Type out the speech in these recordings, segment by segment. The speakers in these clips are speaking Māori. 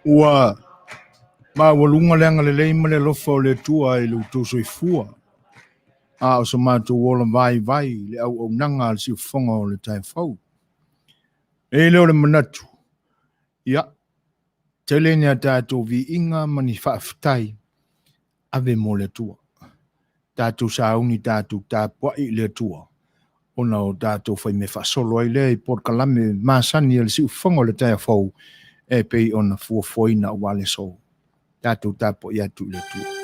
Ua walunga lenga le ma le lofa o le tua i le utu soifua. A o sa mātou wola vai le au nanga al si whonga o le tai whau. E leo le manatu. Ia, tele ni a tātou vi inga mani whaafitai ave mo le tua. Tātou sauni tātou tāpua i le tua. Ona o tātou whai me whaasolo ai le i porkalame māsani al si whonga o le tai whau. E pei ona fuafoina o wale so. Tātou tāpua i atu le tua.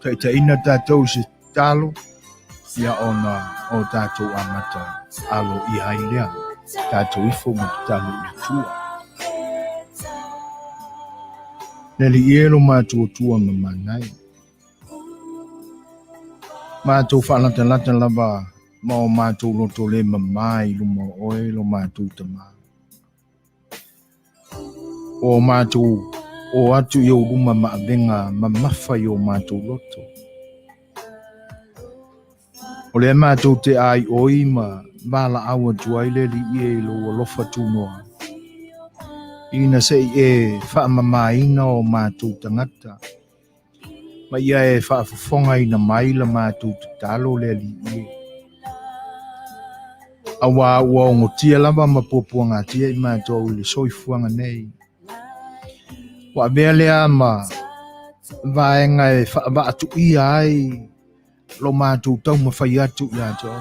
Taitaina tātou se talo, ia ona o tātou amata alo I hailea, tātou ifo mo talo I tua. Neli ielo mātou tua mamanai. Mātou whanata lava, mao mātou loto le mamai, luma oe lo mātou tama. O mātou, o atu I o luma maavenga, mamafa I o mātou loto. O le mātou te ai oi ma wala awa tuai le li ie lo alofa tūnoa. Ina se whaamamaina o mātou tangata. Ma ia whaafafonga ina maila mātou te talo le li ie. Awa ua o ngotia lava ma popua ngatia I mātou le soifuanga nei. Wa bea lea ma vaenga whaabatu ia ai lo mātou tau ma whai atu ia to.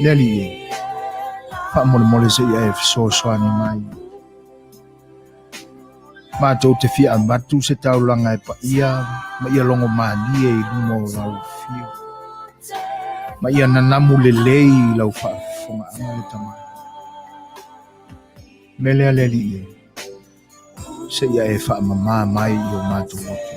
Leli e. Whaamole se ia Suasua ni mai. Mātou te fia ambatu se taulanga pa ia, ma ia longo malie I lumo Alofipo. Ma ia nanamu le lei lau whaafonga ama le tamai. Melea leli e. Se ia whaamama mai I o mātou loto.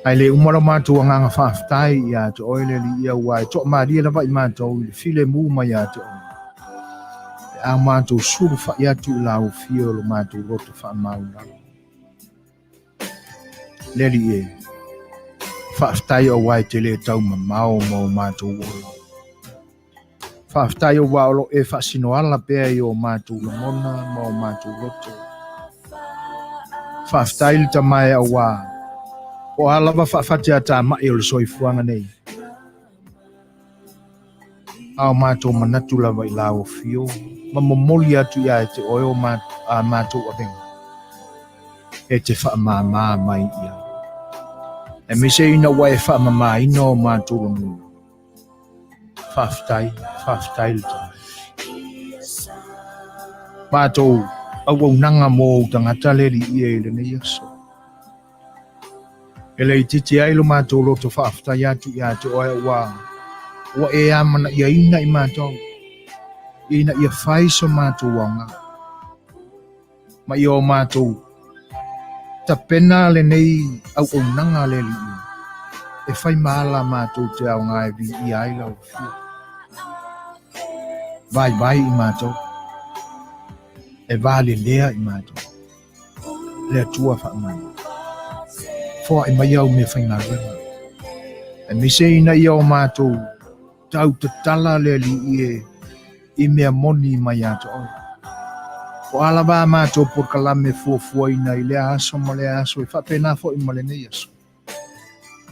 Ai le umara mātou anganga whaaftai ia te oile li ia wai. Tok maria lawa I mātou I le file mu mai ia te oile. A mātou suru whai atu I Alofipo lo mātou loto whaamauna. Leli e. Whaaftai o wai te le tau mamao mo mātou oile. Whaaftai o waolo e whaasinoala pēa I o mātou lamona mo mātou loto. Whaaftai li tamai a wā. O alawa whaafatea tā mai o le soifuanga nei. Ao mātou manatu lawa I Alofipo. Ma momoli atu ia e te oe o mātou avenga. E te whaamama mai ia. E me se ina wai whaamama ina o mātou lamu. Whaaftai le tamai. Mātou au nanga mō tangata le li ia le nei aso. Ele I titi ai lo mātou loto whaaftai atu ia te oe wā. Wa e amana ia ina I mātou. Ina ia whai so mātou wanga. Ma I o mātou. Ta pena le nei au nanga le li ia. E whai maala mātou te au ngai vi I ai lau fia. Vai I mātou. E vale lea I mātou. Lea tua whaamana. Fua I mai au me whainga renga. E me se ina I o mātou. Tau te tala le li ie. I mea moni mai ato oi. O alawa mātou por kalame fuafua ina I lea aso ma lea aso. I whapena fo I male nei aso.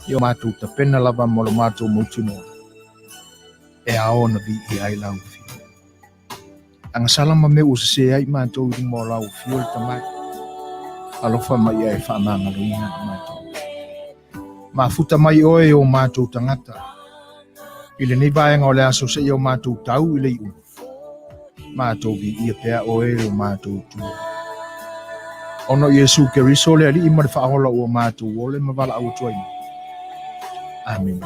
I o mātou ta pena lava mo lo mātou mautuno. E aona vi I ai lau fi. Anga salama me usase ai mātou I mo lau fi o tamai. Alofa mai ai whaamanga ruina I mātou. Mafuta mai oe o mātou tangata. I le nei vaenga o le aso se I o mātou tau I le iu. Mātou vi ia pea oe o mātou tu. Ono Yesu Keriso le ali ima le whaahola o mātou o le mawala au tuaina. Amen.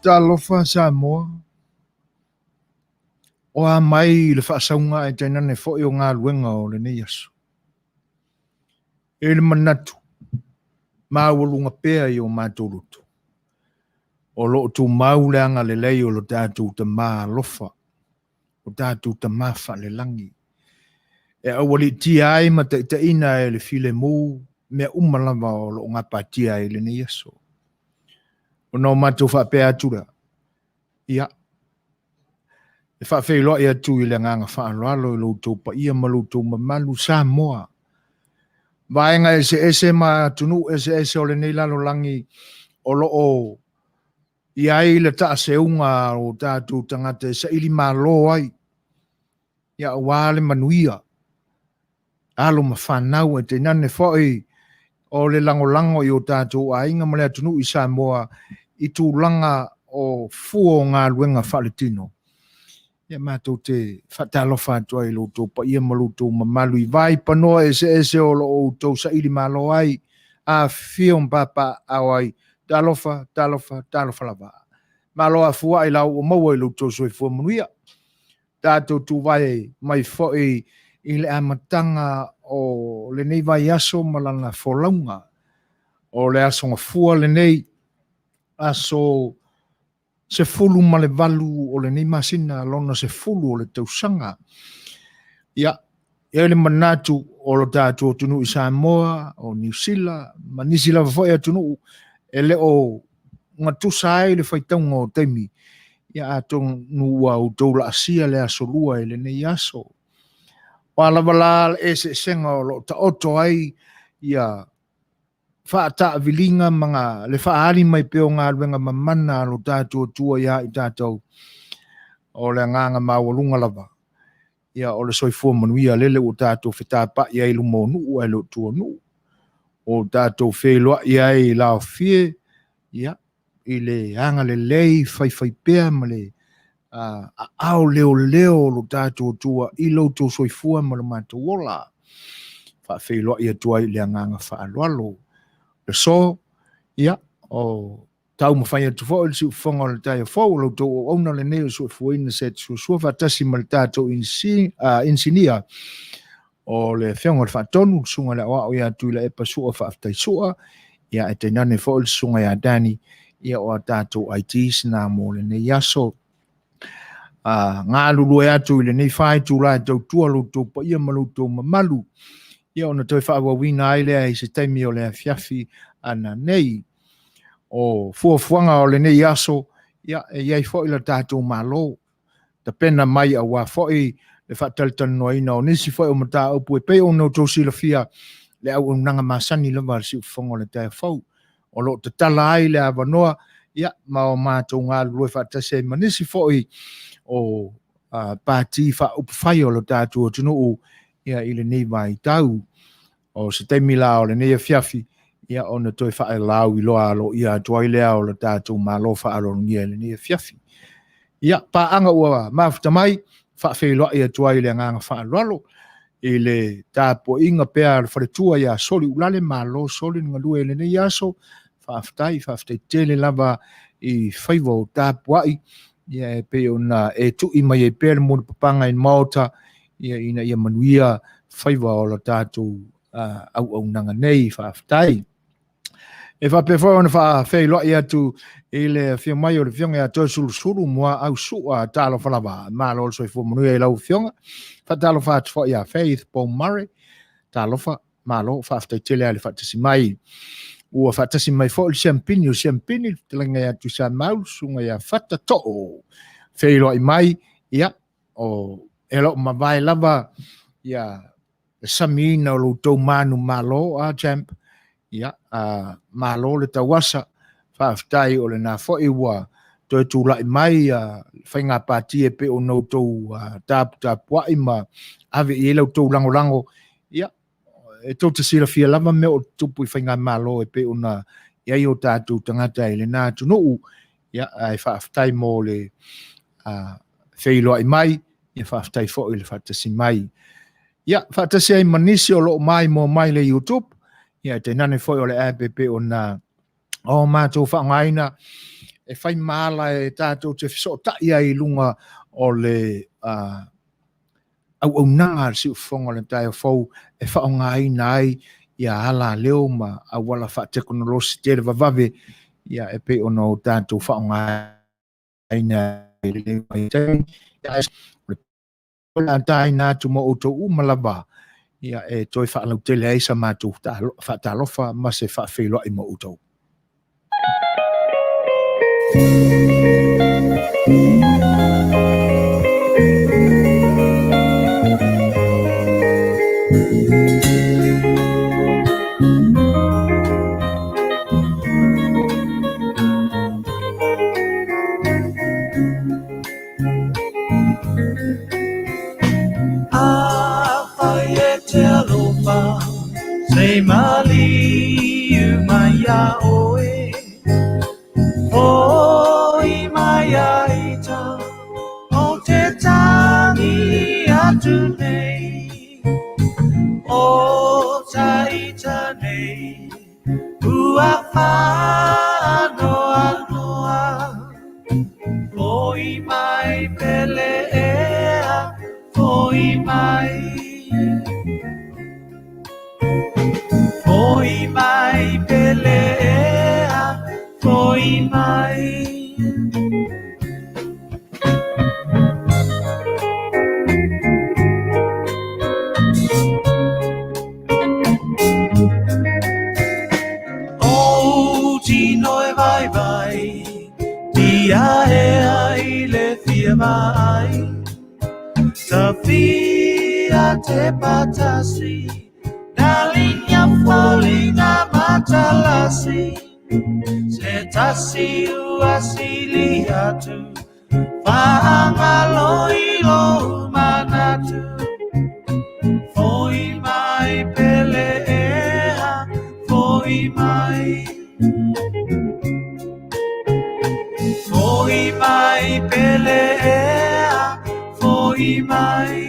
talofa Samoa. O a mai le whaasaunga e tēnā ne fo i o ngā luenga o le nei aso. E le manatu. Māwalunga pēa i o mātoroto. O lo tu mauleanga le lei o lo tātou ta mā lofa. O tātou ta mā whale langi. E awali tia ai ma ta ina e le file mū mea umalama o lo ngā pātia e le nei aso. O no mātou whapea atura. Ia. E whawhailoa i atu i le nganga whaaloalo i lo tau pa ia ma lo tau mamalu Samoa. Vaenga ese ma tunu ese o le nei lalo langi o lo o ia i le taa seunga o tātou tangata sa ili malo ai. Ia wale Manuia. Alo ma whanau e te nane fwoi o le lango i o tātou a inga malea tunu i Samoa i tū langa o fuo ngā luenga whaletino. Ia mātou te whatalofa atua i lo tau pa ia ma lo tau mamalu i vai panoa ese o lo tau sa ili malo ai a whion papa au ai talofa lava. Malo a fua i lau o maua i lo tau soi fua Manuia. Tātou tu vai mai fwoi i le amatanga o le nei vai aso malana folaunga. O le aso ngā fua le nei aso se fulu ma le valu o le nei masina lona se fulu o le tausanga. Ia, le manatu o lo tātou tunu i Samoa, o New Zealand, ma nisi lava fwoi a tunu e le o ngatusa ai le whaitaunga o teimi. Ia atong nua o doula asia le aso lua e le nei aso. Wala e se senga o lo ta oto ai, ia whaata vilinga mga le whaari mai peo ngā ruenga mamana lo tātou tua ia i tātou o le nganga mawalunga lava. Ia o le soifua Manuia lele o tātou whetapa ia i lumo nuu ai lo tua nuu. O tātou wheloa ia i lao fie, ia i le hanga le lei whai pea ma le ao leo lo tātou tua i lo tō soifua ma le mātou ola. Wheloa ia tua i le nganga whaaloalo. Le so, ia, o tau mawhai atu fo, il siu whonga o le tai fo, lo tō o auna le neo sua fuina Setu Suasua whatasi ma le tātou insinia o le whionga le whatonu, sunga le awa o ia tui le epa sua whaftai sua, ia e te nane fo il sunga ia dani, ia o a tātou ITs nā mō le nei aso. Ngā lulu e atu i le nei whai tū lai tau tua lo tō pa ia ma lo tō mamalu. Ia ona toi whaawawina ai lea i se taimi o lea fiafi ana nei. O fuafuanga o le nei aso, ia e iai fo i la tātou malo. Ta pena mai a wā fo i le whaatalitan noaina o nisi fo i o mata upu e pei o no tō sila fia le au nanga masani lava si ufonga o le tai fau. O lo te tala ai le awanoa, ia ma o mātou ngā lue whaatase ma nisi fo i o pāti wha upu whai o le tātou o tunu o ia i le nei vai tau. O se teimi la o le nei fiafi, ia o na toi whae lau i loa alo ia tuai lea o le tātou malo wha alo ngia le nei fiafi. Ia, pa anga ua mafuta mai, whae loa ia tuai lea nganga wha alo i le tāpo inga pēr wharetua ia soli ulale malo soli nga lue le nei aso, whaaftai tele lava i whaivo tāpo ai, ia e pe o na e tui mai e pēr mōna papanga in Malta, ia ina ia Manuia whaiva o la tātou au nanga nei whaaftai. E whapewhai ona whaafeilua i atu i le whiomai o le whionga a toi sulu mua au sua tālo whalawa. Mālo o soifua Manuia i lau whionga. Whatalo whaatu wha i a Faith Paul Murray. Tālo wha, mālo, whaaftai tele ali whaatasi mai. Ua whaatasi mai fo il siampini, te langa i atu sa maulu, sunga i a whata to'o. Whailua i mai, ia, o elo mawai lava, ia, samina o lo tau manu malo a jamp, ia, malo le tawasa, whaaftai o le nā fo i ua, toi tū lai mai, whainga pāti e pe o no tau tāpu ai ma, ave i elau tau lango, ia, e tau te sira fia lava me o tupu i whainga malo e pe o na, ia i o tātou tangata i le nā tunuu, ia, ai whaaftai mō le whailoa i mai, ia whaaftai fo i le whaatasi mai. Ia, whaatasi ai manisi o loo mai mō mai le YouTube, ia te nane foi o le app o na o mātou whaangaina e whai māla e tātou te whisota ia I lunga o le au nanga si ufonga le tai fou e whaonga ina ai ia ala leo ma a wala wha teknolosi te vavave ia e pe ono tātou whaonga ina le mai tai ia tai nā tu mo auto umalaba ia e toi whaalau tele aisa mātou whaatalofa ma se whaafeilo I mo auto. Say mali maya oe oi maya ita o te tangi atu nei o ta ita nei ua whanoa noa oi mai pele ea oi mai Foi mai pelea, foi mai. Oh, tino e vai, dia e ai le Fai'oa, ta fia te patasi. Dalinha folinha matalasi Setasi uasili atu Vaaaoao ilo manatu Foi mai pelea Foi mai Foi mai pelea Foi mai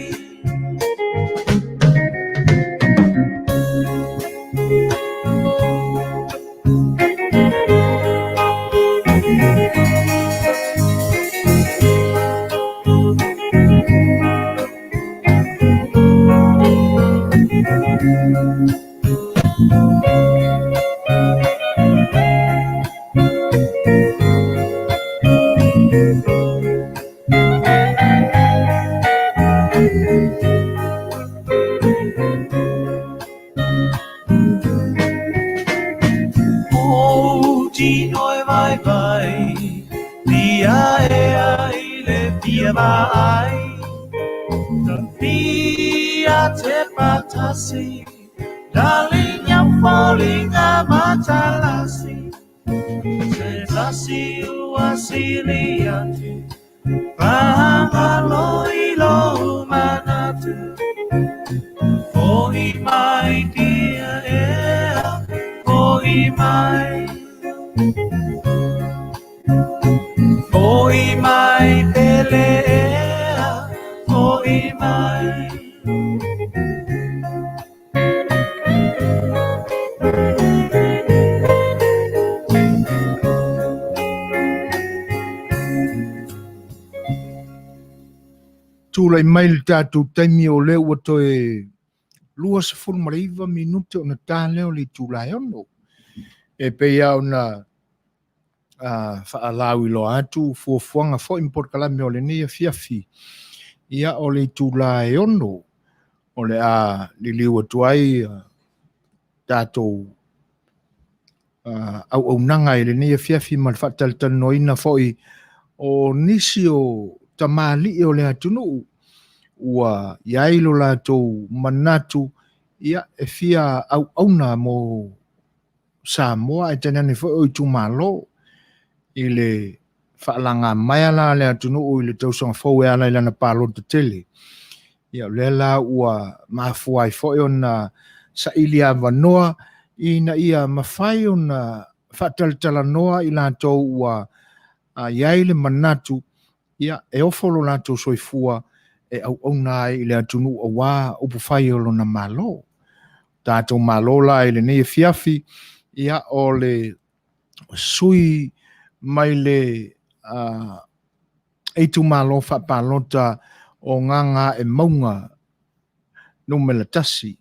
Savaii, via te patasi, dalinha folinha matalasi, setasi uasiliati, Vaaaoao ilo manatu, foi mai dia ea, foi mai. Foi mai pelea, foi mai. Tūlai mai le tātou taimi o leo wa toe 2 minute o na tāleo le tūlai ono. E pea o na whaalau ilo atu, fuafuanga fo import kalame o le nia fiafi. Ia o le tūlai ono, o le li liwa tuai tātou au nanga i le nia fiafi ma le whaataltano ina foi o nisi o tamali o le atunu ua iailo lātou manatu ia e fia au auna mo Samoa e tenane foi o tu malo i le whaalanga mai ala le atunu o i le tausanga fau e ala i lana palo te tele. Ia le la ua mafuai foi o na sa ilia vanoa i na ia mawhai o na whaataltala noa i lātou ua iai le manatu ia e ofolo lātou soifua e au nai i le atunu o wā upu whai o na malo. Tātou malo la i le nei fiafi ia o le sui mai le eitu malo whapalota o nganga e maunga numela tasi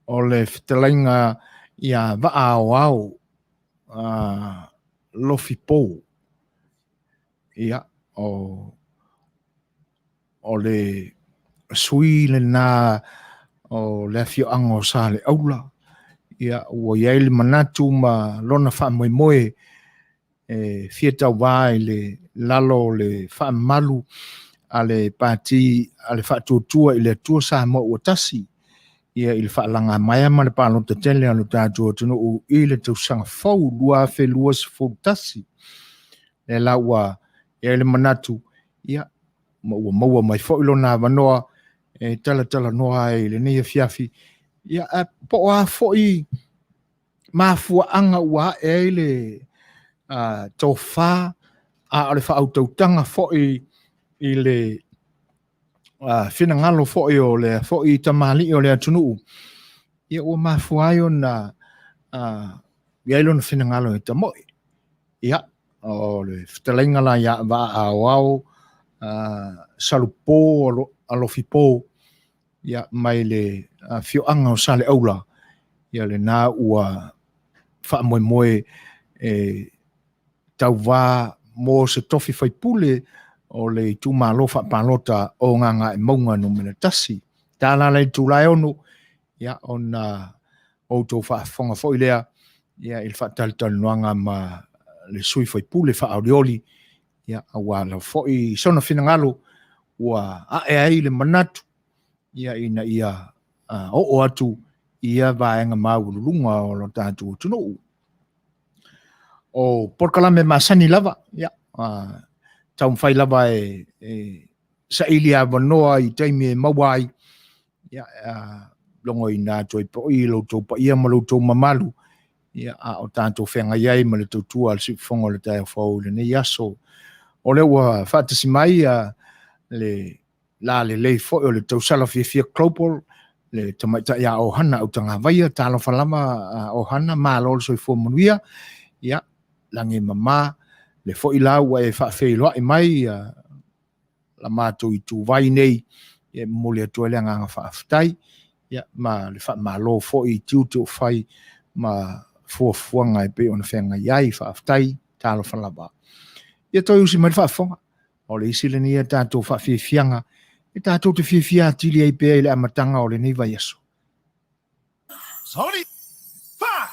o le whitalainga ia Vaaaoao Alofipo ia o le sui le na o le afioanga o Saleaula ia ua iai le manatu ma lona whaamoemoe fia tau wā le lalo le whaamalu a le pāti a le whaatuatua i le atua sa mo ua tasi ia i le whaalanga mai ama le pālota tele alo tātua tunu o i le tausanga fau lua whelua se fau tasi le la ua ia le manatu ia maua mai fo ilo na wanoa tala noa i le nei fiafi ia po a fo i mafua anga ua e le tofa a le whautautanga fo i le finangalo fo i o le fo i tamali o le atunu ia ua mafua ayo na ia ilo na finangalo e tamoi ia o le fitalainga la ia Vaaaoao salupo Alofipo ia mai le fioanga o Saleaula ia le na ua whaamoemoe tau wā mō se tofi whaipule o le tūmalo whapalota o nganga e maunga no mena tasi. Tāna le tūlai onu ia ona o tō whaafonga fo ilea ia il whaatalitali noanga ma le sui whaipule whaaorioli ia awa la fo i sona finangalo ua ai le manatu ia ina ia o atu ia vaenga maulunga o lo tātou tunu. O porkalame masani lava ia tau whai lava sa ilia wanoa i taimi e mawai ia longo i nā toi po i lo tau pa ia ma lo tau mamalu ia o tātou whenga iai ma le tau tua al sifongo le tai whau le nei aso o le ua whaatasi mai le la le lei fo o le tau sala fia klopol le tamaita ia o hana au tanga vaia talo falama o hana ma lo so fo Manuia ia langi mama le fo ila wa e fa fe lo mai la mato i tu vai nei e mole to le nga fa ftai ia ma le fa ma lo fo i tu fai ma fo nga pe on fenga ia fa ftai talo falaba ia to usi mai fa fonga o le isi le ni ta to fa fi fianga e ta to te fi fia tili ai pe le amatanga o le nei vai aso sorry fa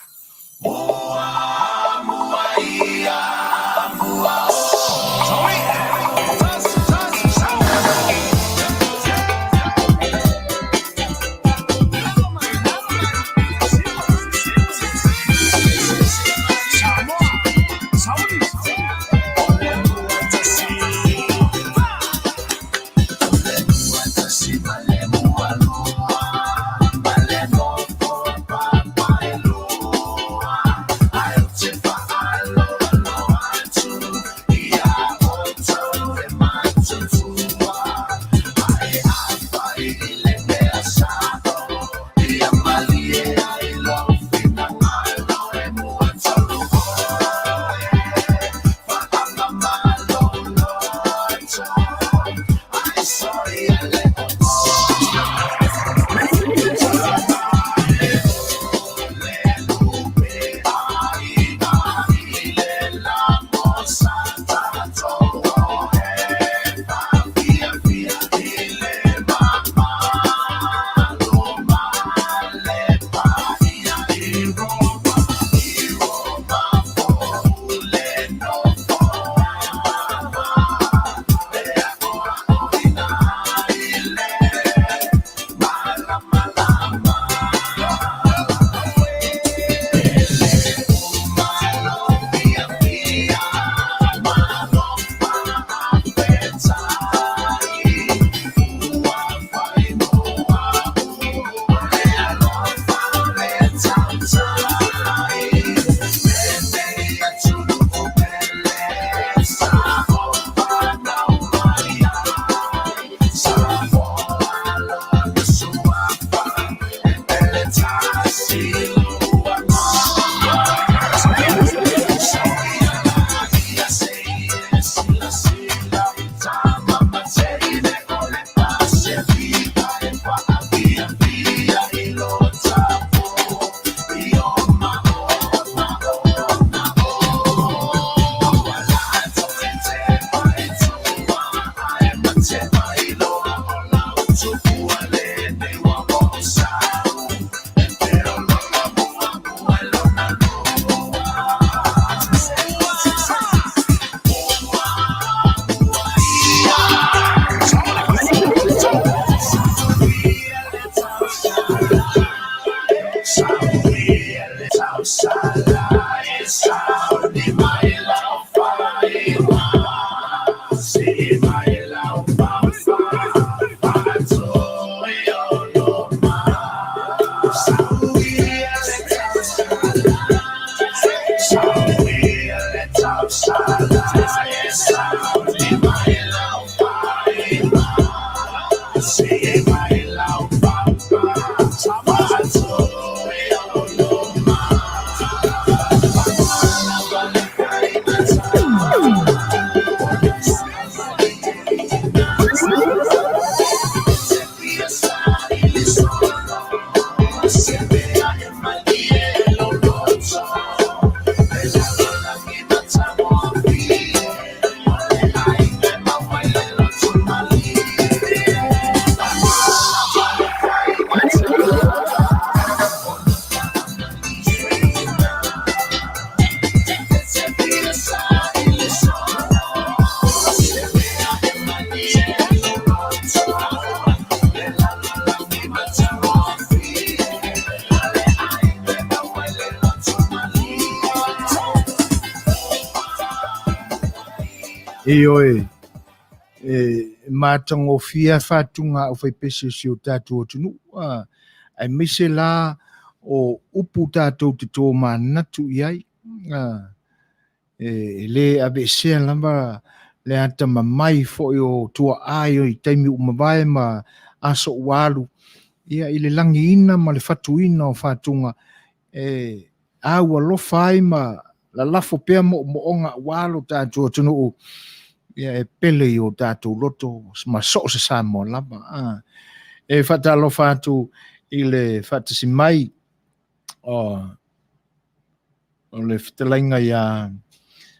Oi, matango fia fatunga o fai pese si o tātou tunu. Ai mise la o upu tātou te tō manatu iai. Le abesea lamba le ata mamai fo o tua ai o i taimi umawai ma aso walu. Ia i le langi ina ma le fatu ina o fatunga. Aua lofa ai ma la lafo pea mo onga walo tātou tunu o. Ia e pele i o tātou loto ma so se sa mo lama. Fata lo fatu i le fata si mai o le fitalainga ia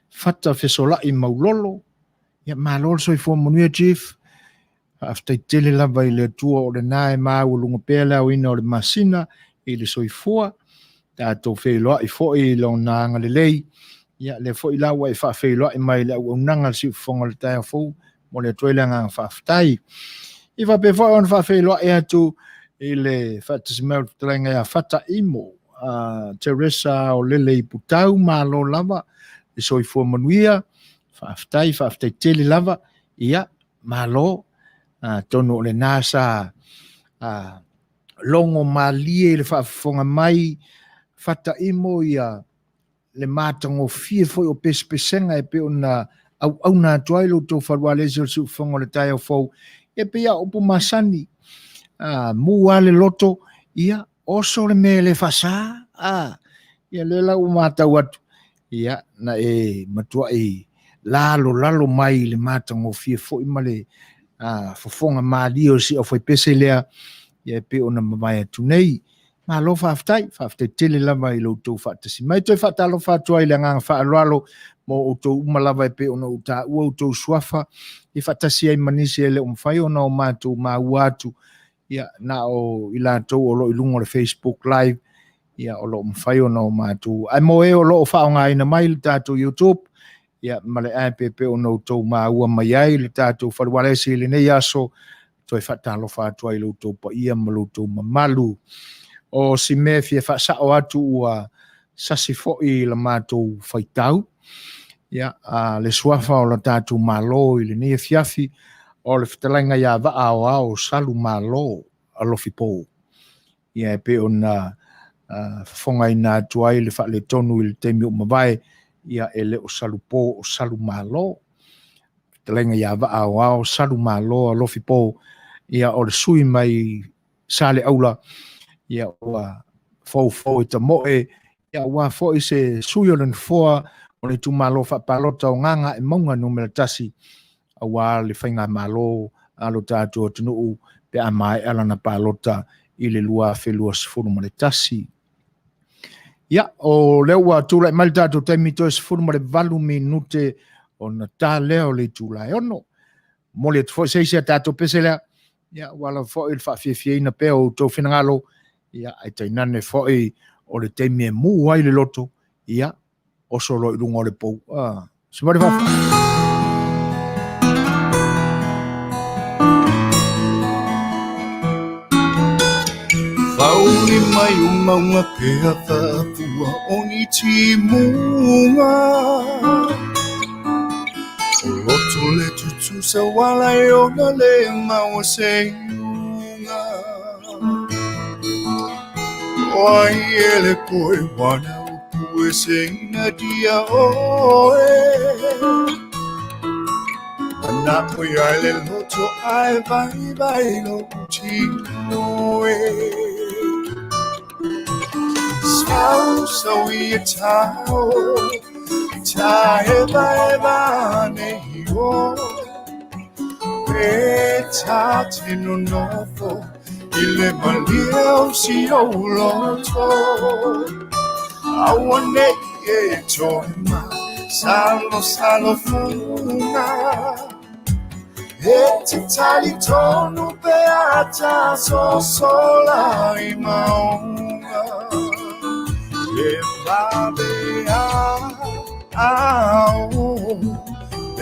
fata fesola i maulolo. Ia malolo so i fo Manuia chief. After tele lava i le tua o le nae maa ulunga pēla o ina o le masina i le soifua. Tātou whailoa i fo i lo nanga le lei. Ia le fo i lawa i wha whailoa i mai le au nanga si ufonga le taia fo mo le toilanga whaftai. I wha pe fo on wha whailoa i atu i le whatasimau talenga ia whata imo. Teresa o lele i putau malo lava i soifua Manuia. Whaftai tele lava. Ia malo. Tono le nasa longo malie le whaafonga mai fata imo ia le matango fie foi o pespesenga e pe ona au na toilo to farwale se su fongo le taio fo e pe ia upu masani muale loto ia oso le mele fasa ia le la u mata watu ia na matua lalo mai le matango fie foi male fofonga malio si o foi pese lea ia pe ona mamai atu nei ma lo faftai tele lava i lo to fatasi mai to fatalo fatua i le nganga fa alo mo to malava e pe ona uta u to suafa i fatasi ai manisi ele umfai ona o matu ma watu ia na o ila to o lo ilungo le Facebook live ia o lo umfai ona o matu ai mo e o lo fa nga ina mai tato YouTube ia male app ona to ma ua mai ai le tato fa wale si le nei aso to fatalo fatua i lo to pa ia malo to malu o si me fie fa o atu ua sasi foi la matou faitau ia le suafa o la tatu malo i le ni fiafi o le fitalainga ia Vaaaoao Salumalo Alofipo ia pe ona fonga ina tuai le fa le tonu i le temi o mavai ia ele o salupo o Salumalo fitalainga ia Vaaaoao Salumalo Alofipo ia o le sui mai Saleaula ia ua fo ta moe ia ua fo i se suiolen foa o le tu malo fa palota o nganga e maunga numera tasi a ua le whainga malo alo tātua tunu pe a mai ala na palota i le lua whelua sifuru ma le tasi ia o leo ua tūlai mali tātua taimi toi sifuru ma le valu minute o na tā leo le tūlai ono mo le fo seisia tātua pese lea ia wala fo il fa fie ina pe o tō whinangalo ia ai tainane foi o le teimi e mu ai le loto ia o solo i lungo le pou semari fa Fauli mai unga ke ata pua oni timunga o loto le tutu sa wala e ona le maua seinga Wai ele koe wana upu e seina dia oe Ana koe ai le loto ai vai no utino e Sau i e tau Ta eva ne hio E ta tino nofo Ile malia si o loto Awane e toma Salo funga E te tali tonu beata So sola i maunga E Vaaaoao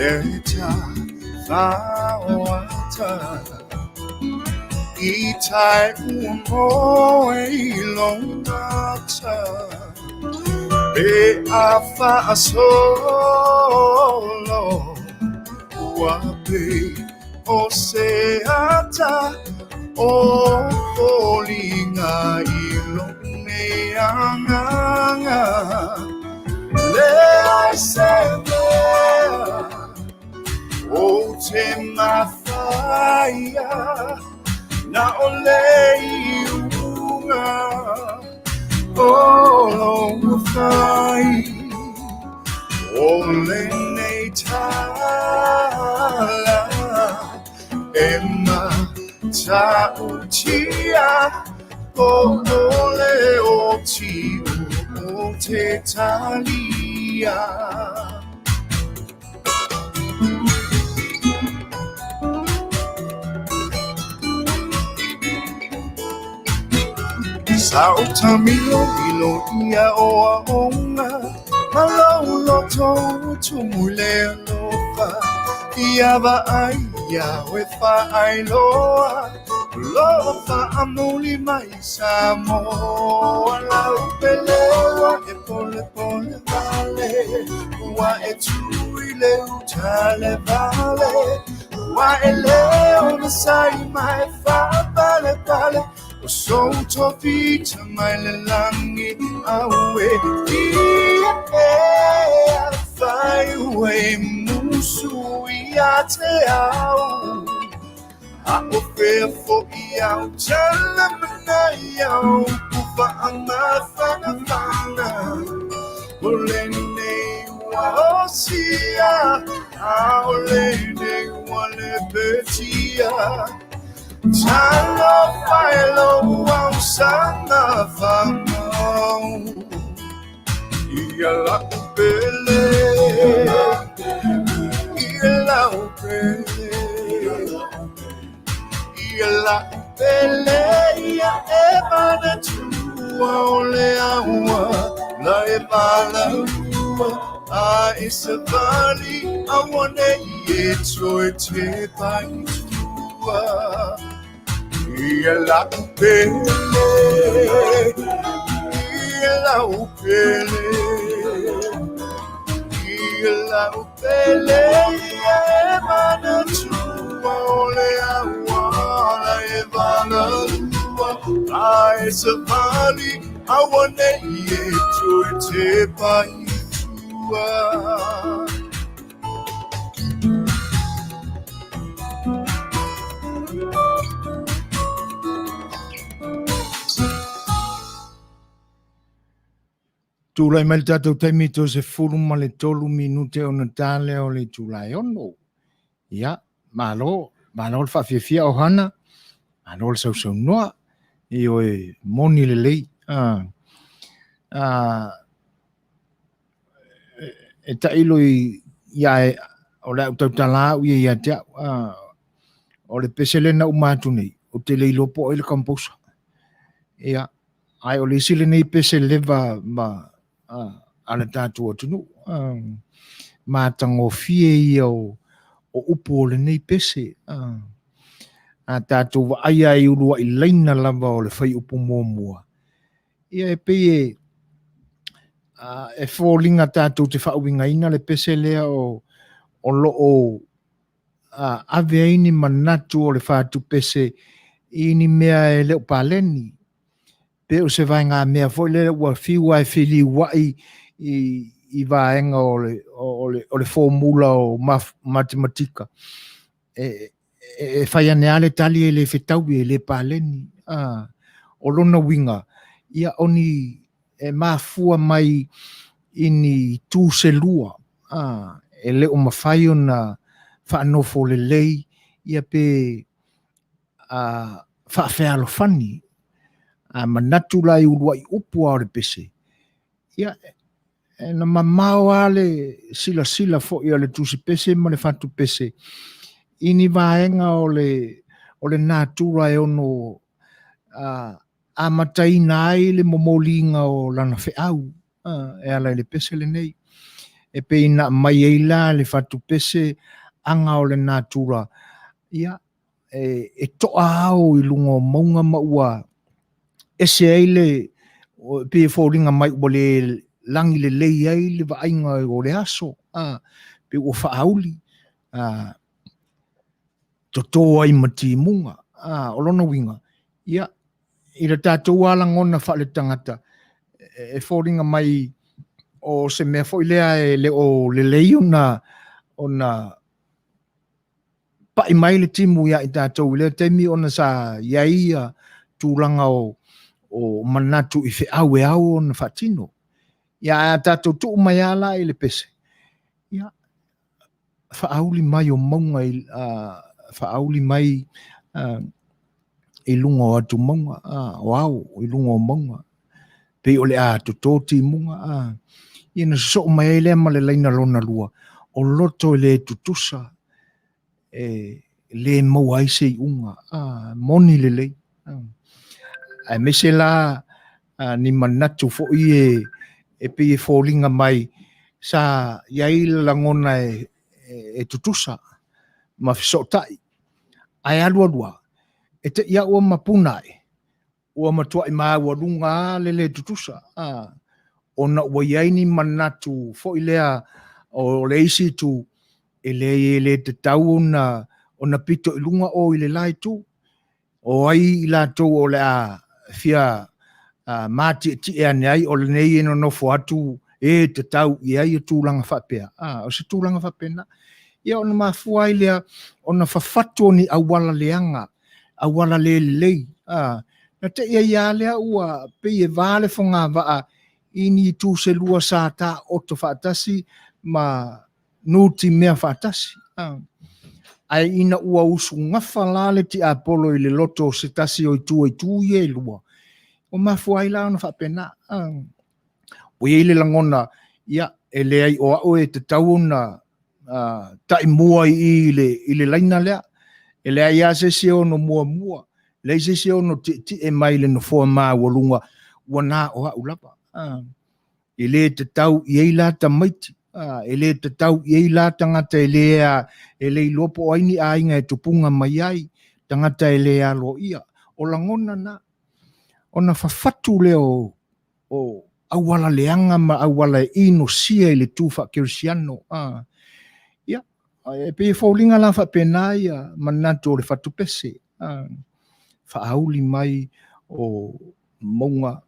E ta Vaaaoata Itai umo e ilongata E a fa solo wape o se ata o olinga ilone anganga le ai se mea o te mawhaia na o le iunga o lo whai o le nei tala e ma ta utia o le o ti o te talia Sao tamilo ilo ia o aonga Malo loto tumule lofa Ia Vaaaia we Faailoa Lofa amuli mai Samoa Lau pelewa e pole pole vale Wa e tui le utale vale Wa e leo masai mai fa vale vale O solto vita mai le langi awe Ia e fai ue musu ia te au A o fea fo iau tala mana iau Ufa ama whana whana O le nei wa osia A o le nei wa le betia Talo failo au sana famau Ia la upele Ia la upele Ia la upele Ia e mana tua ole aua La e mana tua A e Savaii A wane I e toi te pai tua Ia la upele Ia la upele Ia la upele Ia e mana tua Ole aua La e mana tua A e Savaii A wane I e toi te pai tua Tūlai mai tātou taimi tō se furu ma le tolu minute o na tāle o le tūlai ono. Ia, malo le whawhiawhia o hana, malo le sausau noa, I o e moni le lei. E tailo ia e, o le au tautala au ia te o le pesele na umatu nei, o te leilopo o le kamposa. Ia, ai o le sile nei pesele ma ala tātua tunu. Mā tango fie ia o upo le nei pese. A tātua wa aia I urua I leina lava o le whai upo mua. Ia e pei e fōlinga tātua te whauinga ina le pese lea o loo ave aini manatu o le whātu pese ini mea e leo pāleni. Pe o se vai ngā mea foi le ua whiua e whili wai I vaenga o le formula o matematika. E whai ane ale tali e le whetau e le pāleni. O lona winga. Ia oni e mafua mai ini tū se lua. E le o mawhai o na whanofo le lei. Ia pe whawhealo whani. Manatu lai urua I upua o le pese. Ia, na mamao ale sila fo I le tusi pese ma le whatu pese. Ini vaenga o le natura e ono a mataina ai le momolinga o lana wheau. E ala le pese le nei. E pe ina mai eila le whatu pese anga o le natura. Ia, e toa au I lungo maunga maua. E se eile pe fōringa mai o le langi le lei ai le vainga o le aso. Pe o whaauli. toto ai matimunga o lona winga ia i le tātou ala ngona wha le tangata e whoringa mai o se mea fo ilea e le o le lei ona pa i mai le timu ia i tātou le temi ona sa iaia tūlanga o manatu i whi au e au ona whatino ia a tātou tuu mai ala i le pese ia whaauli mai o maunga whaauli mai i lunga o atu maunga o i lunga o maunga pe o le a to toti munga ina so mai le ma le laina lona lua o loto le tutusa le mo ai se unga moni le le ai mesela ni manatu fo i e pe folinga mai sa yai langona e tutusa ma fisotai ai alua e te ia o mapunai o matua i maa warunga le tutusa ona waiaini manatu fo ilea o leisi tu ele te tau ona pito ilunga o ile lai tu o ai ila tu o le a fia mati ti e nei o le nei no no fo atu e te tau i ai tu langa fapea o se tu langa fapena ia ona mafua ile ona fafatu ni awala leanga awala le na te ia lea ua pe e vale fonga va ini tu se lua sa ta oto fatasi ma nuti mea fatasi ai ina ua usu ngafa lale ti apolo i le loto se tasi o tu ye lua o mafua ila ona fapena o ile langona ia ele ai o e te tauna tai mua i le laina lea ele ai ase se ono mua le se ono ti e mai le no fo ma walunga wana o ulapa ele te tau i la tamaiti ele te tau i la tangata ele lopo aini ainga e tupunga mai ai tangata ele alo ia o langona na ona fafatu leo o awala leanga ma awala ino sia ile tufa kirsiano ia e pe folinga la fa penaia manatu le fatu pese faauli mai o monga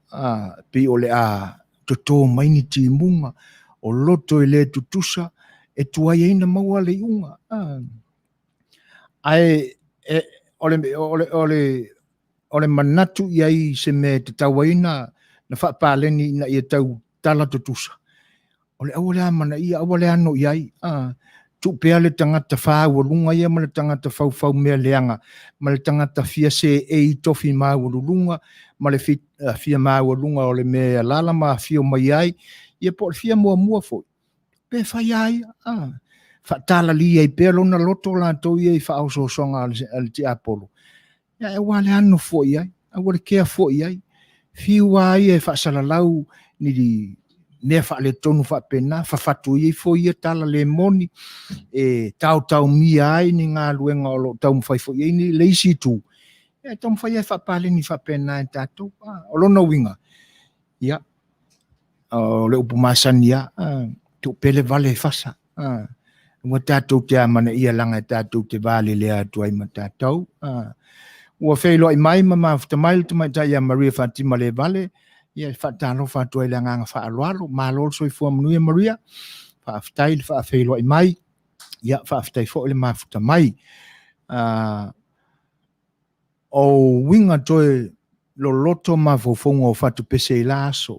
pe ole toto mai ni timunga o loto ele tutusa e tuai ina maua le unga ai ole manatu iai se me te tawaina na whapaleni na ia tau tala tutusa ole awale mana ia awale ano iai tu pea le tangata whāwarunga ia ma le tangata whau mea leanga ma le tangata fia se e tofi māwarunga ma le fia māwarunga o le mea lala ma fia mai ai ia po fia mua foi pe whai ai whatala li ai pea lona loto la tau iai whaoso songa al te apolo ia e wale ano foi ai awale kea foi ai fiua ai e whaasalalau ni di nea whaale tonu whapena whawhatu iai foi ia tala le moni e tau mia ai ni ngā luenga o lo tau mwhai foi iai ni leisi tu ia tau mwhai ai whapale ni whapena e tātou o lona winga ia o le upumasani ia tu pele vale fasa ua tātou te amana ia langa tātou te vale lea tuai ma tātou ua whailo i mai ma mafuta mai tu mai tai a Maria Fatima le vale ia whatalo whatua i langa whaaloalo mālol soi fua Manuia Maria whaafutai le whaafeilo i mai ia whaafutai fo le mafuta mai o winga toe lo loto ma fofonga o whatu pese i laso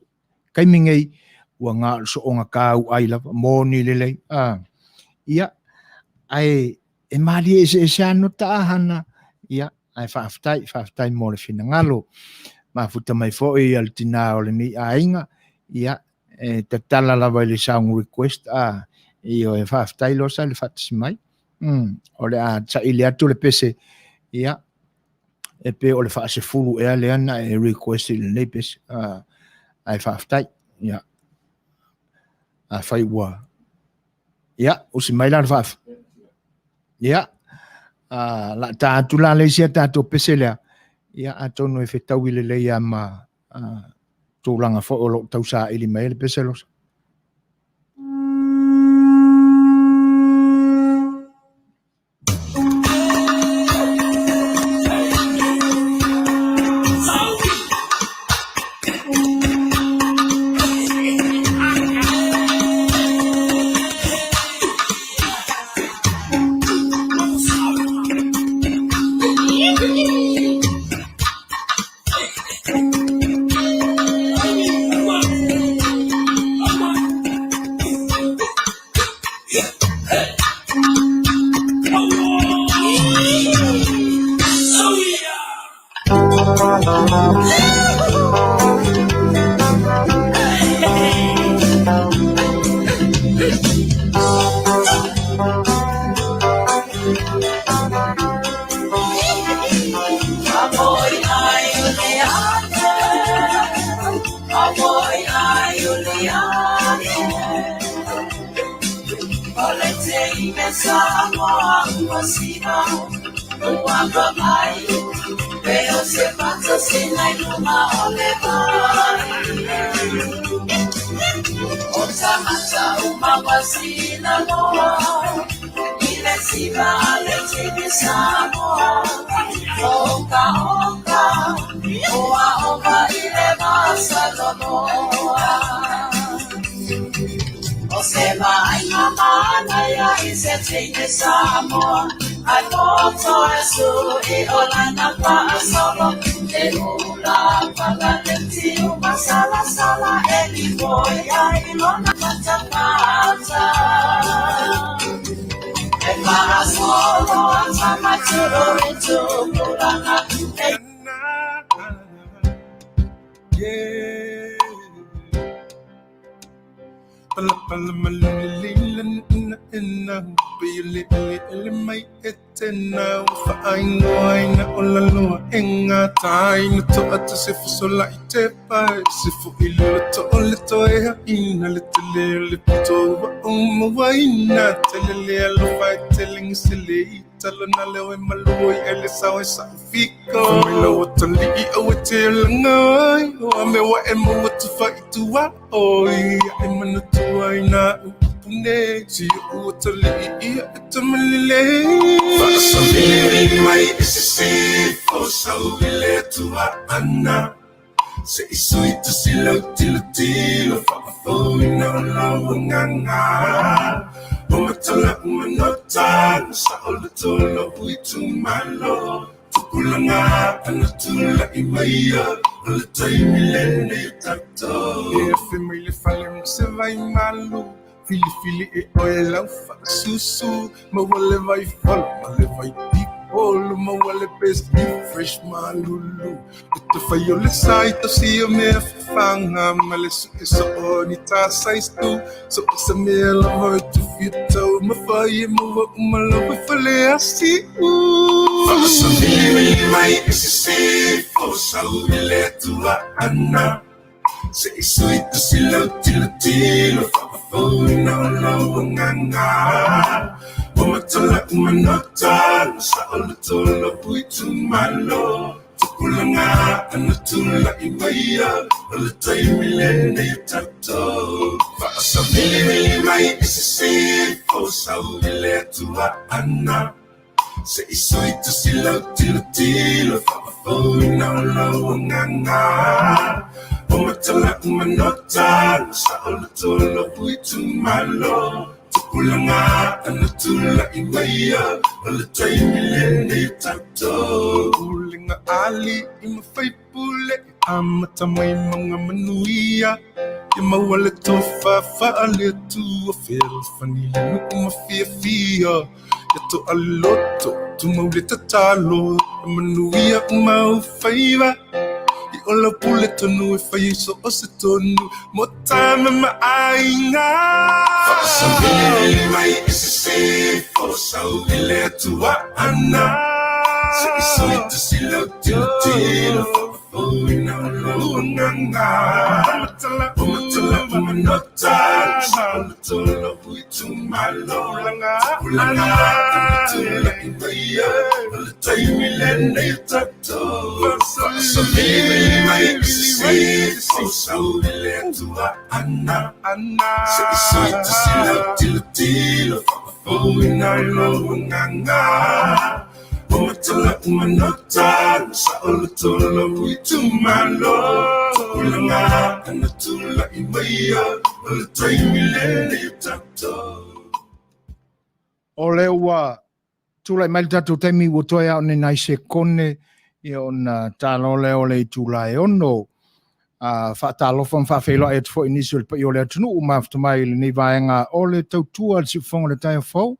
kai mingei ua ngā so o ngā kāu ai lava mōni lelei ia ai e mali e se ano tāhana ia ai whaafutai mo le whina ngalo mafuta mai fo i al tina o le ni ainga ia te tala lava i le sound request i o e whaafutai losa le whatasi mai o le ta ili atu le pese ia e pe o le whaase fulu ea le ana e request i le nei pese ai whaafutai ia a whai ua ia usi mai la whaaf ia la tātu la leisia tātu pese lea ia atonu e whetau i le leia ma tūlanga fo o lo tau sa ili mai le pese losa Samoa Uasiba Uagamai Veo se pasa sin la luma olevai Osamata umawasina moa Ile siba alechini Samoa Oka oka Oa oka ile masalonoa Osema ai mama ya isetine Samoa ai moto esu I olana pa solo e ula pagalenti masala sala eli boya ilona matapata e para solo atama churo etu kulana yeah. Talonale we maloi elisawe safiko Milo watali awetelangai Ame wa emo watufa ituwa oi Emanu tuwa ina upune Siyo watali itamalile Fasa mili mai isisi Fosa uwile tuwa ana Se isu itu silo tilo tilo Fafo ina ulawanganga Umatala umanotan sa ulatolo uitumalo Tukulanga anatula imaya Ulatay milene yutato Femile falem Savaii malu Fili e oela ufa susu Mawale vai fol, male vai people Mawale best be fresh malulu Ito fayole saito siyo me fanga Male su iso onita size tu So isa me love to fito Mafaye mawa umalawa fale asi Fasa mimi mai isisi Fosa uile tuwa ana Se iso ito silo tilo tilo Fafafuna ulawanganga Umatala umanota Sa ulatolo uitumalo Tukulanga anatula imaya Ulatay milene yutato Fasa mili mai isisi Fosa uile tuwa ana Se iso ito silo tilo tilo Fafafuna ulawanganga Umatala umanota Sa ulatolo uitumalo Tukulanga anatula imaya Ulatay milene yutato Ulinga ali imafay pule Amatamay mga Manuia Imawala tofa faale tu Afel fanila umafia Yato aloto Tumawlita talo Manuia umafaiva Ola puleto no if I so osetono Mo time maainga Fasa mili mai isisi Fosa uile tuwa ana Sa iso ito silo tilo tilo Fafafuna ulawanganga Umatala umanota Sa ulatolo uitumalo Tukulanga anatula imaya Ulatay milene yutato Fasa mili mai isisi Fosa uile tuwa ana Sa iso ito silo tilo tilo Fafafuna ulawanganga Umatala umanota Sa ulatolo uitumalo Tukulanga anatula imaya Ulatay milene yutato O le ua tūlai mai tatu temi ua toi au ne nai se kone I ona tālo leo le tūlai ono. Whaatalofa whawhelo e tfo inisio le pa I o le atunu o maftamai le ni vaenga o le tautua si whonga le taia whau.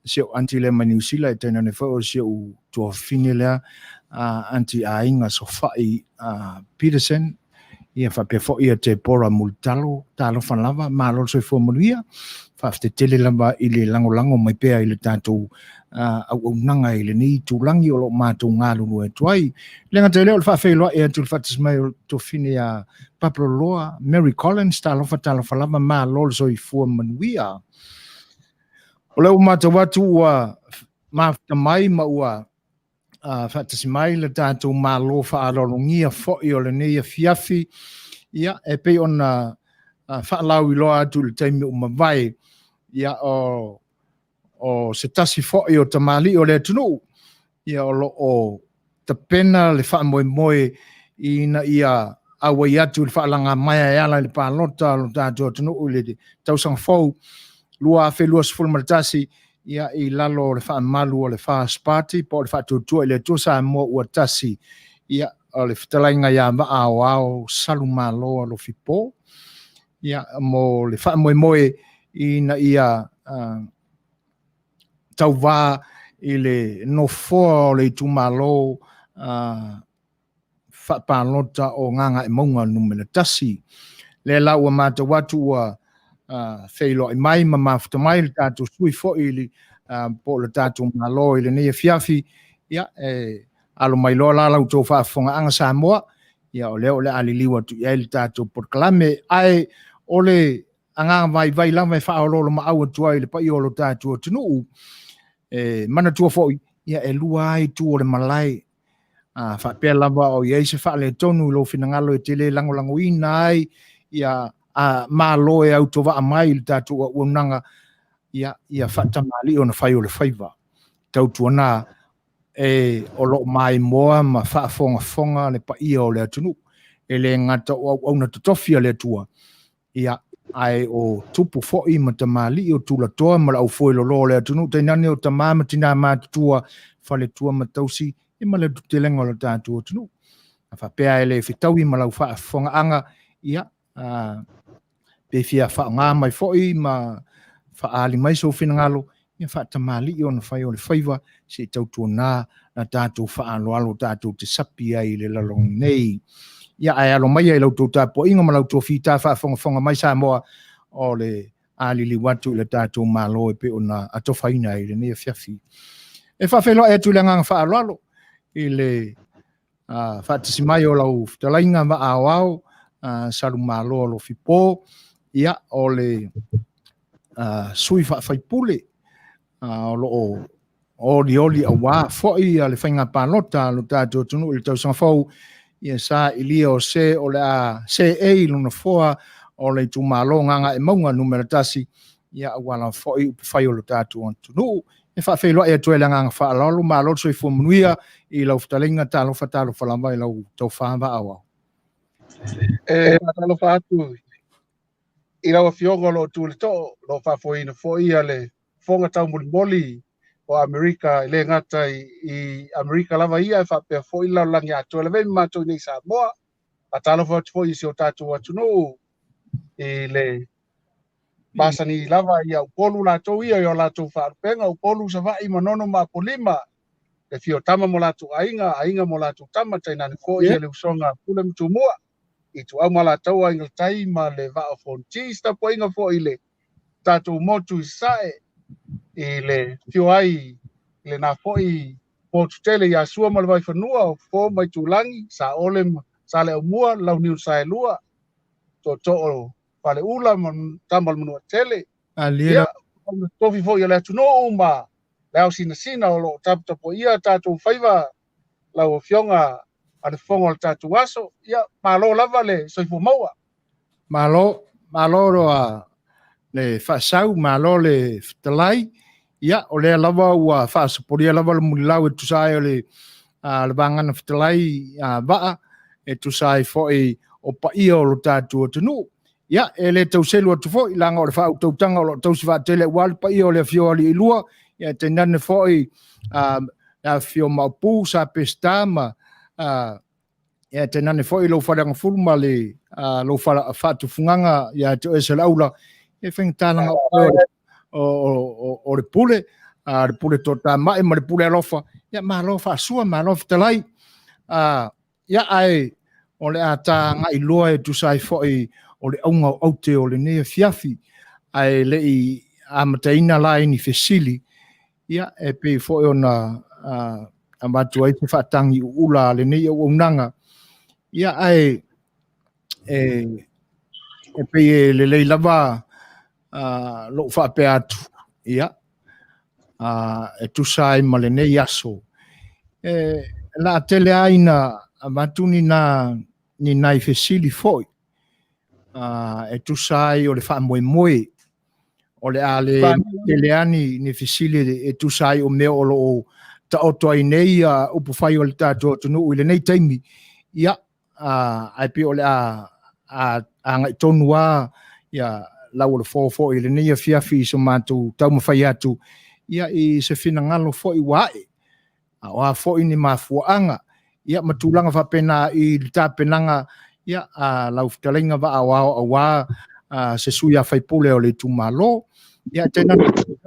Seo anti le New Zealand e tēnā ne whau seo tua fine lea anti a inga so whai Peterson. Ia whapea fo ia te pora multalo, talo whanlava, mālo soi fo Manuia. Whafte tele lamba I le lango mai pēa I le tātou au nanga I le ni tūlangi o lo mātou ngālunu e tuai. Lenga te leo le whawhelo e atu le whatasmai o to fine a Papaloa, Mary Collins, talo whalava mālo soi fo Manuia. O le umata watu ua mafta mai ma ua whatasi mai le tātou mālo whaarorongia fo'i o le neia fiafi. Ia, e pei ona whaalau I loa atu le taimi o mawai. Ia o se tasi fo'i o tamali o le atunu. Ia o ta pena le whaamoe moe ina ia awai atu le whaalanga mai e ala le pālota lo tātou atunu le tausanga fau. Lua whelua sifuru maratasi. Ia I lalo le whaamalu o le Fast Party, po le whaatutua le tusa mo ua tasi. Ia o le whitalainga ia Vaaaoao, Salumalo, Alofipo. Ia mo le whaamoe ina ia tau wā I le nofoa o le itumalo whapalota o nganga e maunga numela tasi. Le la ua mata watu ua whailo I mai ma mafuta mai le tātou sui fo'i li po le tātou malo I le neia fiafi. Ia alo mai loa la lau tō whaafonga anga Samoa. Ia o leo le aliliwa tu ia le tātou porkalame. Ai o le anga vai lama e whaololo ma aua tua I le pai o lo tātou tunu. Mana tua fo'i. Ia lua ai tu o le malai. Whapea lava o ia se whaale tonu lo finangalo e tele langolango ina ai. Ia malo e au tova mai le tātou a unanga ia whatamali o na whai o le whaiva. Tautua nā o lo mai moa ma whaafonga le pa ia o le atunu. E le ngata o na tutofia le atua. Ia ai o tupu fo'i ma tamali o tula toa ma la au foi lo le atunu. Tainane o tamama tina mātua whale tua ma tausi e ma le tutelenga o le tātou atunu. Whapea e le whitaui ma lau whaafonga anga ia pe fia whaanga mai fo'i ma whaali mai so whinangalo ia whaatamali I ona whai o le whaiva se tautua nā na tātou whaaloalo tātou te sapi ai le lalongi nei. Ia ai alo mai ai lau tō tāpo inga ma lau tō whita whaafonga mai Samoa o le alili watu le tātou malo e pe ona atofaina I le nea fiafi. E whawhelo e tu le ngang whaaloalo I le whaatasi mai o lau talainga Vaaaoao Salumalo Alofipo. Ia o le sui whaipule o li a wā fo'i a le whainga pālota lo tātou tunu I le tausanga fau ia sa ilia o se o le a se luna foa o le tumalo nganga e maunga numera tasi ia wala fo'i whai o lo tātou tunu e whawhelo e tuele nganga whaalalo malo so I fu Manuia I lau whatalinga talo whatalo whalamba I lau tau Vaaaoao. Talo whaatu I rawa fionga lo tu le to lo whafoina fo'i a le fonga tau moli o Amerika I le ngata I Amerika lava ia e whapea fo'i lau langi atu le vemi mātou nei Samoa a talo whaatu fo'i si o tātou atunu I le basani lava ia upolu lātou ia o lātou whaarupenga upolu Savaii manono ma polima le fio tama mo lātou ainga mo lātou tama tainane fo'i le usonga pule mtumua I tu au mala tau a ingal tai ma le Vaaaoao sta po inga fo I le tātou motu I sae I le fio ai le nā fo I motu tele ia sua ma le vai whanua o fo mai tūlangi sa ole sa le umua lau niu sae lua to o pale ula ma tamal manua tele ia tofi fo I le atu no ma le au sina o lo tapta po ia tātou whaiva lau o fionga a le fonga o tātou aso, ia, malo lava le soifu maua. Malo roa le whaasau, malo le fitalai, ia, o lea lava ua whaasaporia lava le mulilau e tusai o le vangana fitalai waa, e tusai fo'i o paia o lo tātou tunu. Ia, e le tauselu atu fo'i, langa o le whaau tautanga o lo tausi whaatele wale paia o le fio ali ilua, ia, te nane fo'i fio maupu sa pestama, ia te nane fo'i lo wharanga furuma le lo whatu funganga ia te o Saleaula e whengitālanga o le pule tō tā mai ma le pule alofa ia ma lo whaasua ma lo fitalai ia ai o le a tā ngai loa e tusai fo'i o le aunga o aute o le nea fiafi ai le I amataina la ini fesili ia e pe fo'i o na amatu ai te whaatangi ula le nei o unanga. Ia ai e pe le lei lava lo whaapea atu. Ia e tusai ma le nei aso. La tele aina matuni na ni nai fesili foi. E tusai o le wha moe moe. O le ale teleani ni fesili e tusai o mea olo o ta oto ai nei upu whai o le tātua tunu ui le nei taimi. Ia, ai pi o le a ngai tonua, ia, lau o le fōfo i le nei a fiafi so mātou tau mawhai atu. Ia i se whina ngalo fo i wae. A oa fo i ni mafuanga. Ia matulanga whapena i ta penanga. Ia lau fitalenga Vaaaoao a wā se suia whaipule o le tumalo. Ia tēnā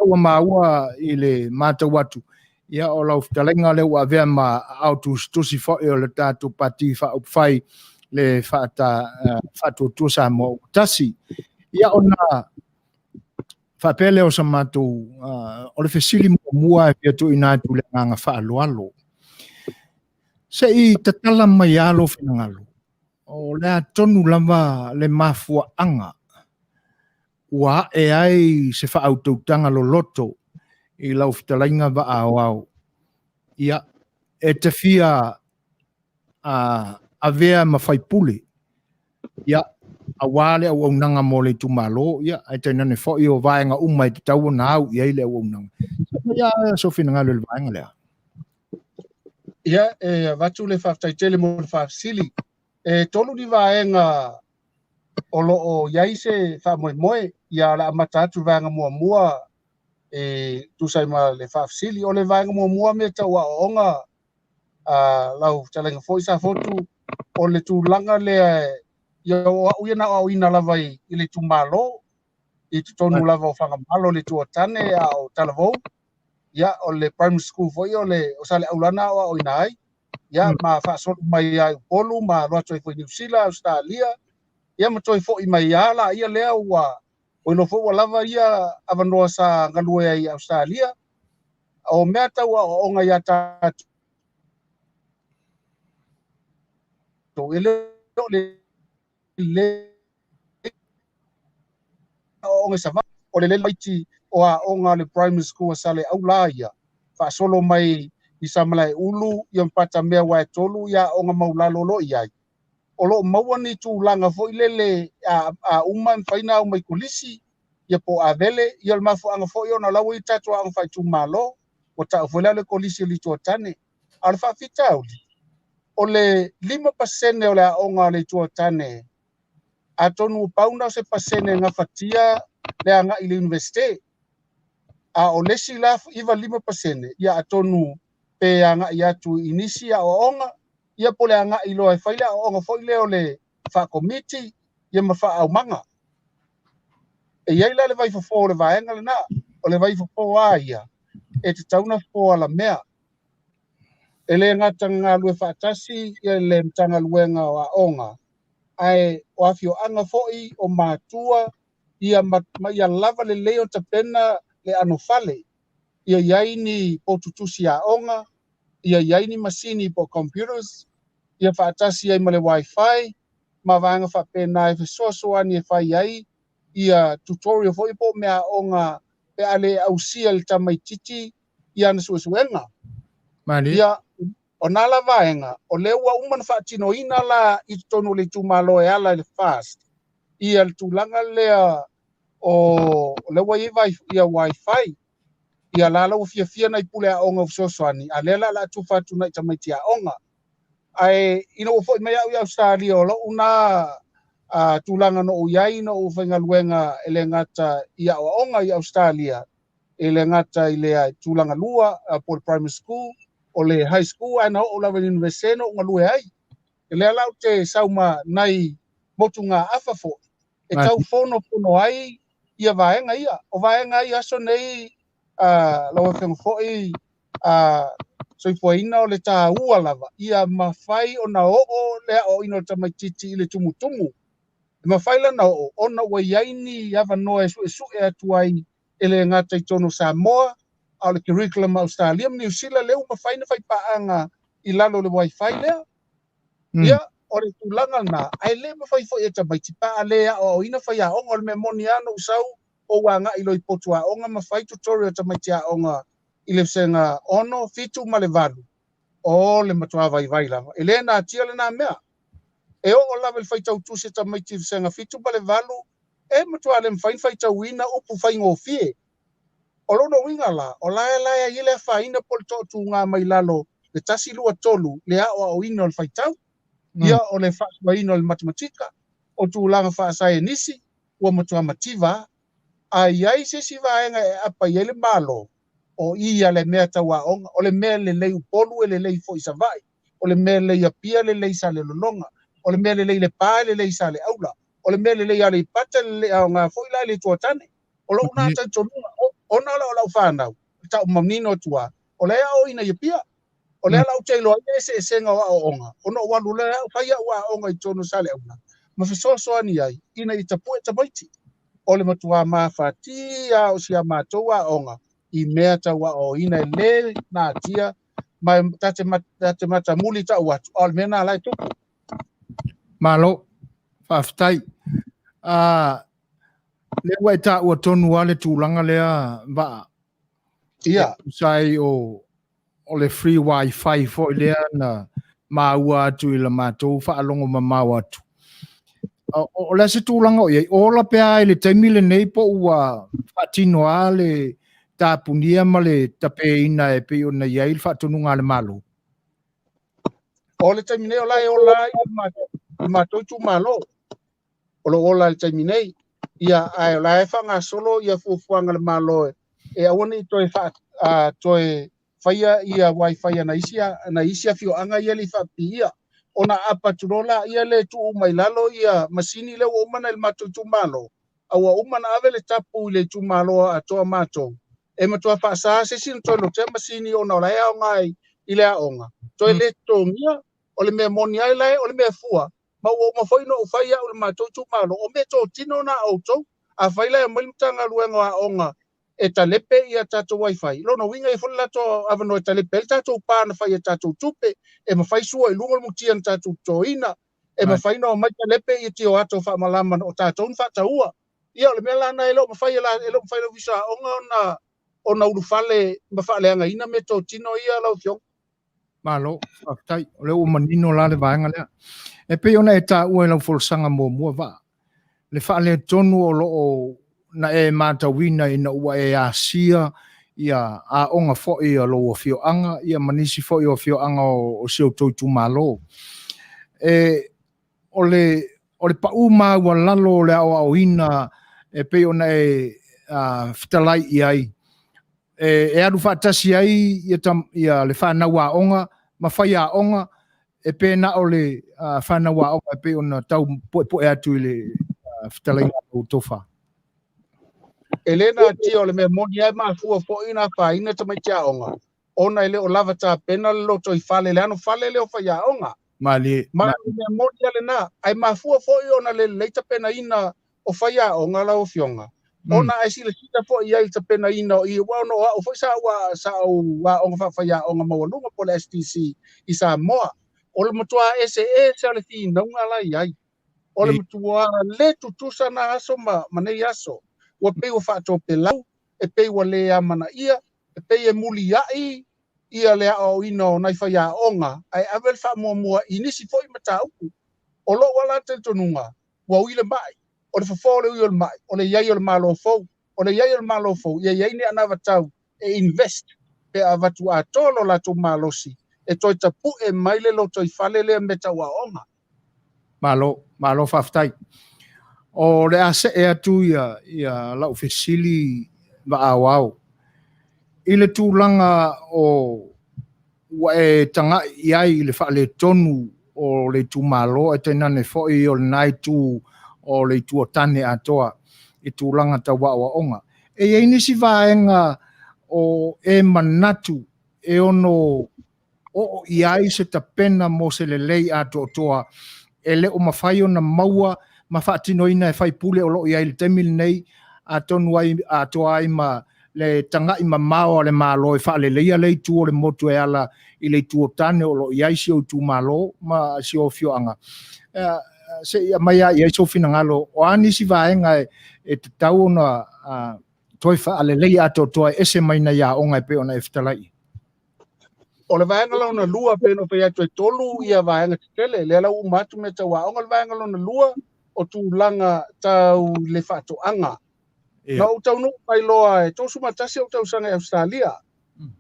ua maua i le mātou atu. Ia o lau fitalenga le ua vea ma au tusi fo i o le tātou pati whai le whatu tusa mo tasi. Ia ona whapele o sa mātou o le fesili mua e pia tu ina tu le nganga whaaloalo. Se i tatala mai alo whinangalo. O lea tonu lava le mafua anga. Ua e ai se whaautoutanga lo loto i lau fitalainga Vaaaoao. Ia e te fia a vea mawhaipule. Ia a wale au nanga mo le tumalo. Ia ai tainane fo i o vaenga umai te tau na au i ai le au nanga. Ia so whinangalo le vaenga lea. Ia watu le whaftaitele mo le whafsili. Tolu ni vaenga olo o yaise whamoe moe. Ia la amatatu vaenga mua tusai ma le whafsili. O le vaenga mua me tau a onga lau talenga fo isa fotu. O le tūlanga le ia uia na o ina lava i le tumalo. I tonu lava o whangamalo le tuatane o talavou. Ia o le primary school foi o le o Saleaula o ina ai. Ia ma whaasolu mai ai polu ma loa toi foi New Zealand, Australia. Ia ma toi foi mai ala ia lea ua o ilo foi lava ia avanoa sa ngalue ai Australia. O mea tau o onga ia tatu. To ele o nge Savaii o le maiti o a onga le primary school Saleaula ia fa solo mai i samalai ulu i mpata mea wa tolu ia onga maulalo lo ia o lo mawani tu langa fo ilele a uman faina o mai kulisi ia po avele ia mafu anga fo ia na lawi tatu anga fa tu malo o ta fo le kulisi li tuatane alfa fitauli o le 5% o le onga le tuatane atonu pauna se pasene nga fatia le anga i le universite a o lesi la iva 5% ia atonu pe anga ia tu inisia o onga ia pole anga i loa faila o onga foile o le fa committee ia ma fa au manga e ia le vai fo le vaenga le na o le vai fo ia e te tauna fo ala mea ele ngata nga lue fa tasi ia le mtanga luenga wa onga ai o afio anga foi o matua ia ia lava le leo tapena le anofale ia yaini po tutusi a onga ia yaini masini po computers ia faatasi ai male wifi ma vanga fa pena e Suasua ni fai ai ia tutorial foi po mea onga pe ale ausia le tamaititi ia na suesuenga ia ona la vaenga o le ua uman faatino ina la i tonu le tumalo e ala le fast ia le tulanga lea o le ua ia wifi ia lala o fia na pule a onga Suasuani alela la tu fatu na tamaiti a onga ai ino fo mai au Australia lo una tulanga no yai no uvenga luenga ele ngata ia o onga i Australia ele ngata ile tulanga lua por primary school o le high school ana o la university no ngalue ai ele la te sauma nai motunga afafo e tau fono ai ia vaenga ia o vaenga ia so nei lo feng foi so foi ina o le ta ua lava ia mafai ona o le o ino tamaititi ile tumutumu mafai la na ona wa yaini ava no e su e atuai ele ngata itono Samoa au le curriculum Australia New Zealand le mafai na fai paanga i lalo le wifi le ia o le tulanga na ai le mafai foi e tamaiti pa le o ina fai a onga le memoniano usau o wanga i loi potua onga mawhai tutorial tamaiti a onga i le senga ono fitu ma le valu o le matua vai lava e le na tia le na mea e o la vel faitau tu se ta mai ti senga fitu ma le valu e matua le faitau wina upu fai ngofie o lono winga la o la ia le faina pol to tu nga mai lalo le tasi lua tolu le a o ino le faitau ia o le fa ino le matematika o tu langa fa sai nisi o matua mativa ai se si vaenga e apa ia le malo o ia le mea tauaonga o le mea le lei upolu e le lei fo i Savaii o le mea le apia le lei sa le lolonga o le mea le lei le pā le lei sa le aula o le mea le lei ale ipata le le aonga fo i la le tuatane o lo una tantonunga o na la o lau whanau tau mamnino tua o le o ina apia o le lau teilo e se senga wa o onga o no walu le whaia wa onga i tonu sa le aula ma fisoso ani ai ina i tapu e tabaiti o le matua mawhatia o sia matoa onga i mea taua o ina le na tia mai tate mata muli ta watu o le mena lai tuku Malo whaftai le wai ta ua tonu ale tūlanga lea va ia sai o le free wifi fo i lea na maua atu i la mātou whaalongo ma mau atu o le se tūlanga o iei o la pea i le taimile nei po ua whaatino a le tapunia ma le tapeina e pe ona iai le whaatonunga le malo o le taimine o lai i mātou tu malo o lo ola le taimine ia ai o lai whanga solo ia fuafuanga le malo e awane i toi toi whaia ia wifi na isia fio anga ia li whapi ia ona apa turola ia le tu mai lalo ia masini le o mana le mātou tu malo awa umana ave le tapu le tu malo a toa mātou e matua whaasa se sin toi lo te masini ona lai au ngai i le aonga toi le tongia o le mea moni ai lai o le mea fua ma o mawhaino o whaia o le mātou tu malo o me tō tino na autou a whaila e malimutanga luenga aonga e talepe ia tatou wifi lono winga e fola to avano e talepe el tatou pana fai e tatou tupe e mawhai sua i lunga mutia tatou toina e mawhai no mai talepe i tio ato wha malama o tatou wha taua ia o le mea lana e lo mawhai lo visa onga ona urufale mawhaaleanga ina me tō tino ia lau fiong malo whaftai o le o manino la le vaenga lea e pe ona e ta ua lau folsanga mua va le whaale tonu o lo o na e matawina ina ua e asia ia a onga fo ia lo o fio anga ia manisi fo ia fio anga o seo toitu malo o le pa uma ua lalo le au ina e pe ona e fitalai iai e adu fatasi ai ia le whana wa onga ma whai a onga e pe na o le whana wa onga e pe ona tau poe atu i le fitalai o tofa Elena tio le me moni ai ma fua fo ina fa ina te mai tia onga. Ona ile o lava ta pena lo to i fale le ano fale le o fa ya onga. Ma me moni ale na ai ma fua fo ona le leita pena ina o fa ya onga la o fionga. Ona ai sile sita fo ia te pena ina i wa no o fa sa wa onga fa ya onga mo lunga po le STC i sa moa. O le motua se le fi nunga la ai. O le motua le tutusa na aso ma nei aso. Wa pe o fato pelau e pe wa le amana ia e pe e muli ai ia le o ino nai fa ya onga ai avel fa mo inisi foi matau o lo wala te tonunga wa wile mai o le fo le yo mai o le yai o malo fo o le yai o malo fo ia yai ni ana vatau e invest pe avatu a tolo la to malosi e toi tapu e mai le lo toi fale le meta wa onga malo faftai o le ase e atu ia lau fesili Vaaaoao i le tūlanga o ua e tanga iai i le whaale tonu o le tūmalo e tenane foi o le nai tū o le tuotane atoa i tūlanga ta Vaaaoaonga e ei nisi vaenga o e manatu e ono o iai se tapena mo se le lei ato toa e le o mawhai o na maua ma whaatino ina e whai pule o lo i aile temil nei a tonu ai a toa ai ma le tanga i ma mao le malo e whaale leia lei tu o le motu e ala i le tu o tane o lo i aisi o tu malo ma si o fio anga. Se ia mai a i aiso fina ngalo o anisi vaenga e te tau na toi fa'alelei ato toa ese mai na ia onga pe ona eftalai. O le vaenga launa lua pe no pe atu e tolu ia vaenga tele le lau matu me tawa o le vaenga launa lua o tu langa tau le whatoanga. Na o tau no mai loa e tosu matasi o tau sanga e Australia.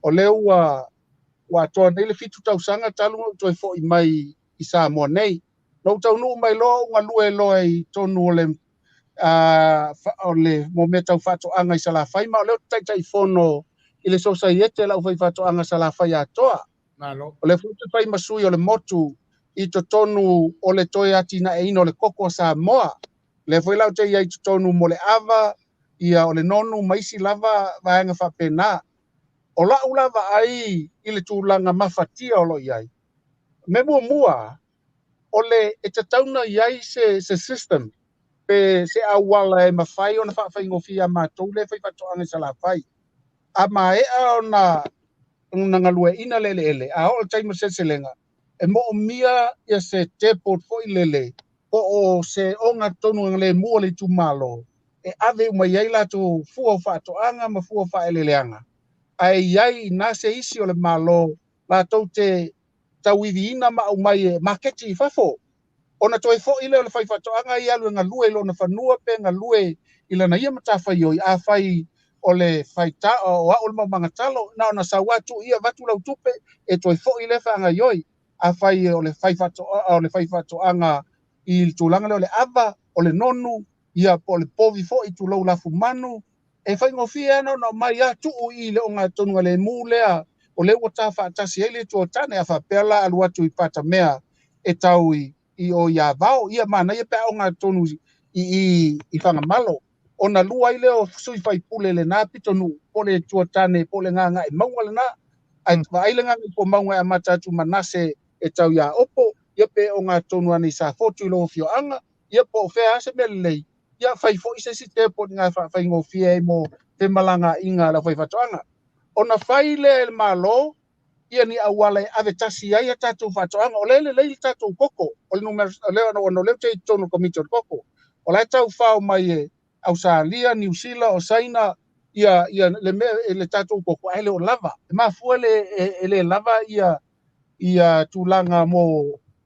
O le ua toa nei le fitu tau sanga talu o toi fo i mai i Samoa nei. Na o tau no mai loa unga lue loa i tonu o le mo me tau whatoanga i Salafai ma o leo tai fono i le sosaiete lau fai whatoanga Salafai atoa. O le futu fai masui o le motu i to tonu o le toi ati na e ino le koko Samoa. Le fai lau te iai to tonu mo le ava ia o le nonu maisi lava vaenga whapena. O la lava ai i le tūlanga mafatia o lo iai. Me mua o le e te tauna iai se system pe se awala e mawhai o na whawhai ngofia mātou le whai whatoanga Salafai. A maea o na ngalue ina lele a o taima seselenga e mo mia ia se te portfolio lele o se onga tonu ngale mua le tumalo e ave mai ai la tu fua whatoanga ma fua whaeleleanga ai iai na se isi o le malo la tau te tawiviina ma au mai e maketi fafo ona toi fo ile o le whai whatoanga i alu ngā lue ilo na whanua pe ngā lue ila na ia matawhai oi a whai o le whaita o a o le mamangatalo na ona sa watu ia watu lau tupe e toi fo ile whanga ioi a whai o le whai whatoanga i tūlanga leo le ava o le nonu ia po le povi fo i tu lau lafu manu e whai ngofia no mai atu i le o ngā tonunga le mū lea o le wata whaatasi ele tu o tane a whapela alu atu i pata mea e tau i o ia vao ia mana ia pe o ngā tonu i whangamalo ona lua i leo sui whai pule le nā pitonu po le tuatane po le nganga e maunga le nā ai le nganga i po maunga e matatu manase e tau ia opo ia pe o ngā tonu ane i sa fotu i loo fio anga ia po whea ase melelei ia whai fo i se si te po ngā whai ngofia e mo te malanga inga la whai whatoanga ona whai le malo ia ni awala e ave tasi ai a tātou whatoanga o le leili tātou koko o le numero o leo te tonu komiti o koko o lai tau whao mai e Australia, New Zealand o Saina ia le tātou koko ai le o lava e mafua le lava ia tūlanga mo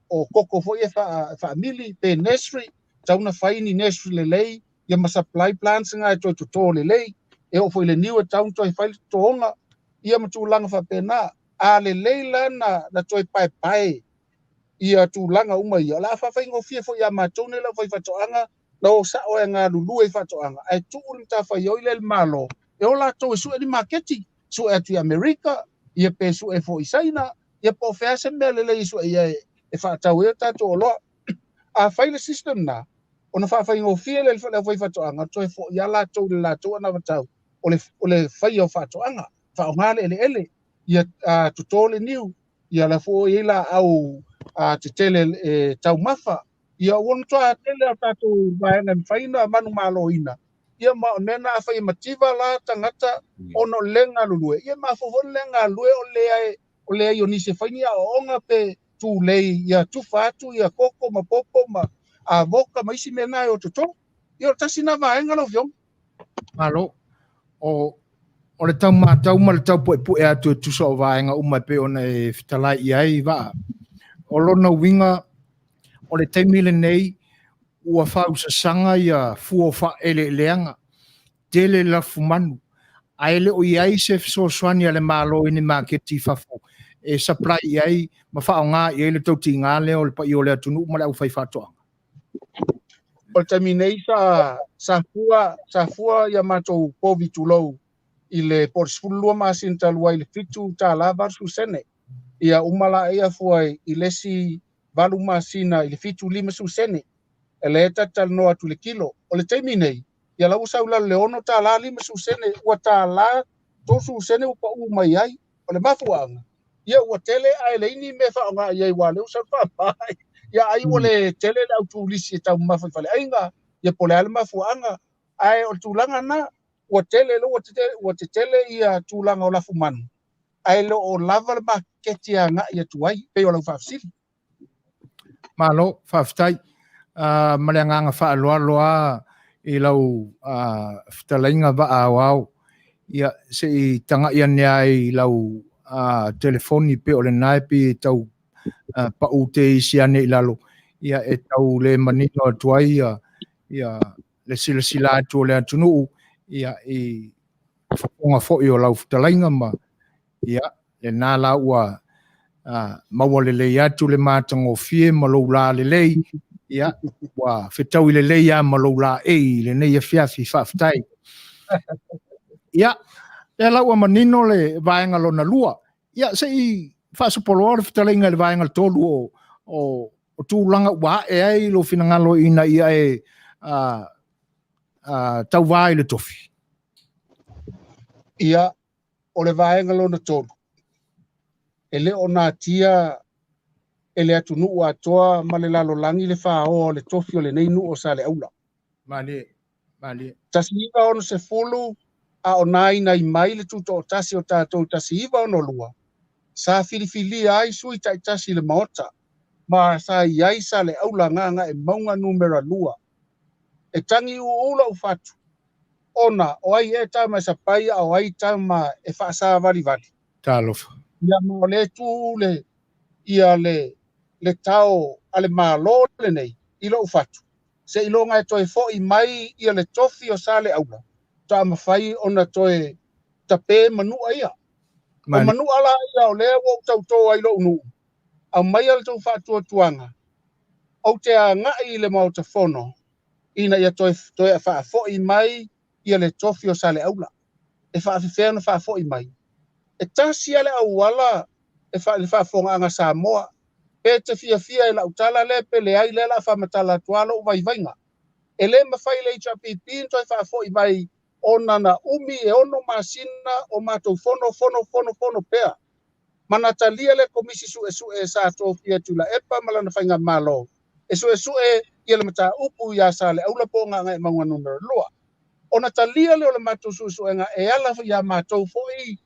o koko fo ia whaamili pe nursery tauna whaini nursery le lei ia ma supply plants ngā e toi tuto le lei e o fo le niwa taun toi whai toonga ia ma tūlanga whapena a le leila na toi pai ia tūlanga uma ia la whawhai ngofia fo ia mātone la whai whatoanga na o sa o e ngā lulu e whatoanga ai tūri ta whai oi le malo e o la tau e su e ni maketi su e atu i Amerika ia pe su e fo i Saina ia po whea se mea lele isu ia e whaatau e tātou o loa a whai le system na o na whawhai ngofia le whai whatoanga toi fo ia la tau le la tau ana watau o le whai o whatoanga whaongale ele ia tutole niu ia la fo ila au te tele tau mafa ia won toa tele tatu vaenga faina manu malo ina ia ma mena fa mativa la tangata ono lenga lulue ia ma fo lenga lue o le ai oni se fainia onga pe tu lei ia tu fatu ia koko ma popo ma a voka ma isi mena o toto ia tasina vaenga lo fiom malo o le tau mātau ma le tau po e atu tu so vaenga uma pe ona e fitalai iai va o lona winga o le taimile nei ua whausasanga ia fuofa ele leanga tele la fumanu aele o iai se Suasua le malo ini maketi fafo e supply iai ma whaonga i ele tauti ngā leo le pa i o le atunu ma le au whai whatoanga o taminei sa fua ia matou povi tulou i le portfolio masinta lua i le fitu ta lava su sene ia umala ia fuai i lesi valu masina i le fitu lima su sene e le tatal no atu le kilo o le taimi nei ia lau saula le ono ta la lima su sene ua ta la to su sene upa mai ai o le mafuanga ia ua tele ai le ini me whaonga iai wale usa whapai ia ai o le tele le autu lisi e tau mawhai whale ainga ia pole ale mafuanga ai o tūlanga na ua te tele ia tūlanga o lafu manu ai lo o lava le maketi a ngā ia tuai pe o lau whafsiri malo whaftai ma le nganga whaaloa loa I lau whtalainga Vaaaoao. Ia se I tanga ia nea I lau telefoni pe o le naipi tau pa ute I siane I lalo. Ia e tau le manino atuai ia le sila atu le atunu ia I whakonga fōi o lau whtalainga ma. Ia le nā la ua maua le lei atu le mātango fie ma lou la le lei. Ia wa whetau I le lei a ma lou la le nei a fiafi whaftai. Ia le lau a manino le vaenga lona lua. Ia se I whaasapolo le whtalainga le vaenga le tolu o tūlanga wa ai lo finangalo ina ia tau vai le tofi. Ia o le vaenga lona tolu. E le o nā tia e le atu nuu atoa ma le lalo langi le whāoa le tofi o le nei nuu o Saleaula. Mali. Tasi iwa ono se fulu a o nai nai mai le tuto o tasi o tātou tasi iwa ono lua. Sa filifili ai sui tai tasi le maota. Ma sa iai Saleaula nganga e maunga numera lua. E tangi uula ufatu. Ona o ai e tama sa pai o ai tama e whaasa vali. Tālofa. Ia mo le tūle, ia le tau ale mālo le nei, ilo ufatu. Se ilonga e toi fōi mai ia le tofi o Saleaula. Ta mawhai ona toi tape manua ia. O manua ala ia o lea wau tau toa ilo unu. Au mai ala tau whātua tuanga. Au te a ngai le mauta whono. Ina ia toi a wha fōi mai ia le tofi o Saleaula. E wha whiwhena wha fōi mai. E tasi ale au wala e wha fonga anga Samoa. Pe te fia e la utala le pe le ai le la wha matala tualo vai vainga. E le mawhai le HPP toi wha fōi mai ona na umi e ono masina o mātou fono pea. Mana talia le komisi su e sa tofia tula epa malana whainga malo. E su e ia le mata upu ia Saleaula po ngā e maunga numero loa. Ona talia le o le mātou su nga e ala ia mātou fōi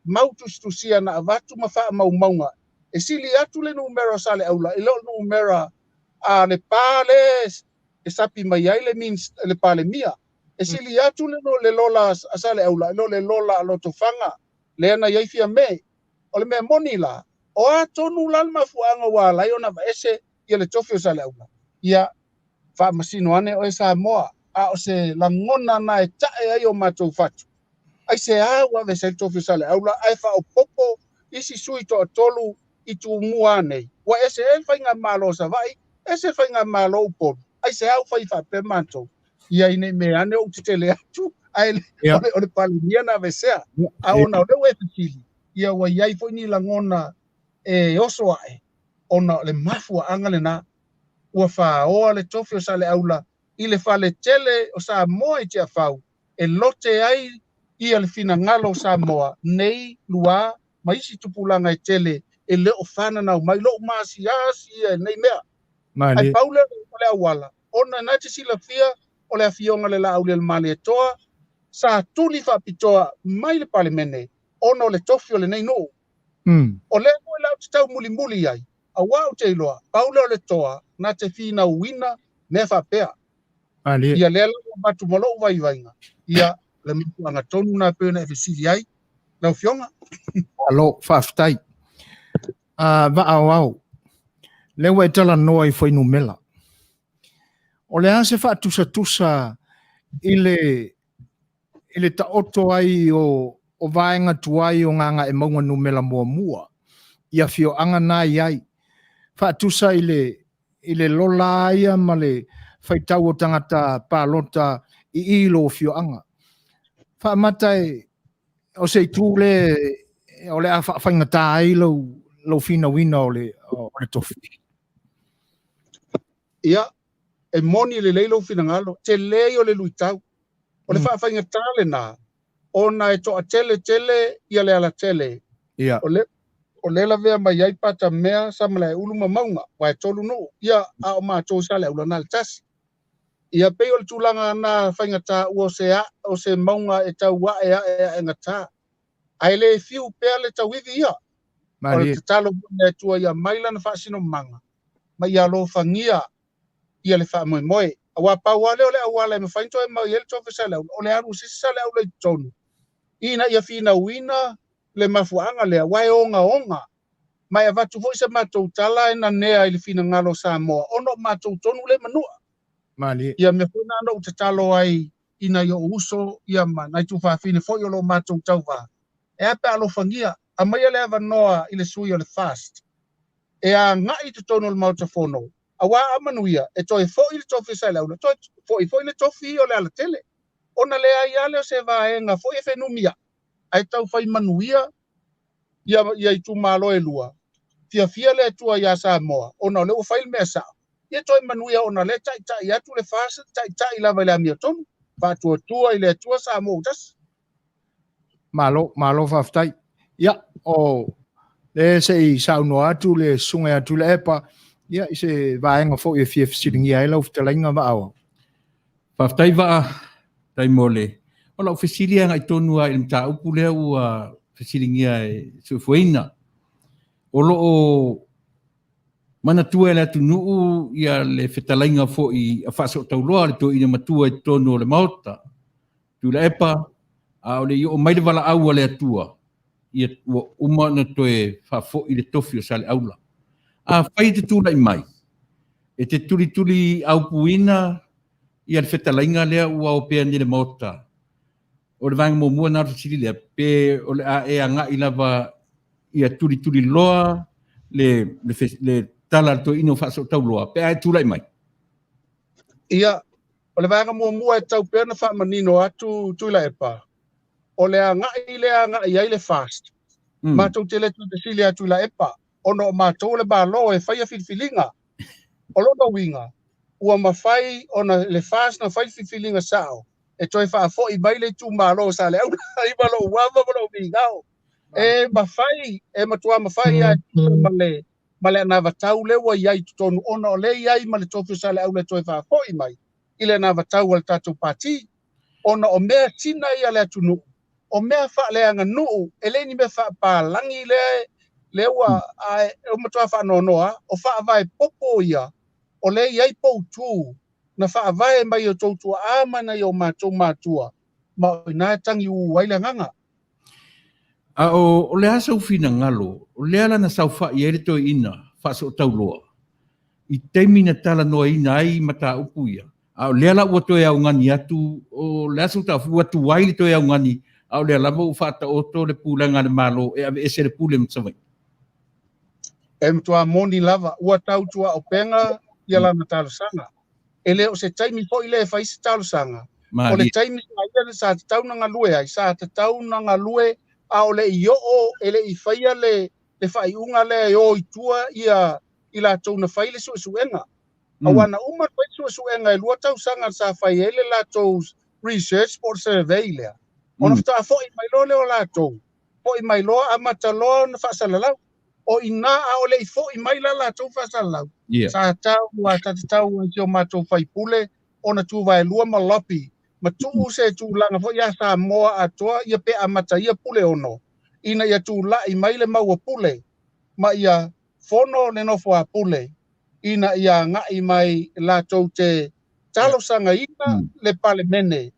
mautu stusia na avatu mawha maunga. E sili atu le numero Saleaula, ilo numero le pale e sapi mai ai le pale mia. E sili atu le lola Saleaula, ilo le lola aloto fanga, le ana iaifia me, o le mea moni la, o a tonu lan mafuanga wala, iona vaese ia le tofi o Saleaula. Ia wha masino ane o e Samoa, a o se langona na e tae ai o mātou fatu. Ai se awa ve se tofi Saleaula ai fa o popo isi sui to tolu I tu mua nei. Wa ese e whainga malo Savaii, ese whainga malo upo. Ai se au whai pe manto. Ia ine me ane o titele atu. Ai ole palimia na vesea. A ona ole we fitili. Ia wa iai fo ni langona e oso ae. Ona le mafua angale na ua Vaaaoa le tofi o Saleaula I le whale tele o Samoa I te afau. E lote ai ia le fina ngalo Samoa nei lua maisi tupulanga I tele e leo whana nau mai lo maasi e nei mea. Ai paule o le awala. Ona nate sila fia o le afionga le la au le mali e toa sa tuli whapitoa mai le palemene ona o le tofi o le nei no. O le o lau te tau muli ai. A wau te iloa. Paule o le toa na te fina uina me whapea. Ia le lau batu malo vai vainga. Ia le anga tonu na pēna e fesiri ai. Lau fionga. Alo, whaftai. Vaaaoao. Lewa e tala noa I whainu mela. O le ase whaatusa I le taoto ai o vaenga tuai o nganga e maunga numela mua. Ia fio anga nai ai. Whaatusa I le lola ia ma le whaitau o tangata pālota I ilo fio anga. Whaamatai o Setu o le a whaingata ai lo fina wina o le tofi. Ia, e moni le leilo fina ngalo, te lei o le luitau. O le whaingata le nā. Ona e toa tele ia le ala tele. Ia. O le la vea mai ai pata mea samala e uluma maunga, wa e tolu no. Ia a o mātou Saleaula nā le tasi. Ia pei o le tūlanga nā whaingata ua o se maunga e tau wa e ngata. Ai le fiu pea le tawivi ia. O le tatalo e tua ia maila na whaasino manga. Ma ia lo whangia ia le wha moe. Awa pauale ole awale me fainto e mau yel tofe Saleaula. Ole aru sisi Saleaula I tonu. Ina ia fina wina le mafuanga le wai onga. Mai avatu foi se matou tala ina nea I fina ngalo Samoa. Ono matou tonu le manua. Mali. Ia me funa no tatalo ai ina yo uso ia mana tu fa fine foi lo matou tauva. E ape alofangia. A mai le ava noa I le sui o le fast. E a ngai te tonu le mautafono. Awa a Manuia, e toi foi le tofi Saleaula, toi foi le tofi o le ala tele. Ona le ai ale o se vaenga foi e whenumia. Ai tau fai Manuia, ia I tu malo e lua. Fia le tua ia Samoa, ona le o fai le mea sao. Ia toi Manuia ona le tai atu le fasa, tai lava le amia tonu. Fatua tua I le tua Samoa utas. Malo faftai. Ia, le se I sauno atu le sunga atu le epa. Ia, I se vaenga fo I fia fisiringi ai lau fitalainga Vaaaoao. Faftai vaa, tai mole. O lau fisiria ngai tonua I mta upu lea ua fisiringi ai sufuina. O loo mana tua le atu nuu ia le fitalainga fo I a faso tauloa le to ina matua I tono le maota. Tu le epa, o le o mai le wala aua le atua. Ia uma na toe fafo I le tofi o Saleaula. A fai te tūla I mai. E te tuli au puina ia le whetalainga lea ua o pēa ni le maota. O le vanga mua nā rutiri lea. Pē o le a e anga I lava ia tuli loa le tala to ino whaso tau loa. Pē a tūla I mai. Ia, o le vanga mua e tau pēna wha manino atu tuila epa. O le anga I ai le fast. Mātou te le tu te sili atu la epa. Ono mātou le balo e whaia filfilinga. O lono winga. Ua mawhai ona le fast na whai filfilinga sao. E toi wha fo I mai le tu malo Saleaula. I malo uava malo wingao. E mawhai, e matua mawhai ai male na vatau le wa iai tutonu. Ono le iai male tofu Saleaula toi wha fo I mai. Ile na vatau al tatou pati. Ono o mea sina ia le atunu. O mea wha le anga nuu. Ele ni me wha pālangi le ua o matua wha nonoa, o wha avai popo ia, o le iai poutu, na wha avai mai o tautua āmana I o mātua, ma o nā tangi u waile nganga. O le asa ufina ngalo, o le ala na sau wha I ere toi ina, wha so tauloa. I teimi na tala noa ina ai mata upu ia. O le ala ua toi au ngani atu, o le asa uta ua tu waile toi au ngani, o le ala mo whata oto le pūlanga le malo, e ave ese le pūle mtsawai. E mtua moni lava, ua tau tua o penga, ia lana talo sanga. Ele o se taimi po ile e whaisi talo sanga. O le taimi sa te tau na ngalue ai, sa te tau na ngalue, a o le I o, ele I whaia le whai unga le o I tua ia I la tau na whaile suenga. A wana umar whai suenga e lua tau sanga sa whai ele la tau research for survey lea. Ona fta fo I mailo le o la tau. Fo I mailo a matalo na whasalalau. O ina a o le I fo I maila la tau whasalau. Sa tau a tatatau I teo mātou whaipule, ona tu vai lua malopi. Ma tu se tu langa fo ia Samoa atoa, ia pe a mata ia pule ono. Ina ia tu la I maile maua pule. Ma ia fono ne nofo a pule. Ina ia ngai mai la tau te talo sanga ina le pale mene.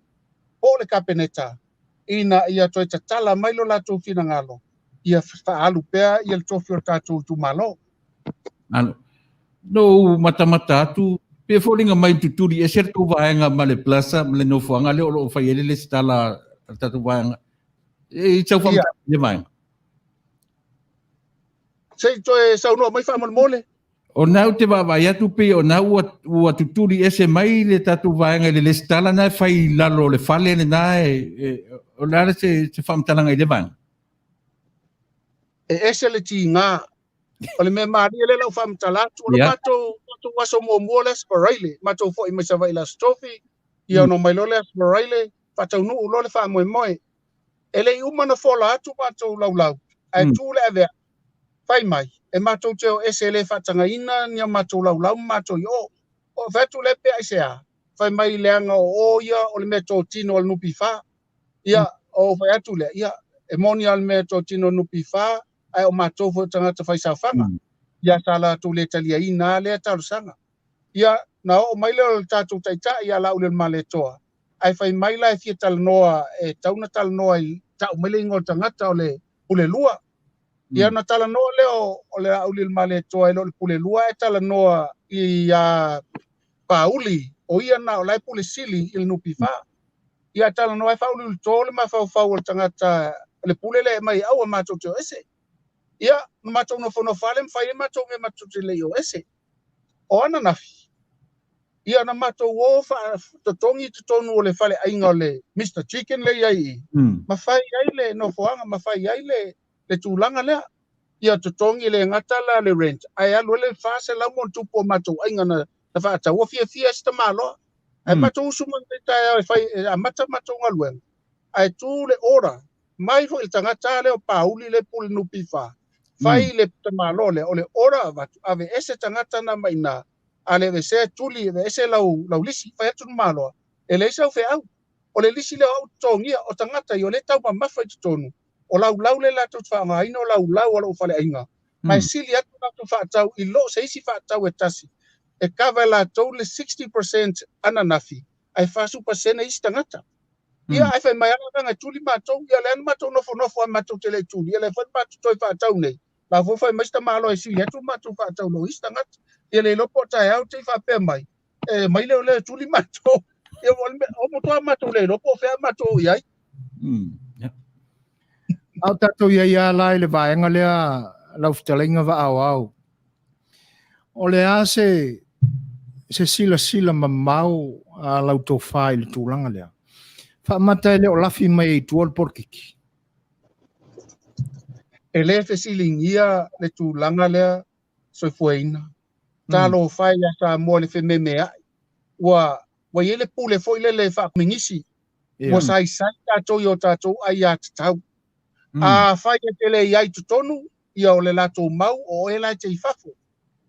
O le kapeneta. Ina ia toi tatala mailo la tau fina ngalo. Ia whaalu pea, ia le tofi o tātou tu malo. No mata atu, pe folinga mai tuturi, e ser tau vaenga ma le plaza, ma le nofuanga, le o whai ele le stala tatu vaenga. E tau whamta le vaenga. Sei toi saunoa mai wha mole? O nau te wawai atu pe, o nau ua tuturi ese mai le tatu vaenga, le stala na whai lalo le whale le na o nare se whamtalanga I le vaenga. E ese le ti ngā. O le me maari le lau whamtalatu. O le mato waso mua le Savaii. Mato fo I mai Savaii la stofi. Ia no mai lo le Savaii. Fatau nuu lo le wha moe. Ele I umana fola atu mato lau. Ai tu le avea. Whai mai. E mato teo ese le whatanga ina. Nia mato lau mato yo. O whatu le pe aisea. Whai mai leanga o ia. O le me tō tino al nupi wha. Ia o whai atu le. Ia e moni al me tō tino nupi wha. ai o mātou fo tangata whai sawhanga. Ia tala tu le talia ina le talo sanga. Ia na o mai le tātou taita ia la ule male toa. Ai fai mai la e fia talanoa e tauna talanoa i tau mai le ingo tangata o le pule lua. Ia na talanoa leo o le ule male toa i lo le pule lua e talanoa i pauli o ia na o lai pule sili il nupi fa. Ia talanoa e fauli ul tole ma fau o tangata le pule le mai au a matou te o ese. Ia na matou no fono fale mfai matou me matou te le o ese. O ana nafi. Ia na matou o fa totongi tonu o le fale ainga o le Mr. Chicken le iai. Mafai ai le no foanga, mafai ai le tūlanga lea. Ia totongi le ngatala le rent. Ai alu le fase la mon tupo matou ainga na whaata ua fia sta malo. Ai matou suma tai fai a mata matou ngalueng. Ai tu le ora. Mai fo il tangata le o pauli le pul nupi fa. Fai le tamalo le o le ora vatu ave ese tangata na maina. Ale ve se tuli ve ese lau lisi fa tu malo ele se fe au o le lisi le au tongia o tangata yo le tau ma fa tonu o lau le la tu fa mai no lau o fa le inga mai sili atu tu fa tau i lo se si fa tau e tasi e kava la to le 60% ananafi ai fa su pasena i tangata ia ai fa mai ana tuli ma to ia le ma to no fo ma to tele tuli ia le fa ma to fa tau nei la fo fa mai sta malo e sili atu ma to fa tau lo i tangata ia le lopo tai au te fa pe mai e mai le tuli mato ia o mo to mato le lopo fe mato ia au tatou ia lai le vaenga lea lau fitalinga Vaaaoao o le a se sila mamau a lau tō whai le tūlanga lea whaamata le o lafi mai e tuol porkiki e le fe silingia le tūlanga lea soifuaina talo fai ya sa mo le fe meme wa yele pule fo ile fa mingisi mo sai ta to yo ta to ai ya tau a fai te le ai tonu ia o le lato mau o ela te fafo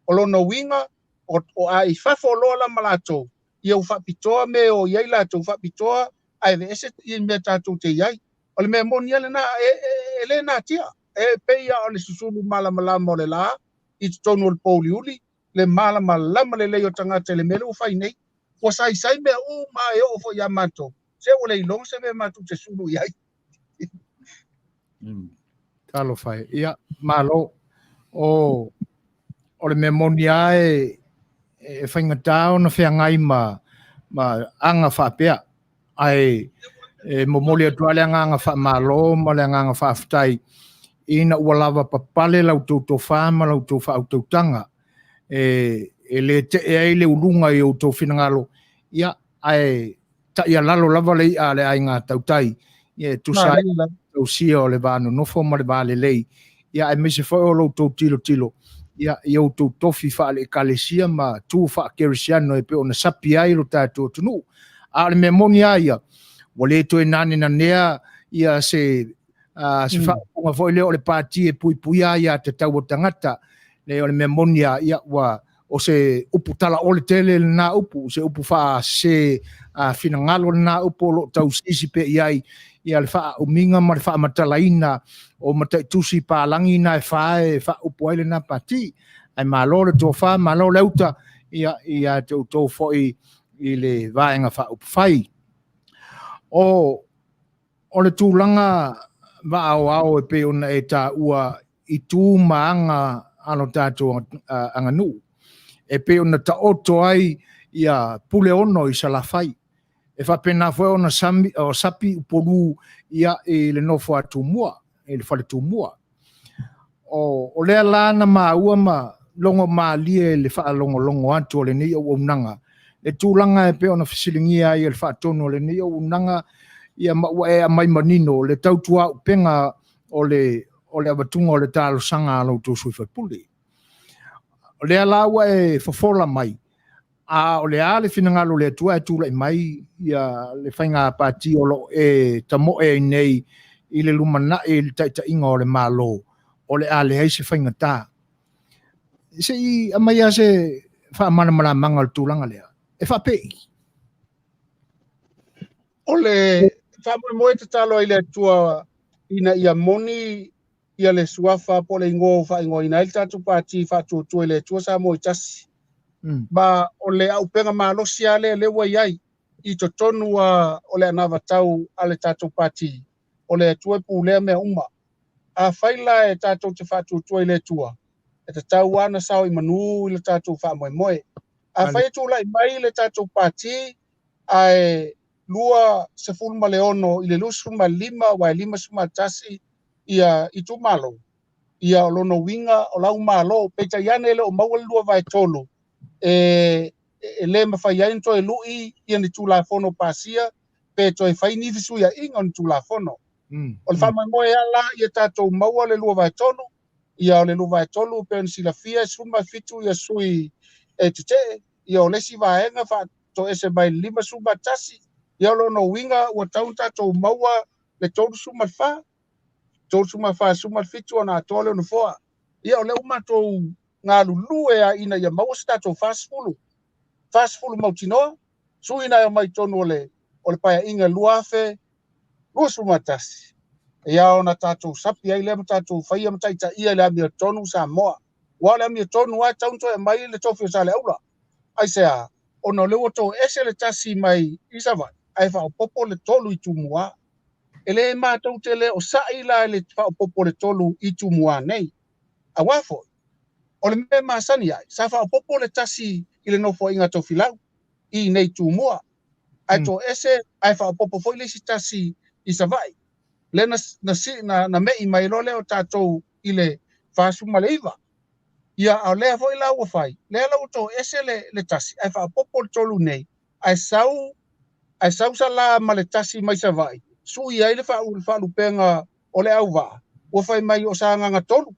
o lo no winga o ai fafo lo la malato ia fa pitoa me o ia la to fa pitoa ai ve ese i me ta to te ai o le me monia le na ele na tia e pe ia o le susulu mala mo le la i tonu o poliuli le mala le le o tangata le mele o fai nei o sai me o mai o fo ya mato se o le long se me mato te sulu ia talo fai ia malo o le memonia e whainga tau na whea ngai ma anga whapea ai momoli atua le anga wha malo ma le anga wha aftai ina ua lava papale lau tau whama lau tau wha au tanga e le te e le ulunga i o tō whinangalo ia ai ta ia lalo lava lei a le ai ngā tautai ia tu sai tau sia o le vānu nofo ma le vāle lei ia ai mese whai o lau tō tilo ia i o tō tofi wha le kalesia ma tū wha kerisiano e pe o na sapi ai lo tātou tunu a le me moni ia wale to e nane na nea ia se wha punga foi leo le pāti e pui ia te tau o tangata le o le me moni ia wa o se upu tala o le tele na upu se upu fa se finangalo na upu lo tau sisi pe iai ia le fa uminga ma le fa matalaina o mata tusi palangi na fa upu ai le na pati ai malo le to fa malo le uta ia to foi i le vaenga fa upu fai o le tūlanga Vaaaoao e pe ona e tā ua i tū maanga ano tātou anganu e pe ona ta oto ai ia pule ono i salafai e fa pena foi ona sapi upolu ia e le nofo atumua e le fale tumua o le lana ma ua ma longo malie le fa longo atu le ni o unanga le tulanga e pe ona fisilingia ia le fa tono le ni o unanga ia ma e mai manino le tautua penga o le abatunga o le talo sanga lo tu sui fa puli o le alawa e fofola mai o le ale finangalo le tua e tula mai ia le whainga pati o lo e tamo e nei i le lumana e le taita inga o le malo o le ale hei se whainga tā se i amaya se wha mana manga le tūlanga lea e wha pei o le moe te talo i le tua ina ia moni ia le suafa po le ingo fa ingo ina il tatu pati fa tu le tua sa mo tasi ma o le au penga malosi ale le wa iai I to tonu o le anava tau ale tatou pati o le tue pulea mea uma a faila e tatou te fatu tua I le tua e te tau ana sao I manu I le tatou fa moe moe a fai tu lai mai le tatou pati ai lua se fulma le ono I le lusu ma lima wa lima suma tasi ia I tu malo ia o lono winga o lau malo peita iane le o maua lua vai tolu e le mawhai ain toi lui ia ni tula fono pasia pe toi whai ni visu ia inga ni tula fono. O le whamai moe ala ia tātou maua le lua vai tolu ia o le lua vai tolu pe ni sila fia suma fitu ia sui e tute ia o lesi vaenga wha to ese mai lima suma tasi ia o lono winga ua taun tātou maua le tolu suma wha tolu suma wha suma fitu ana tole ono foa ia o le umatou ngā lulu e a ina ia maua se tātou fast fulu mautinoa suina ia mai tonu o le paia inga luafe lua suma tasi ia ona tātou sapi ai le tātou whaia mataita ia le amia tonu sa moa wa le amia tonu a taunto e mai le tofi o Saleaula ai sea ona lewa to ese le tasi mai I Savaii ai wha o popo le tolu I tumua ele mātou te le o saila le wha o popo le tolu I tumua nei a wafo o le me masani ai sa wha o popo le tasi I le nofo inga to filau I nei tumua ai to ese ai wha o popo foi le si tasi I Savaii le na mei mai lo le o tātou I le whaasuma le iwa ia au lea foi lau a whai lea lau to ese le tasi ai wha o popo le tolu nei ai sau sa la ma le tasi mai Savaii sui ai le wha penga o le au waa ua whai mai o sa nganga tolu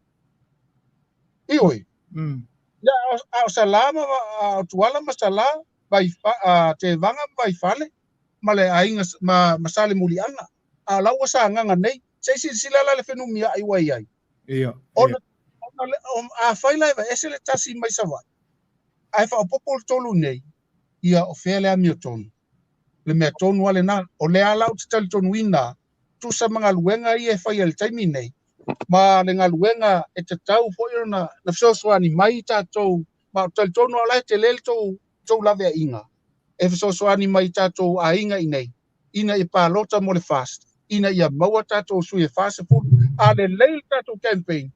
ioi ya au salama au tuala masala vai te vanga vai fale male ainga masale muliana a lawa sa nganga nei se sila la le fenumia ai wai ai ia ona a faila va ese le tasi mai Savaii ai fa popo tolu nei ia o fele a miotonu le mea tonu ale na o le ala o te tonu ina tu sa mga luenga ia fai el taimi nei ma le ngaluenga e te tau foi na Suasua ni mai tātou ma tal tonu ala te lel tou lave inga e Suasua ni mai tātou a inga inei ina I palota mo le fast ina ia maua tātou sui e fast food a le leil tātou campaign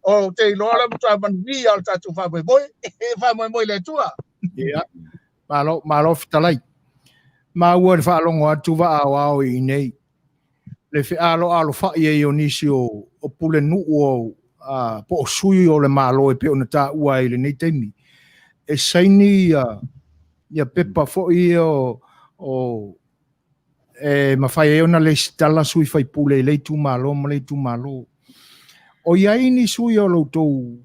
o te loala mtua Manuia al tātou whamoe le tua ia malo fitalai ma ua le whaalongo atu Vaaaoao I nei le alo fai e o nisi o pule nuu o po o sui o le malo e pe ona tā ua I le nei teimi e saini ia pepa foi o e mawhai e ona le stala sui fai pule le tu malo ma le tu malo o iai ni sui o loutou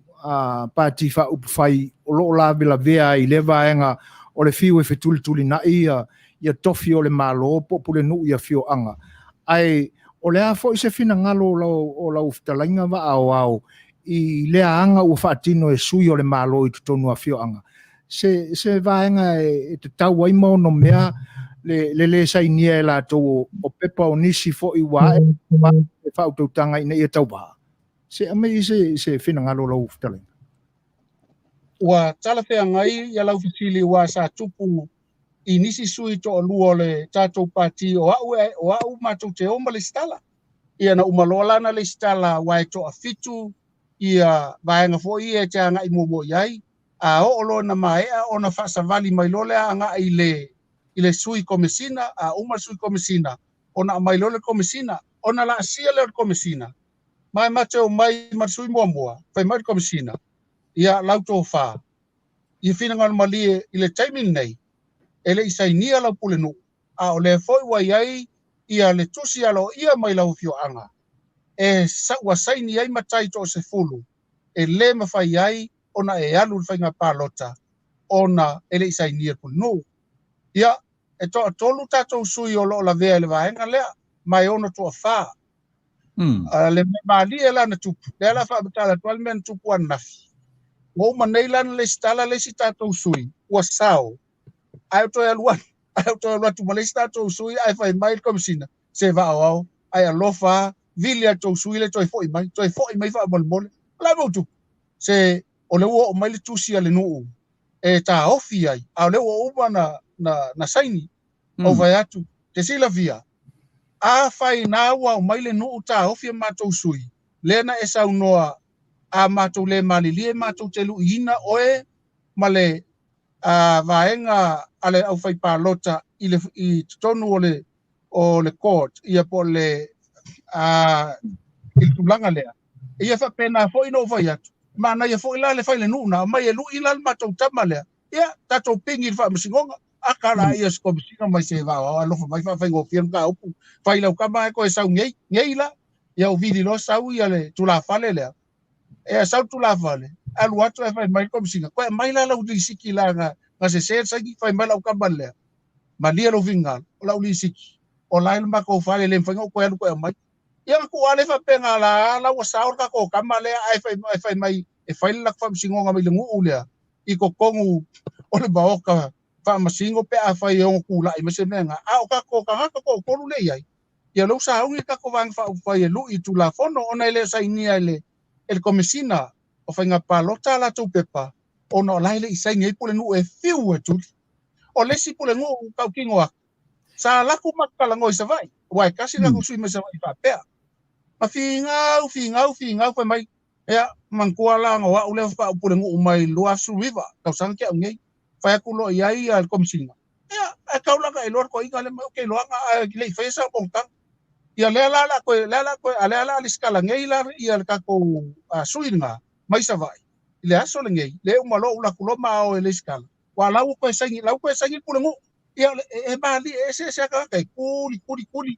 pati wha upwhai o loo la vea I le vaenga o le fiu e whetuli na ia tofi o le malo po pule nuu ia fio anga ai o le a fo I se fina ngalo o lau ftalainga Vaaaoao I lea anga ua whaatino e sui o le malo I tutonu a fio anga se vaenga e te tau ai mo no mea le sa inia e la tau o pepa o nisi fo I wa e whautautanga ina ia tau ba se amei se fina ngalo lau ftalainga ua tala fea ngai ia lau fitili wa sa tupu I nisi sui to o lua le tātou pati o au mātou te oma le stala. Ia na umalola na le stala wai to a fitu ia vaenga fo ia te anga I momo iai. A o lo na maea o na whaasavali mai lole anga I le sui komesina, a uma sui komesina. O na mai lole komesina, o na la asia le komesina. Mai mate o mai marsui mua, fai mai komesina. Ia lauto wha. Ia whina ngana malie I le taimin nei. Ele isainia lau pule nu a o le foi wai ai ia le tusi alo ia mai lau fio anga e wa saini ai matai to se fulu e le mawhai ai ona e alu le whainga pālota ona ele isainia pule nu ia e to tolu tātou sui o loo la vea le vaenga lea mai ona to a wha le mali e lana tupu le la wha betala tual men tupu anafi o manei lana le stala le si tātou sui ua sao ai to tu malesta to sui ai fai mai komsina se Vaaaoao ai alofa vilia to sui le to foi mai fa bol la mo tu se o le o mai le tusi ale no e ta ofi ai a le o upa na saini o vai atu te sila via a fai na wa o mai le no ta ofi matou sui lena e sau noa a matou le malili matou te lu ina oe male a vaenga ale au fai palota i tonu o le court ia po le a il tulanga lea ia fa pena fo ino vai atu mana ia fo ila le fai le nuna mai e lu ila matou tama lea ia tatou pingi fa msingonga akala ia sko msinga mai se Vaaaoao alofa mai fa fai go fiam ka upu fai lau kama ko e sau ngei la ia o vidi lo sau ia le tula fale lea e sau tula fale alu atu e fai mai ko msinga ko mai la lau disiki la nga se sagi fai mai lau kama lea malia lo vinga lau disiki o lain ma ko fale le fai ko alu ko mai ia ko ale fa penga la wa saur ka ko kama lea ai fai mai e fai la fa msingonga mai le ngu lea i ko kongu o le baoka fa masingo pe a fai o kula i mese menga a o ka ko ko le ai ia lo sa ungi ka ko van fa fai lu i tu la fono ona ile sa inia ile el komisina o fa nga palota la tu pepa ona la ile isa ngai pole nu e fiu tu o le si pole ngu ka kingo sa la ku makala ngoi Savaii wai kasi na ku sui me Savaii fa pe ma finga fa mai ya mangkuala ngawa ule fa pole ngu mai Luasu River ka sangke ngai fa ku lo iai al komisina ya ka ula ka ilor ko ingale ke lo nga le fesa bongtang ya le ko ala liskala ngai la ya ka ko suinga mai Savaii le aso le ngai le umalo ula ku lo ma o le skala wala ko sangi pole ngu ya e bali ese ka kai kuli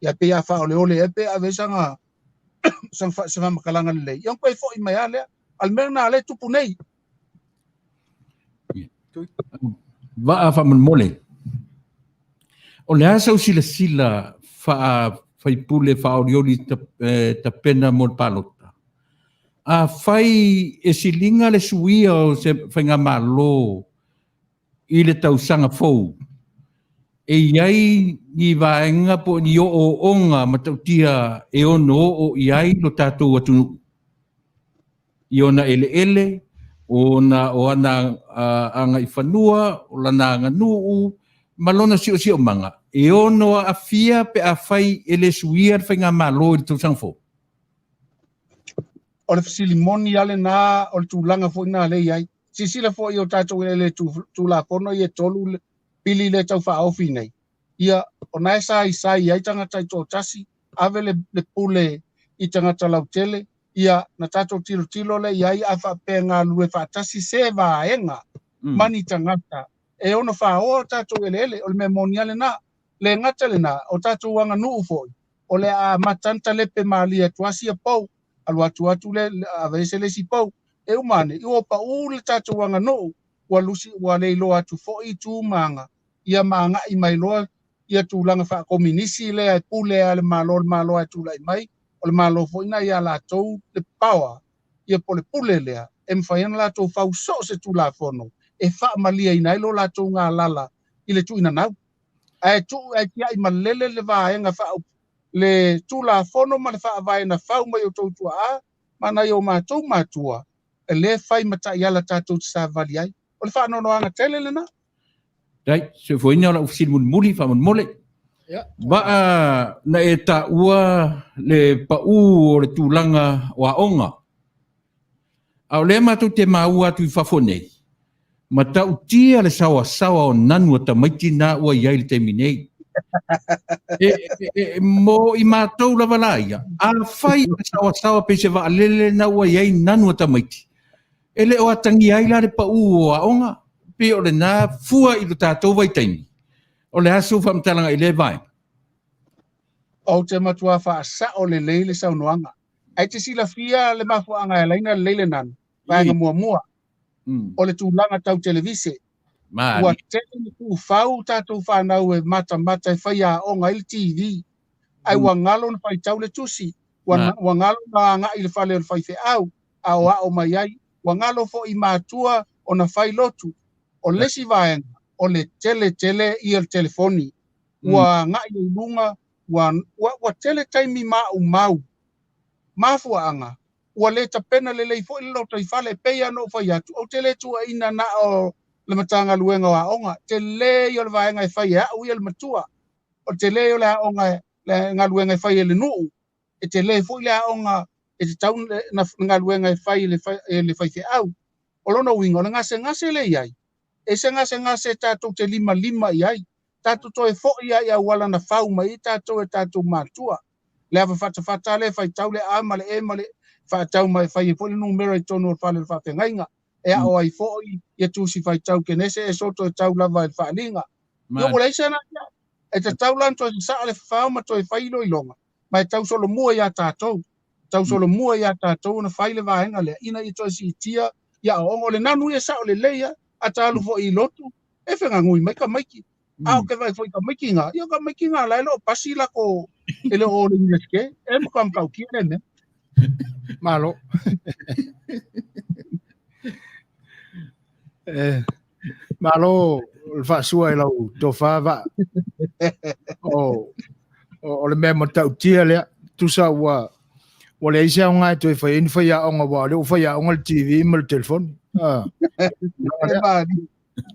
ya pe ya fa ole e pe avesanga sang makalanga le yang ko fo i mai ale almerna le tupu nei va fa mole o le asa sila fa fai pule fa orioli ta pena mo palota a fai e silinga le suia o se fainga malo i le tausanga fou e iai ni vaenga po ni o onga matautia e ono o iai lo tatou atu i ona ele ona o ana anga i whanua o lana anga nuu malona si o manga e ono a fia pe a fai ele suia whainga malo i le tausanga fou o le fasilimoni ale na o le tūlanga fo ina le iai sisila fo i o tatou ele tūla pono i e tolu pili le tau whaofi nei ia o na sa iai tangata i tō tasi ave le pule i tangata lautele ia na tatou tilo le iai a whapenga lue whaatasi se vaenga mani tangata e ono whaoa tatou ele o le memonia le na le ngata le na o tatou wanga nuu foi o le a matanta lepe malia tuasi a pau alu atu le avese le si pau e umane i o pa le tatou wanga nuu wa le ilo atu foi tu manga ia manga i mai loa ia tūlanga wha kominisi le ai pule a le malo ai tūlai mai o le malo fo ina ia la tou le pawa ia po le pule lea e mwhaiana la tou whau so se tūla fono e wha malia ina ilo la tou ngā lala i le tu ina nau ai kia i malele le vaenga wha le tūla fono ma le wha vaena whau mai o tou tua a mana i o mātou mātua e le whai mata i ala tātou sa vali ai o le wha nono anga tele le na Dai, se foi ina la oficina muli fa mole. Ya. Ba na e ta ua le pa o le tulanga wa onga. Au le matu te maua tu fa fone. Ma ta utia le sawa o nanu ta maiti na ua ia le terminei. Mo i matou la valaia. A fai sawa pe se va lele na ua ia nanu ta maiti. Ele o atangi ai la le pa o onga. Pe o le nā fua i lo tātou vai taimi. O le asu whamtalanga i le vai. O te matua wha sa o le leile sau noanga. Ai te sila fia le mafuanga e laina leile nanu. Vaenga mua. O le tūlanga tau televise. Ua tele ni ku whau tātou whanau e mata e whaia o ngai le TV. Ai wangalo na whai tau le tusi. Wangalo na nga i le whale o le whai au. A mai ai. Wangalo fo i mātua o na whai lotu. O lesi vaenga, o le tele i el telefoni, ua nga i lunga, ua tele taimi mau, mafua anga, ua le tapena le leifo i lo tai fale peia no fai atu, o tele tua ina na le matanga luenga wa onga te le yo le vaenga e fai au ia le matua o te le yo le onga le ngaluenga e fai le nuu e te le fo le onga e te tau na ngaluenga e fai le fai fe au o lona winga le ngase le iai e se ngase tatou te lima iai tatou to e fo ia wala na fau mai tatou e tatou matua le ava fata le fai tau le ama le ema le fa tau mai fai fo le numero e tonu fa le fa ngainga e o ai fo ia tu si fai tau ke nese e soto e tau lava e fa linga yo o le sana e te tau lan to sa le fa ma to e fai lo ilonga mai tau solo mua ia tatou na fai le vaenga le ina i to si tia ia o le nanu ia sa o le leia a talu fo i lotu e whenga ngui mai ka maiki au ke vai fo i ka maiki nga ia ka maiki nga lai lo pasi la ko ele o le ngeske e mo kam kau ki ne malo malo le Vaaaoao lau to fa o le memo tau tia le tu sa wa le isa nga to fa in fa ya nga wa le fa ya nga TV mal telefon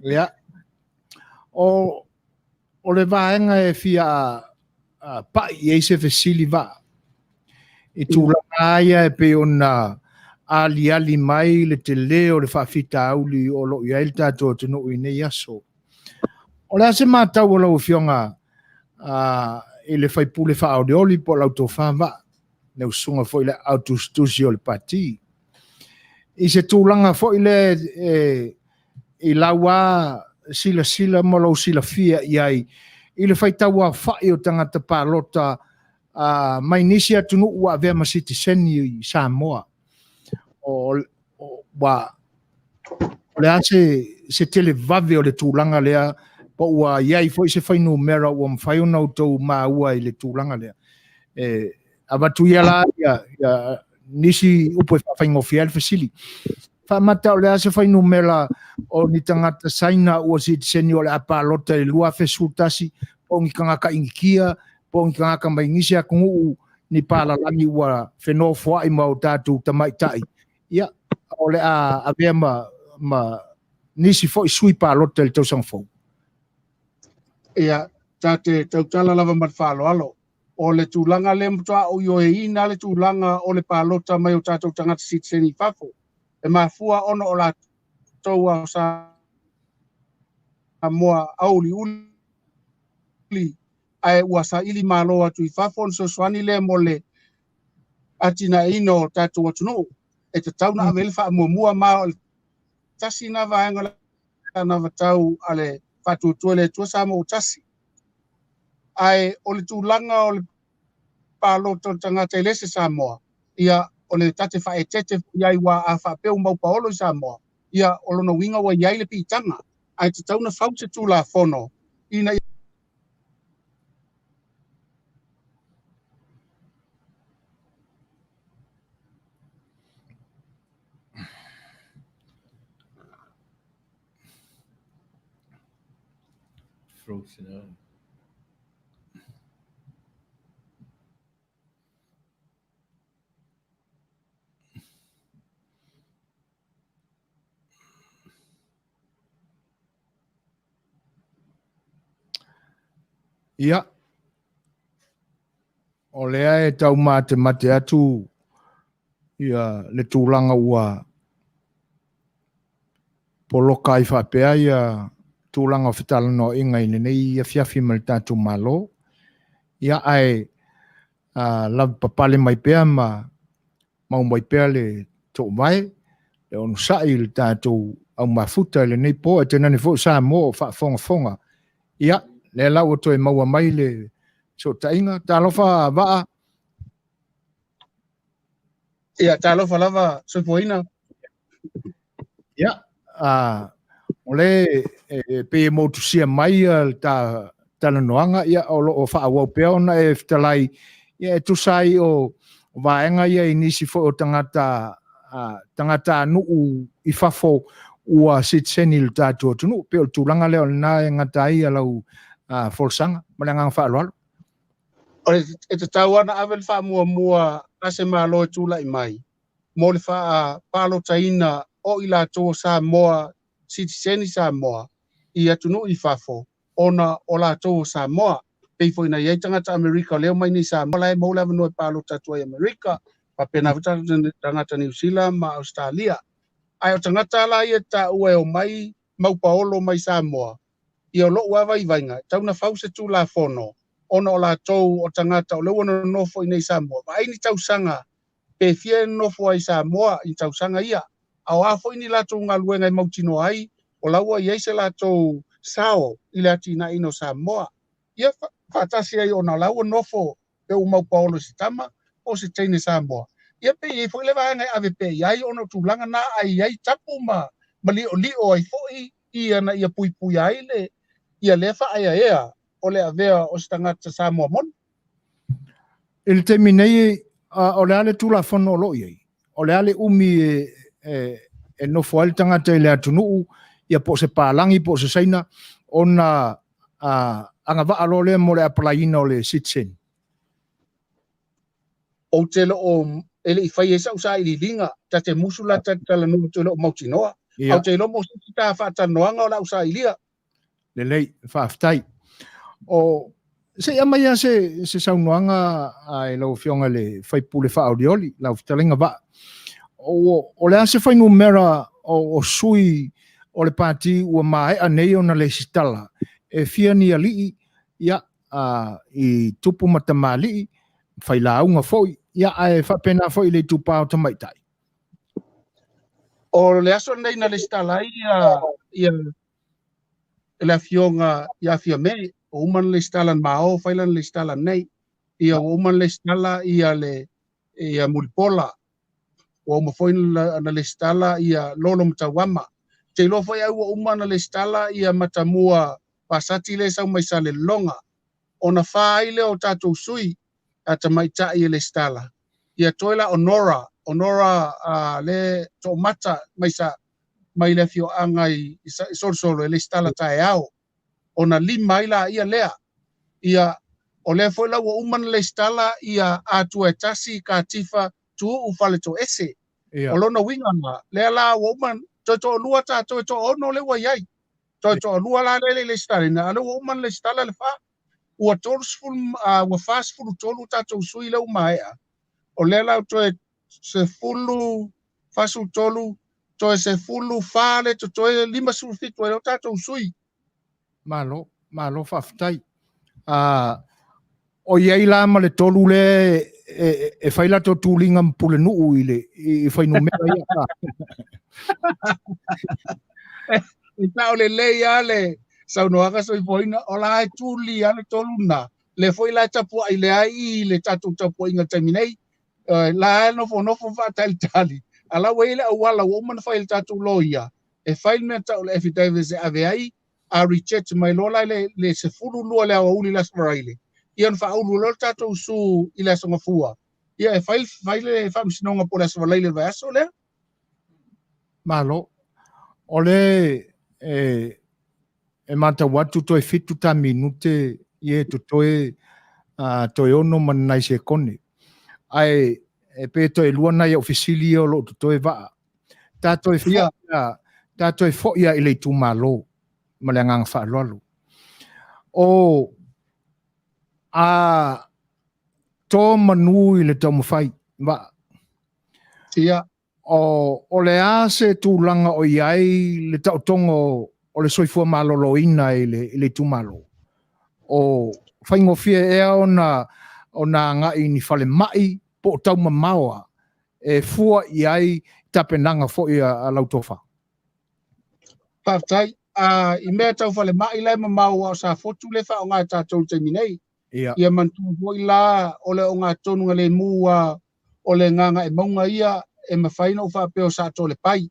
ya o le vaenga e fia pa i se fesili va e tu la ia e pe ona ali mai le te leo le whawhita auli o lo i ailta to te no i nei aso. O le ase mātau o lau fionga e le whaipule whaoreoli po lau tō whawa. Neu sunga fo i le autostusi o le pati. I se tūlanga fo i le i laua sila mo lau sila fia i ai. I le whaitaua whai o tangata pālota mai nisi atunu ua vea masiti seni i Samoa. O le se tele vave o le tūlanga lea po ua iai fo i se whainu mera ua mwhai o tau maua i le tūlanga lea. Abatu ia la nisi upo e whaingofi al fasili. Whamata o lea se whainu mera o ni tangata saina ua si seni o le apalota e lua fesultasi po ngi kangaka ingikia po ngi kangaka maingisi a kungu ni palalangi ua whenofua i mau tātou tamaitai. Ia, o le a vea ma nisi fo i sui pālota le tau sangfou. Ia, tate tau tala lava mat whaaloalo. O le tūlanga le mtua o yo e ina le tūlanga o le pālota mai o tātou tangata sitseni whafo. E mafua ono o la tau au sa moa auli uli ai ua sa ili malo atu i whafo so swani le mo le atina ino tātou atuno. E te tau na amele wha mua mao tasi na vaenga na vatau ale whatu tuele tua samo o tasi. Ai o le tūlanga o le pālota tangata i lese Samoa. Ia o le tate whae tete iai wa a whapeu mau paolo i Samoa. Ia o lona winga wa iai le pitanga. Ai te tau na whaute tūla whono. Ina frozen out. Ia, o lea e tau mate atu ia le tūlanga ua poloka i whapea ia tūlanga o whitala no inga i nei ia fiafi ma le tātou malo. Ia ai lav papale mai pea mau mai pea le tō mai le onu sai le tātou au mafuta le nei po e tenane fo sa mo whafonga. Ia, le lau o toi maua mai le so tainga, talofa waa. ia talofa lava soipoina. Ia, ole pe motusia mai ta talanoanga ia o lo Vaaaoao pea ona e fitalai ia e tusai o vaenga ia inisi fo o tangata nuu i fafo ua sitseni le tātou tunu pe o tūlanga leo na e ngata ia lau folsanga malangang whaaloalo. O e te tau ana avel wha mua ase malo e tūla i mai. Mo le wha pālota ina o i la tō sa moa citizen Samoa ia tunu I fafo ona o lātou Samoa pei foi na iai tangata Amerika leo mai ni Samoa lai mo lava no palo tatu ai Amerika pa pena vita tangata New Zealand ma Australia ai o tangata la ia ta ue o mai mau paolo mai Samoa ia lo ua vai vainga tau na fau se tu la fono ona o lātou o tangata o leo ona nofo I nei Samoa ma ai ni tau sanga pe fie nofo ai Samoa I tau sanga ia au afo ini lātou ngaluenga I mautino ai o laua iai se lātou sao I le atina ino Samoa ia fatasi ai ona laua nofo pe umau paolo sitama o se teine Samoa ia pe I foi le vaenga ave pe iai ona tūlanga na ai iai tapu ma lio ai foi ia na ia pui ai le ia lefa ai ea o le avea o se tangata Samoa mon. Il te minei o le ale tula fono o lo iai. O le ale umi e no foal tangata I le atunuu ia po se palangi po se saina ona anga Vaaaoao le mo le apalaina o le citizen. O te lo o ele I fai esa usa I linga ta te musula ta tala no te lo mautinoa. Au te lo mo se ta fata noanga o la usa ilia. Le lei faaftai. O se amaya se saunoanga ai lo fionga le fai pule faaolioli la fitalinga va. O le ase fai numera o sui o le pati ua mai anei ona le sitala. E fia ni ali ia I tupu matamali fai launga foi ia ai fa pena foi le tupa o tamaitai. O le aso nei na le sitala ia le fionga ia fia me o uman le sitala mao fai lan le sitala nei ia o uman le sitala ia le ia mulpola o mo foi na le sitala ia lolo mtawama te lo foi au o uman le sitala ia matamua pasati le sau mai sale longa ona fai le o tatou sui ata mai tai le stala ia toila onora le tomata mai le fio angai solo le stala tai ao ona lima ila ia lea ia o le foi la o uman le stala ia atu etasi katifa tu u fale to ese o lona winga le la o uman to lua to ono le wa yai to lua la le stala na le o uman le stala le fa ua tolsful ua fast food tolu tatou sui lau maea o le lau toe se fulu fasu tolu toe se fulu fale to toe lima sulfitu e tatou sui malo faafetai o iai la ma le tolu le e fai latou tuliga ma pule nuu I fainumera ia e tau le leia le saunoaga soifoina o la e tuli ale toluna le foi la tapu ai le ai le tatu tapu inga taminei la no fo fataltali ala wele wala woman file tatu loia e file me tau le affidavit se ave ai a reject mai lola le se fulu lo le uli las raile ian fa ulu lo tatu su ila songa fua ia e file fam sinonga por as raile vaso le malo ole e mata watu toi fitu ta minute ie to toi ono manai se kone ai e pe toi luana ia ofisili o lo to toi va ta toi fo ia ile tu malo malengang fa lolo o to manu ile to mfai va ia o le ase tu langa o iai le tautongo o le soifua maloloina le tumalo. O whaingofia ea ona ngai ni whale mai po tau mamaoa e fua iai tapenanga fo ia lautofa. Paftai, I mea tau whale mai lai mamaoa o sa fotu le wha o ngā tātou te minei. Ia mantu hoi la o le o ngā tonunga le mua o le nganga e maunga ia e mawhaina o wha peo sa to le pai.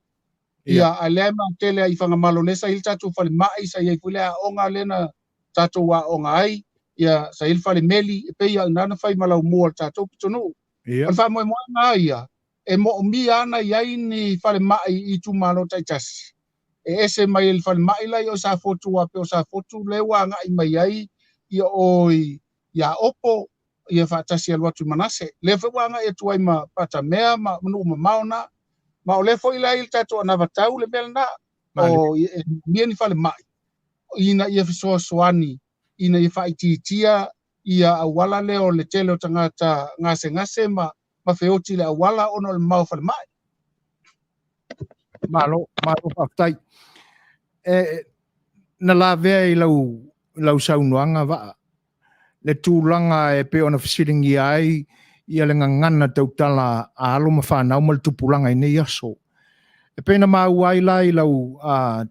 Ia a lea ma tele I whangamalo lesa il tātou whale mai sa iei fulea o ngā lena tātou wa o ngā ai. Ia sa il whale meli e peia nana whai malau mua tātou pitonu. Al wha moe moe ngā ia e mo o mi ana iai ni whale mai I tu malo taitasi. E ese mai il whale mai lai o sa fotu wa peo sa fotu lewa ngā I mai ai ia oi ia opo ia whaatasi aluatu manase. Le whewanga e tuai ma pata mea ma manu ma maona. Ma o le foi lai il tatou ana vatau le mel na o mia ni fale mai ina ia fesoasoani ina ia faitiitia ia awala leo le tele o tangata ngase ma feoti le awala ono le mau fale mai. Malo whaktai. Na la vea I lau saunuanga wa. Le tūlanga e pe ona fisiringi ai ia le ngangana tautala a alo ma whanau ma le tupulanga I nei aso. E pena mau ai lai lau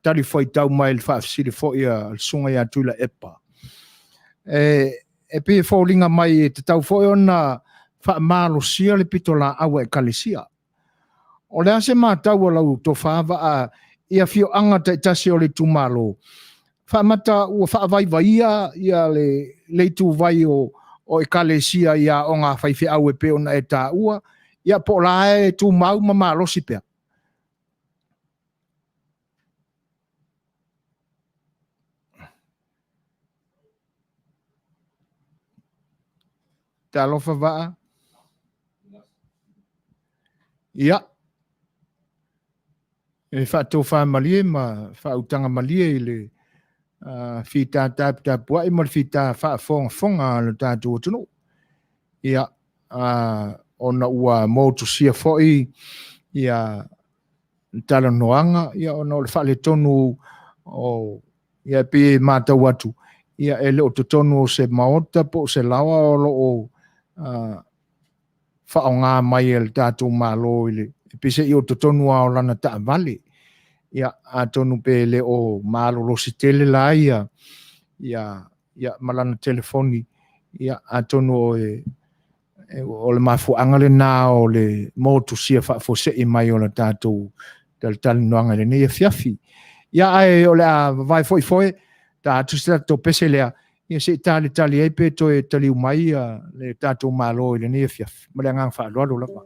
tali foi tau mai le whaafisiri fo ia le sunga ia tuila epa. E pe fōlinga mai te tau fo ona whaamalo sia le pitola awa e kalesia. O le ase mātau lau to whaava ia fio anga te tasi o le tumalo. Whaamata ua whaavaivai ia le tu vai o e kalesia ia o ngā whaiwhi au e pe ona e tā ua. Ia po la e tu mau ma malosi pea. Te alofa waa? Ia. E whaatou whaamalie ma whautanga malie I le whita tāpua I ma le whita whaafonga le tātou atunu. Ia. Ona ua mōtu sia foi ia tala noanga ia ona le whaale tonu o ia pe mātau atu. Ia ele o te tonu o se maota po se lawa o lo o whaonga mai e le tātou malo I le. Pese I o te tonu o lana ta vale. Ia a tonu pe le o malo lo si tele la ia malana telefoni. Ia a tonu o le mafuanga le nā o le motu sia whaafose I mai o le tātou tali noanga le nei fiafi. Ia ai o le a vai foi ta atu se to pese lea. Ia se tali ai pe to e tali umai le tātou malo I le nei fiafi. Ma le ngang whaaloalo lapa.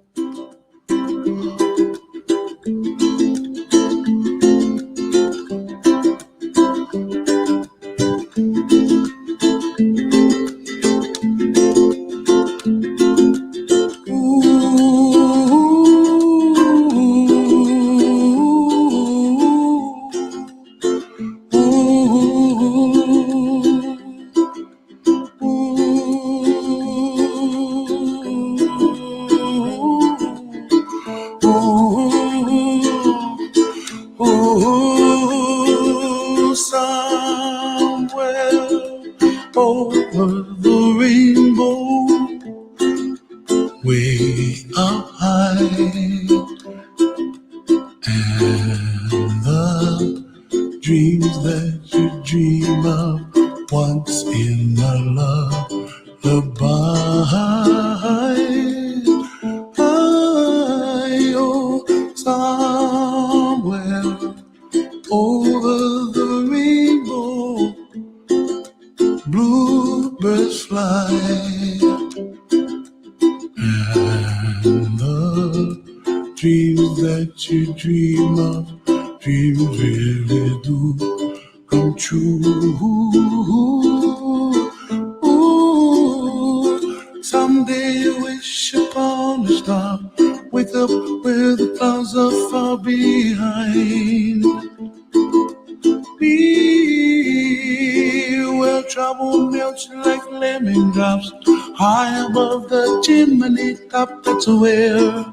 That's where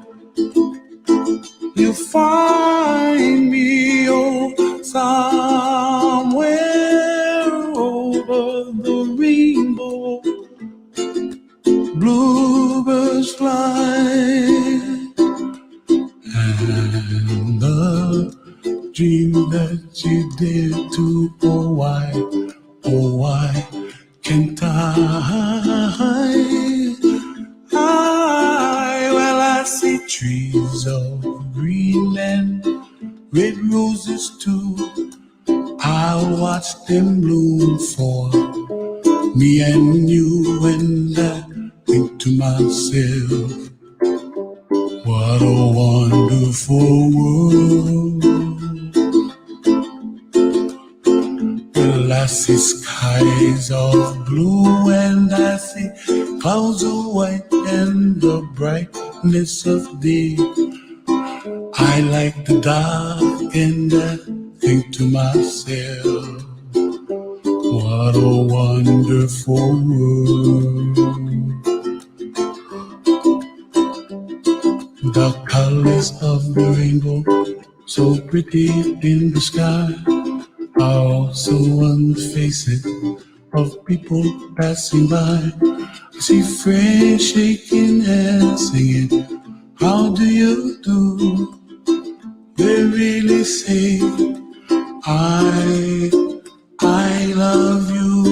you find me, oh, somewhere over the rainbow. Bluebirds fly, and the dream that you did to, oh, why can't I see trees of green and red roses too. I'll watch them bloom for me and you, and I think to myself, what a wonderful world. Well, I see skies of blue and I see clouds of white and the brightness of day. I like the dark and I think to myself, what a wonderful world. The colors of the rainbow, so pretty in the sky, are also on the faces of people passing by. I see friends shaking hands, singing, how do you do? They really say, I love you.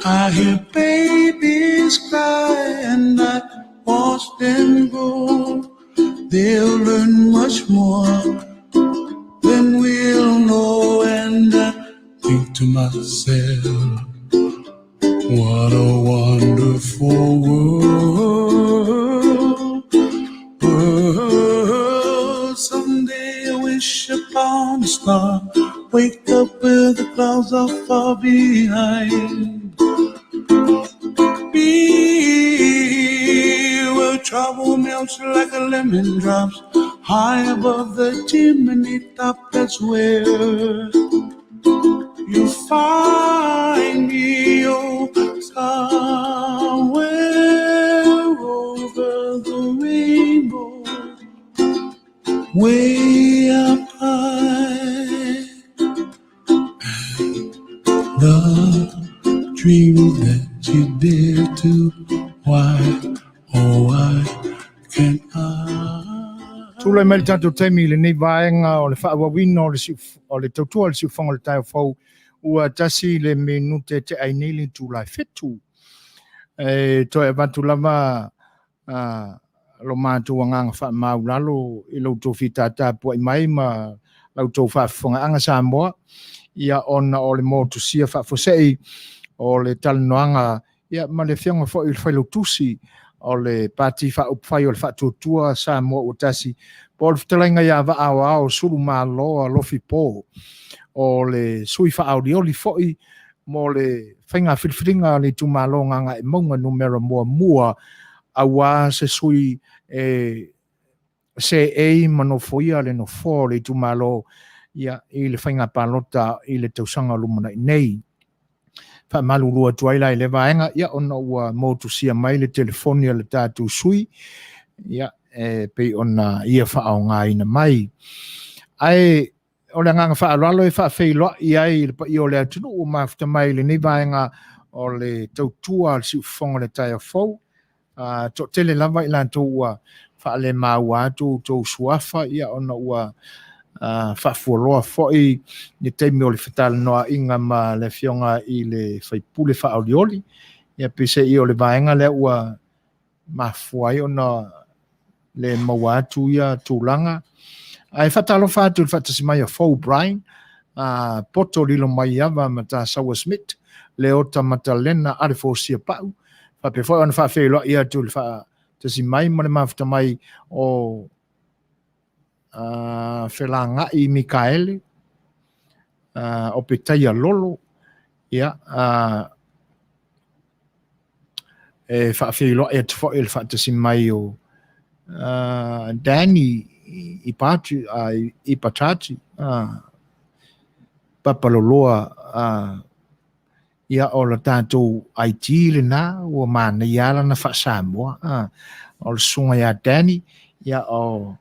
I hear babies cry and I watch them grow. They'll learn much more than we'll know. And I think to myself, what a wonderful world. Someday I wish upon a star, wake up where the clouds are far behind. Be where trouble melts like a lemon drops, high above the chimney top. That's where you find me, oh, somewhere over the rainbow, way up high. The dream that you dare to, why, oh, why can't I? Tula mai tātou taimi le nei vaenga o le whaawawina o le tautua le siufonga le tai whau ua tasi le minute te ainili tūlai whetu. Toi e watu lava lo mātua nganga wha maulalo i lau tō whitata pua i mai ma lau tō whaafonga anga Samoa ia ona o le motusia whaafosei o le talanoanga ia ma le whianga fo i le whailotusi o le pati whaupwhai o le whaatutua Samoa o tasi po le whtalainga ia Vaaaoao Salumalo Alofipo o le sui whaaulioli foi mo le whainga whiriwhiringa le tumalo nganga e maunga numera mua awa se sui se ei manofoia le no fo le tumalo ia i le whainga palota i le tausanga lumana i nei. Malulua tuaila i le vaenga ia ona ua motusia mai le telefonia le tātou sui ia pe ona ia whaonga ina mai ai o le nganga whaalalo e whaafeiloa i ai i o le atunu o mafta mai le nei vaenga o le tautua le siufonga le tai fau to tele lava i lantou ua whaale maua atu tau suafa ia ona ua whaafualoa foi ni teimi o le whetala noa inga ma le fionga i le whaipule whaolioli ia pise i o le vaenga le ua mafuai ona le maua atu ia tūlanga ai whatalo whātu le whatasi mai a Fau Brian poto lilo mai ava ma tā Sawa Smith le ota matalena are fōsia pau whape whai ona whawhelo ia tu le whatasi mai ma le mawhata mai o Whelanga i Mikaele o Petaia Lolo ia e whaafeilo e te whae le whaatasi mai o Danny i Patati Papaloloa ia o la tātou IT le nā o mana ia lana whaasamoa o le sunga ia Danny ia o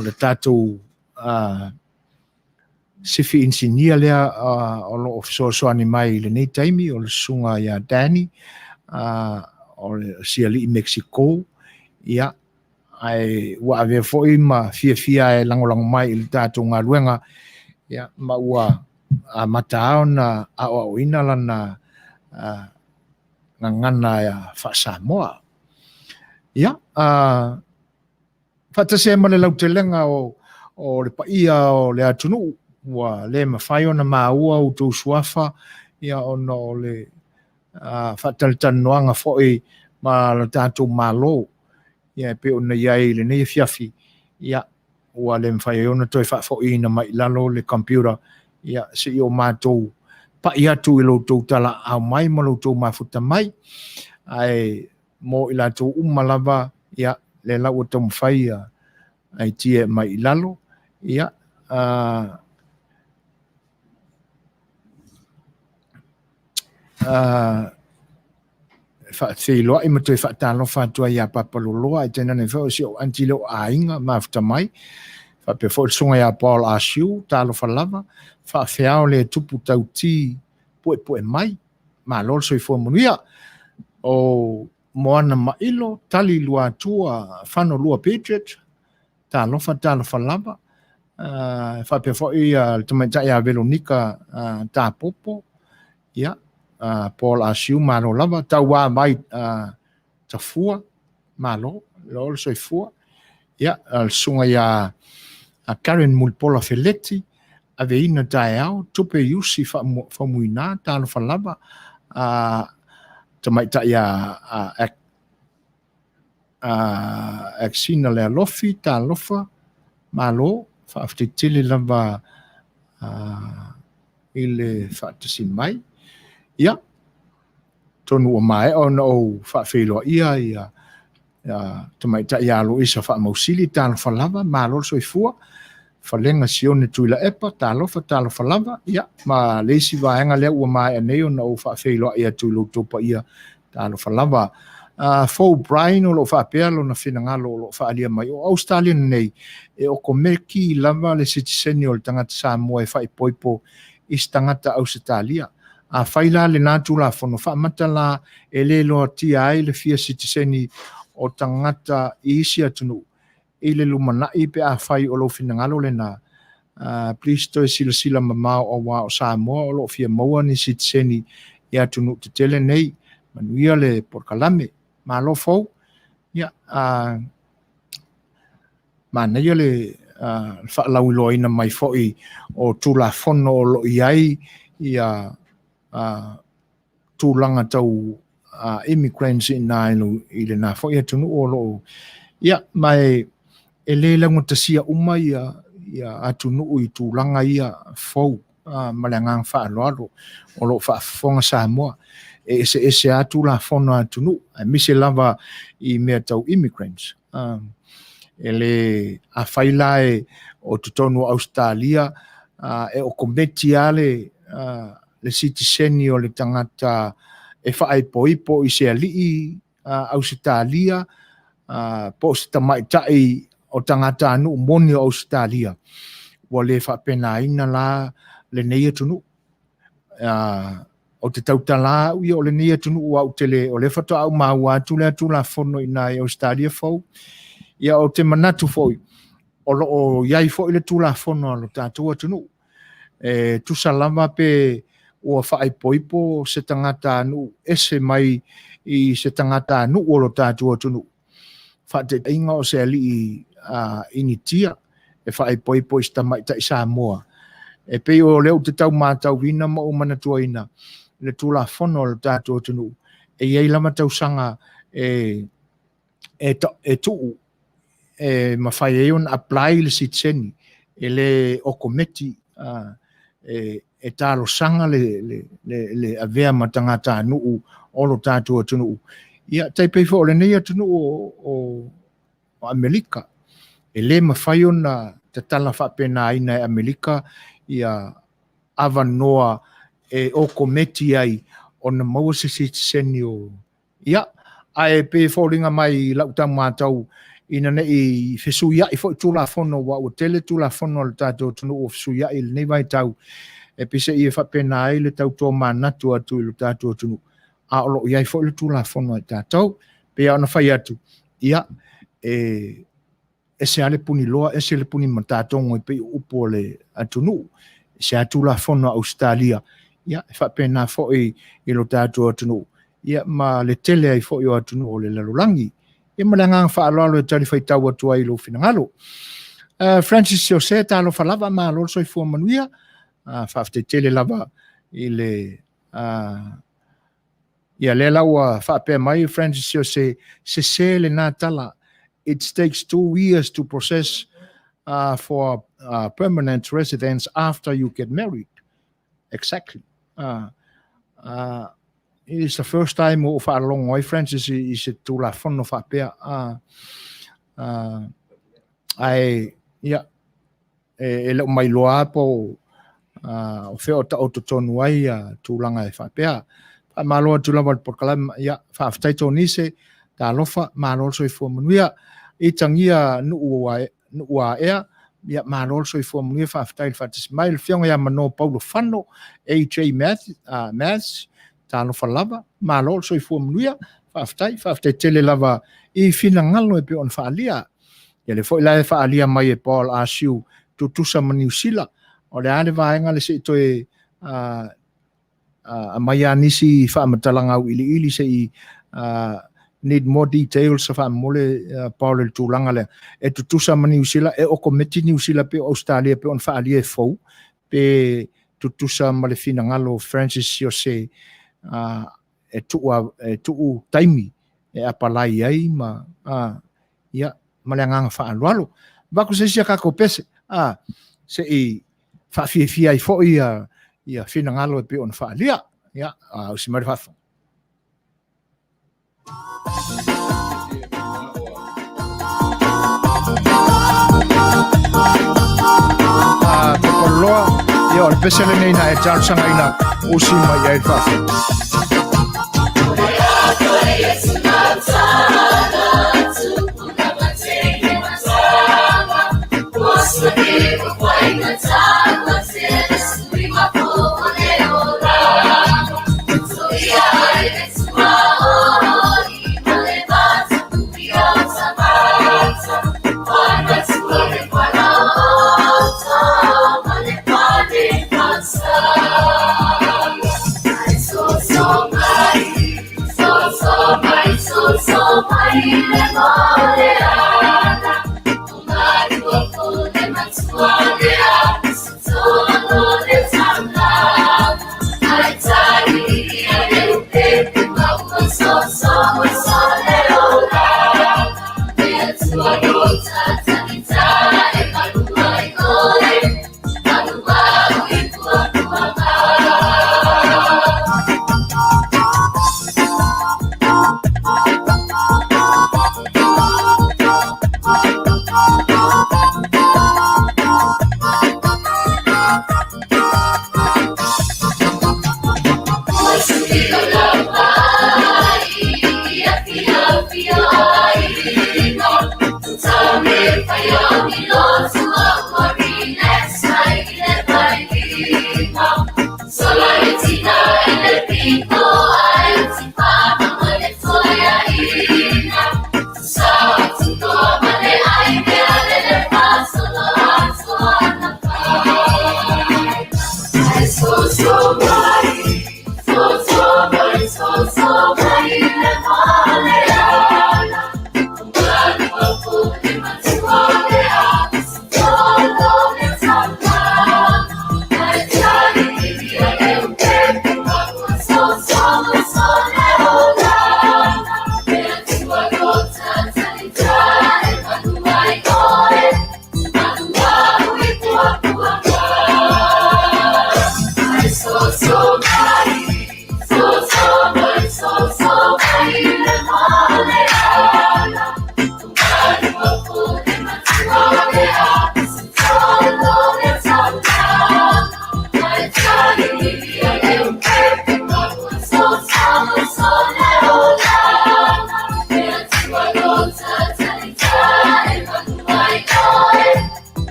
le tātou sifi insinia lea o lo soani mai le nei taimi o le sunga ia Danny o le siali i Mexico ia ai wa ave foi ma fia e langolango mai i le tātou ngā luenga ia ma ua matao na o ina lana ngana ia whaasamoa ia whatase ma le lautelenga o le paia o le atunu wa le mawhai ona maua o tō suafa ia ona o le whataltanoanga foi ma le tātou malo ia pe ona iai le nei fiafi ia ua le mwhai ona toi whaafoi na mai lalo le computer ia se i o mātou pai atu i loutou tala au mai ma loutou mafuta mai ai mo i lātou umalava ia le lau o tau mwhai ai tia mai lalo ia whaateloa I matoi whaatalo whaatua ia papaloloa I tēnā nei whao si o antilo ainga mafta mai whape fo sunga ia Paul Asiu talo whalava whaafeao le tupu tauti poe mai ma lol soi fo Manuia o moana mailo tali lua tua whano lua Patriot talo whalava whape fo ia tamaita ia Veronica tā popo ia Paul Asiu malo lava tau wā mai tafua malo lol soi fua ia sunga ia Karen Mulpola Feleti aveina tae au tupe yusi whamuina talo whalava tamaita ia Axina le alofi talofa malo whaafitili lava ile whaatasi mai ia tonu o mai ona o whaafeloa ia tamaita ia alo isa whaamausili talo whalava malo soifua whalenga sione tuila epa talofa talo whalava ia ma leisi vaenga lea ua mai anei ona o whaafeloa ia tuilo topa ia talo whalava Fo Brian o lo whaapea lo na whinangalo o lo whaalia mai o Australia nei e o komeki lava le sitiseni o le tangata Samoa e whaipoipo i tangata Australia a whaila le nātu la whono whaamata la e le loa tia ai le fia sitiseni o tangata i isi atunu i le lumanai pe a whai o lo whinangalo le na please toi sila mamao o wā o Samoa o lo fia maua ni sitiseni i atunu te tele nei Manuia le porkalame ma lo fo ya ma nei le fa la uloina mai foi o tula fono lo iai ia tulanga tau immigrants in nailu ile na foi tunu o lo ya mai ele la ngutasia uma ia atunu I tulanga ia fo malangang fa lo o lo fa fonga Samoa ese atu la fono atunu mise lava I mea tau immigrants ele a faila o tutonu Australia e o kometi ale le sitiseni o le tangata e whaaipoipo I se alii Australia po se tamaitai o tangata anu moni o Australia wa le whaapenaina la le nei atunu o te tautala ui o le nia tunu ua o tele o le whata au maua atu le atu la fono I nai Australia fau ia o te manatu foi o iai foi le tu la fono lo tātua tunu tu salama pe ua whaaipoipo se tangata anu ese mai I se tangata anu o lo tātua tunu whate inga o se ali initia e whaaipoipo I stamai ta I Samoa e pe o leo te tau mātau vina ma o manatua ina le tula fono le tātou tunu e iei lama tau sanga e tuu e mawhai e on apply le sitseni e le o kometi e tālo sanga le avea matangata nuu o lo tātou tunu ia taipei o le neia tunu o Amerika e le mawhai ona te tala whapena aina e Amerika ia avanoa e o kometi ai o na maua se seni o ia a e pe fōringa mai lautau mātau ina nei fesu ia I fo tula fono wa o tele tula fono le tātou tunu o fesu ia I le nei vai tau e pise I e whapena ai le tau tō manatu atu I le tātou tunu a o lo ia I fo le tula fono I tātou pe a ona whai atu ia e se ale puni loa e se le puni matatongo I pe upo le atunu se atula fono Australia ia fa pena fo I lo tātou atunu ia ma le tele ai fo I atunu o le lalulangi e malanga fa alo le tali fai tau atu ai lo finangalo Francis Jose talo falava ma lo so I fo Manuia fa te tele lava I le ia le lawa fa pe mai Francis Jose se le natala it takes 2 years to process for permanent residence after you get married. Exactly. It is the first time of a long way, Francis, is it to la fun of a pair. e le mai loa po o fe o ta o tonu ai tūlanga e whapea. Malo tu lava por kalam ya fa taito nise ta lofa malo so fo Manuia I tangia nuua ea ya malo so fo Manuia fa tail fa smile fianga ya mano Paulo Fano AJ Math ta lofa lava malo so fo Manuia fa tai tele lava I fina ngalo e pe on fa alia ya le fo la fa alia mai e Paul Asiu tutusa maniusila o le ane vaenga le se to e mai nisi fa matalanga ili se need more details fa mole Paul tulanga le e tutusa mani usila e o committee ni usila pe Australia pe on fa ali e fo pe tutusa male fina ngalo Francis Jose e tu taimi e apalai ai ma ya malanga fa alwalo ba ko se sia ka ko pese se I fa fi ai fo ia fina ngalo pe on fa lia ya o si mari fa ko loa ia o pesele nei na e tar sanga ina o si mai ai fa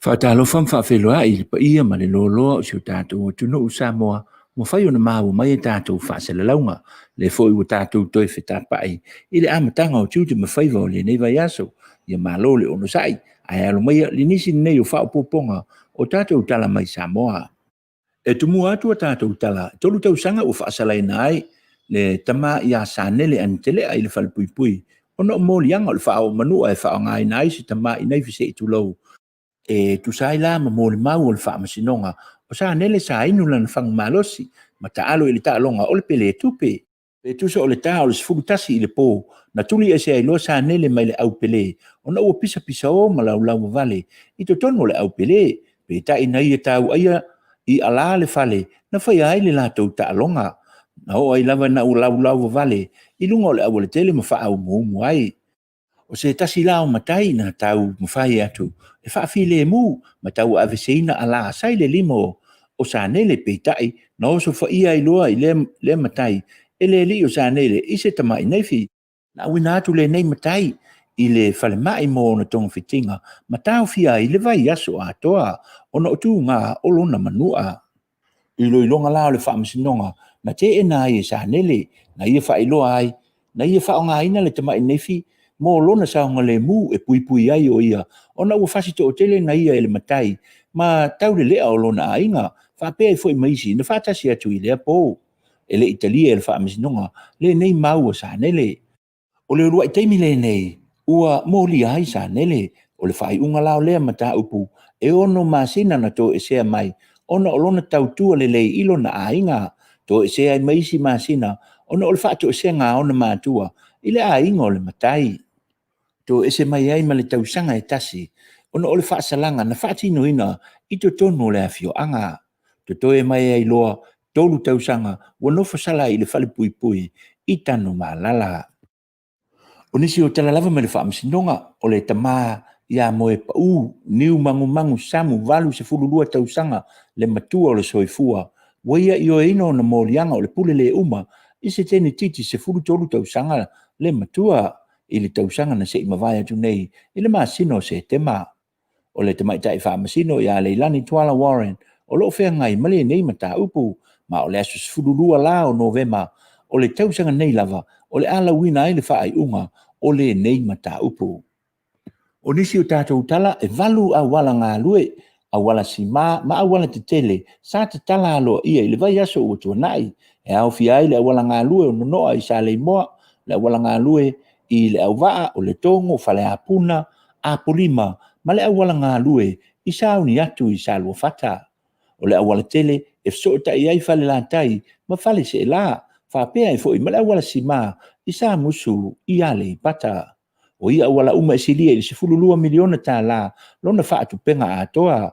Faatalofa faafeloaʻi le paia ma le loloa o se o tatou atunuu Samoa ua fai ona mau mai e tatou faasalalauga le foʻi ua tatou toe fetapaʻi I le amataga o tiuti mafaiva o lenei vaiaso ia malo le ono saʻi ae alo maia le nisi lenei o faaupopoga o tatou tala mai Samoa e tumua atu a tatou tala tolu tausaga ua faasalaina ai le tamā iā sanele aniteleʻa I le falepuipui ona o moliaga o le faaomanua e faaogāina ai se tamā I nei feseʻi tulou e tusai la ma mo le mau o le faamasinoga o sa nele sa inu lana fagamalosi ma taalo I le taaloga o le pele tupe pe tusa o le tā o le sefulutasi I le pō na tuli e se ailoa sa nele mai le au pele ona ua pisapisa o ma laulau vale I totonu o le au pele pe taʻina ia tauaia I ala le fale, na whai ai le lātou ta'alonga. Na o ai lava na ulau vale, I lunga o le awale tele ma wha au muumu ai. O se tasi lao matai na tau mawhai atu, e whaafile mu, ma tau aveseina ala asai le limo, o sa nele peitai, na oso whaia I loa I le matai, e le li o sa nele, I se tamai neifi, na wina atu le nei matai, I le whale mai mo na tonga whitinga, ma tau fia I le vai aso a toa, o na otu ngā olona manua. I loilonga lao le whaamasinonga, na te e nā I sa nele, na ia whailoa ai, na ia whaonga ina le tamai neifi, mo lona saunga le mu e pui ai o ia, o na ua fasito o tele na ia ele matai, ma tau le lea o lona a inga, whapea I foi maisi, na whatasi atu I lea po. Ele Italia ele whaamasinonga, le nei mau o sa nele. O le urua I teimi le nei, ua mōli ai sa nele, o le whai unga lao lea mata upu, e ono masina na to e sea mai, ona o lona tautua le lei ilo na a inga, to e sea maisi masina, ona o le whaato e sea ngā ona mātua, ile a inga o le matai. To ese mai ai ma le tausanga e tasi, ona o le whaasalanga na whaatino ina I to tono le awhioanga. To toe mai ai loa, tolu tausanga, wanofa sala I le whale pui I tano malala. O nisi o talalava ma le whaamasinonga, o le tamaa ia moe pau, niu mangu samu, valu se fululua tausanga, le matua o le soifua, waia I o ino na morianga o le pule le uma, I se tene titi se fulu tolu tausanga, le matua, I le tausanga na se imawai atu nei, I le masino se tema. O le tema itai whaamasino ia Leilani Tuala Warren, o lo whea ngai male nei mata upu, ma o le asu fululua la o Novema, o le tausanga nei lava, o le ala wina ai le whaai unga, o le nei mata upu. O nisi o tātou tala e valu a wala ngā lue, a wala si ma a wala te tele, sa te tala alo ia I le vai aso o tua nai, e au fi ai le a wala ngā lue o nonoa I sa le moa, le a wala ngā lue I le au waa o le tongo, fale a puna, a polima, ma le a wala ngā lue I sa uni atu I sa lua fata. O le a wala tele, e fsota I ai fale la tai, ma fale se la, whapea I foi, ma le a wala si ma, I sa musu I ale I pata. O ia wala uma e silia I se fululua miliona tā la, lona whaatu penga a toa.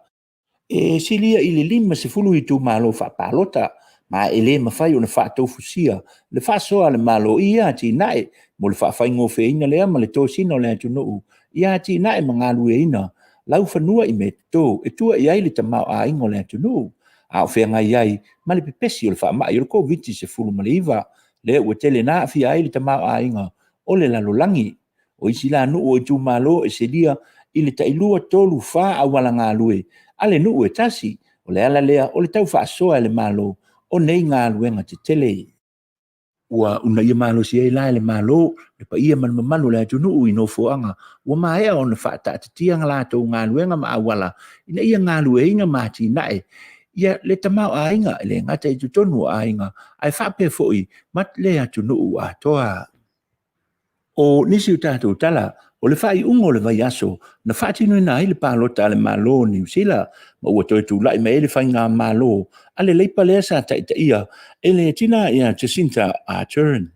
E silia I le lima se fulu I tu malo whapalota, ma e le mawhai o na whaatou fusia, le whaasoa le malo ia ti nae, mo le whaafai ngofe ina lea ma le tōsina o le atu nuu, ia ti nae ma ngālu e ina, lau whanua I me tō, e tua I ai le tamau a ingo le atu nuu, a o whea ngai ai, ma le pepesi o le whaamai o le COVID se fulu ma le iwa, le ua tele na fia ai le tamau a inga, o le lalolangi, o isi la nuu o I tu malo e se lia, I le tailua tolu wha a wala ngālu e, ale nuu e tasi, o le ala lea, o le tau whaasoa le malo, o nei ngālu enga te tele. Ua una ia malo si ai lai le malo, le pa ia manmamalo le atu nuu I no fuanga, ua maea o na whaata te tianga lātou ngāluenga ma awala, ina ia ngālu e inga māti nae, ia le tamau a inga, le ngata I tutonu a inga, ai whape foi, mat le atu nuu a toa. O nisi o tātou tala, o le whai ungo le vai aso, na whaatino ina ai le pālota le malo New Zealand, ma ua toi tūlai me ele whai ngā malo, ale leipa lea sa taita ia, ele tina ia Jacinta Ardern.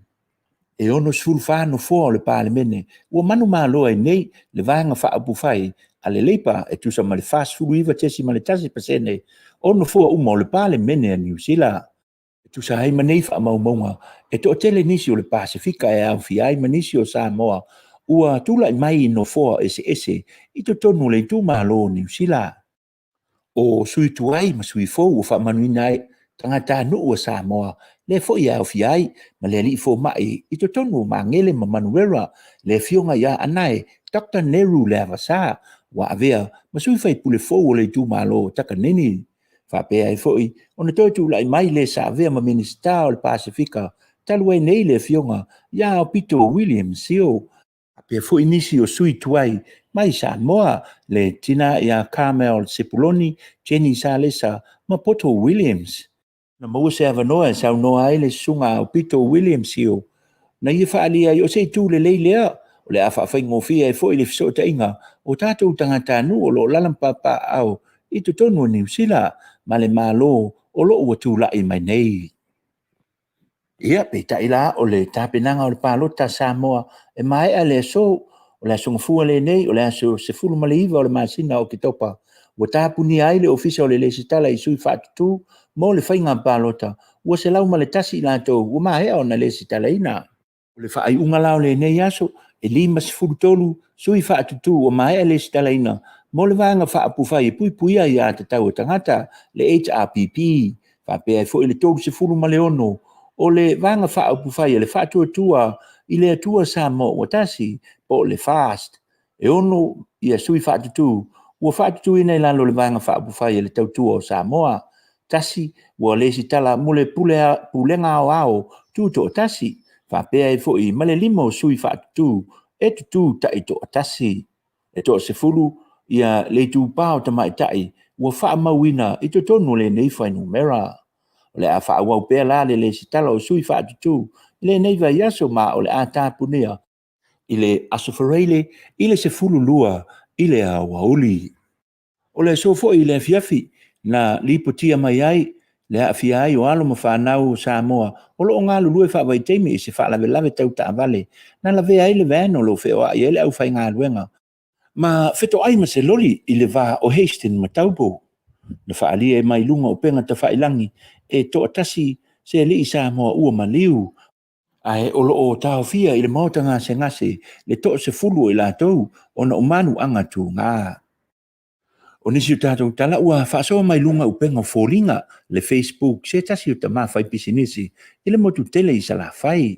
E ono sfulu whāno fua o le pāle mene, ua manu malo ai nei, le vanga whaapu whai, ale leipa e tusa ma le whaasfulu iwa tesi ma le tasi pasene, ono fua uma o le pāle mene a New Zealand. Tu sa hai manei wha maunga, e to tele nisi o le Pasifika e au fi ai manisi o Samoa, ua tula mai I no foa ese, I to tonu le tu malo New Zealand. O sui tuai ma sui fo o wha manuina ai, tangata nu o Samoa, le fo I au fi ai, ma le li fo mai, I to tonu ma ngele ma Manuia, le fionga ia anae, Dr. Nehru le avasa, wa avea, ma sui fai pule fo o le tu malo taka nini. Whapea I foi, ona toi tūlai mai le sa vea ma minista o le Pasifika, talu ai nei le fionga, ia o Peter Williams sio. Whapea foi nisi o sui tuai, mai Samoa, le tina ia Carmel Sepuloni, Jenny Salesa, ma Poto Williams. Na maua se avanoa, sau noa ai le sunga o Peter Williams sio. Na ia whaalia I o se tū le leilea, o le awha whai ngofia I foi le fisota inga, o tātou tangata nu o lo lalampapa au, I to tonu o New Zealand, ma le malo o lo ua tūlai mai nei. Ia, pe taila o le tāpenanga o le pālota Samoa, e mai a le so, o le asonga fua le nei, o le aso se fulu ma le iwa o le masina o ki topa, ua tapuni ai le ofisa o le lesitala i sui faatutu mo le faiga palota ua se lau ma le tasi i latou ua mahea ona lesitalaina o le faaiʻuga la o lenei aso e 5 sui faatutu ua mahea lesitalaina mo le vaega faapufai e puipuia iā tatau o tagata le HRPP faapea ai foʻi le 36 o le vaega faapufai e le faatuatua i le atua sa mo ua tasi po le fast e ono ia sui faatutu ua faatutuina i lalo le vaega faapufai e le tautua o Samoa tasi ua lesitala mo le pulega aoao tuto o tasi faapea ai foʻi ma le 5 o sui faatutu e tutu taʻi toʻatasi e toʻasefulu ia le tupā o tamaʻitaʻi ua faamauina i totonu o lenei fainumera o le a faauau pea la le lesitala o sui faatutu i lenei vaiaso ma o le a tapunia i le aso faraile i le 12 i le auauli o le so foʻi i le afiafi na lipotia mai ai le aafia ai o alo ma fanau Samoa o loo galulue faavaitaimi i se faalavelave tautaavale na lavea ai le veano lo feoaʻi ai le ʻaufaigaluega ma fetoʻai ma se loli i le va o Hastings ma taupo na faalia e mai luga o pega tafailagi e toʻatasi se alii Samoa ua maliu ae o loo taofia i le maota gasegase le toʻasefulu i latou ona o manuaga tugā o nisi o tatou tala ua faasoa mai luga upenga o foliga le Facebook se tasi o tamā fai pisinisi i le motu tele i salafai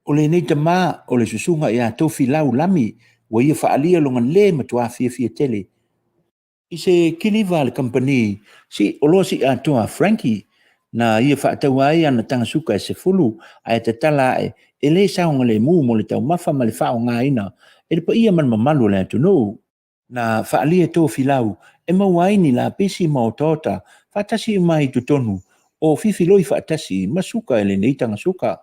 o lenei tamā o le susuga iā tou filau lami ua ia faalia logalē ma tuafiafia tele i se kiliva le company si o loa si atoa Frankie na ia faataua ai ana tagasuka e 10 ae tatala ae e lē saoga lemu mo le taumafa ma le faaogāina e le paia ma le mamalu o le atunuu na faalia tofilau e maua ai ni lapisi ma o tota faatasi mai totonu o fifiloi faatasi ma suka e lenei tagasuka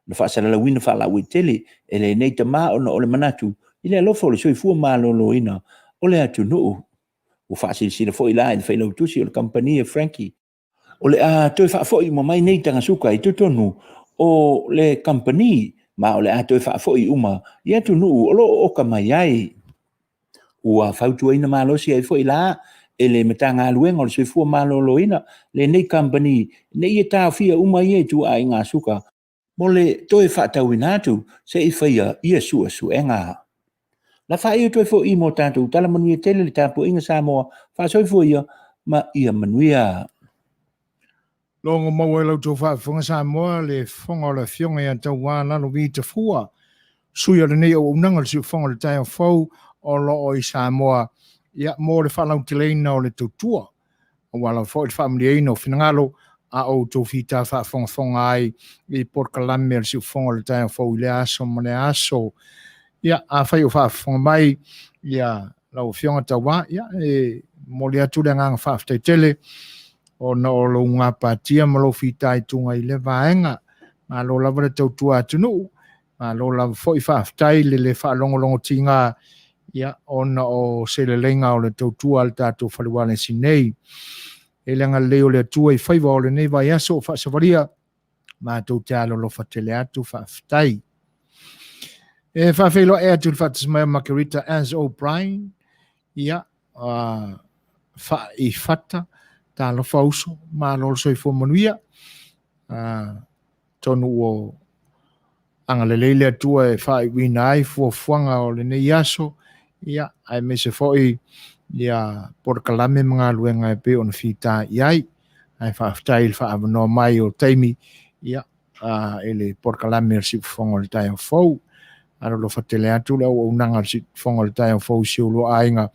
na faasalalauina faalaʻu i tele e lenei tamā ona o le manatu i le alofa o le soifua malōlōina o le atunuu ua faasilasila foʻi la i le failautusi o le company e Frankie o le a toe faafoʻi ma mai nei tagasuka i totonu o le company ma o le a toe faafoʻi uma i atunuu o loo oka mai ai ua fautuaina malosi ai foʻi la e le matagaluega o le soifua malōlōina lenei company ne ia taofia uma ia i tuaʻaiga suka mo le toe faatauina atu seʻi faia ia suʻasuʻega la faia toe foʻi mo tatou tala manuia tele le tapuaʻiga Samoa faasoifua ia ma ia manuia Longo mau e lautou whaafunga Samoa le whonga o le fionga i antau wā lalo vita fua. Sui o le nei o unanga le siu whonga le tai o whau o lo o i Samoa. Ia mō le whalau te leina o le tautua. O wala whau le whaamuli eina o whinangalo a o tau whita whaafunga ai i Porkalame le siu whonga le tai o whau i le aso ma le aso. Ia a whai o whaafunga mai ia lau fionga tau wā. Ia e mō le atu le nganga whaaftai tele. O na o lo ngā pātia ma lo whitai tunga i le vaenga. Ma lo lava le tautua atunu. Ma lo lava fo i whaaftai le whaalongolongo tinga. Ia o na o se le lenga o le tautua al tātou whaliwane si nei. E lenga leo le atua i whaiva o le nei vai aso o whaasavaria. Ma tau te alo lo whatele atu whaaftai. E whaafeilo e atu whaatasmaya Margarita as O'Brien. Ia wha i whata. Ta lo fauso ma lo soi fo Manuia tonu o anga le leile tua e fai wina ai fo fuanga o le nei aso ia ai me se foi ia Porkalame mga luenga e pe on fita iai ai fa style fa no mai o taimi ia ele Porkalame si fonga le tai fo alo lo fatele atu lo unanga si fonga le tai fo si lo ainga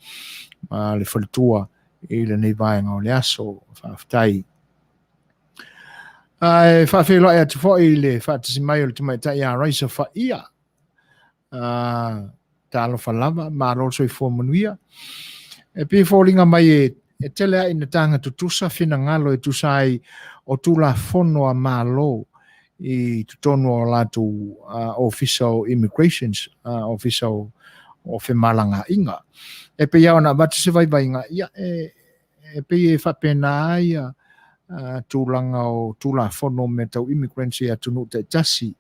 le faltua e le nei vaenga o le aso whaaftai. Whaafelo e atu fo i le whaatasi mai o le tamaitai a raisa wha ia. Ta alo whalava, ma alo so i fo Manuia. E pi fōlinga mai e tele a ina tanga tutusa whina ngalo e tusai o tula fono a malo i tutonu o latu official immigrations, official o whemalanga inga. E pe iau na watu se vai inga, ia e pe e whapena ia tūlanga o tūla whono me tau immigrants ia tunu te tasi.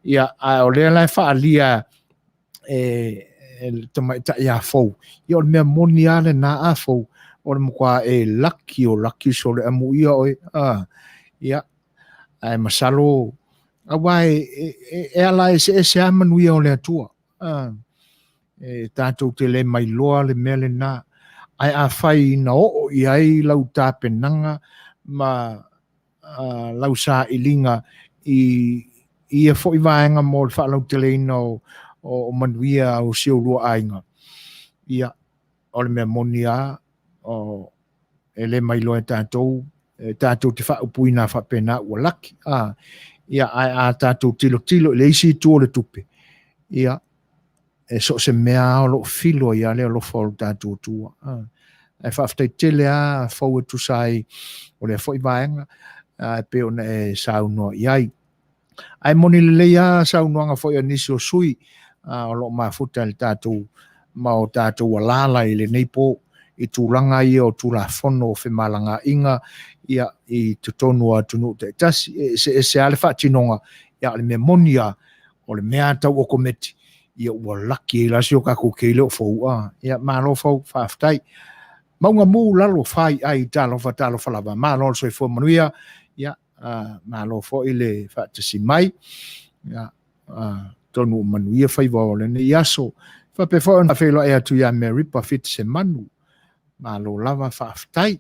Ia o lea lai whaalia e tamaita ia fau. Ia o mea moni ale na a fau, o le mukua e laki o laki so le amu ia oi ia ai masalo awai e ala se a Manuia o le atua e tātou te le mai loa le mele na ai a whai na o i ai lau tāpenanga ma lau sa ilinga i e fo i vaenga mo le whaalau te leina o Manuia o siulua ainga ia o le mea monia o e le mai loa tātou te whaupuina whapena ua laki ia ai a tātou tilo le isi tu o le tupe ia e so se mea o lo filo ia le lo fol tātou tua e whaftai tele a fau e tu sai o le fo i vaenga pe ona e saunoa iai ai moni le leia saunoanga fo i nisi o sui o lo mafuta le tātou ma o tātou alala i le neipo i tūlanga ia o tūla fono o whemalanga inga ia i tutonu a tunu te tasi se ale whatinonga ia le mea monia o le mea tau o kometi ia ua laki i lasi o kako keile o fau ia malo fau whaftai maunga mū lalo whai ai talo whalava malo soi fo Manuia ia malo fo i le whatasi mai ia tonu Manuia whai wao le ne iaso whape fo na whelo e atu ia me ripa fit se manu malo lava whaftai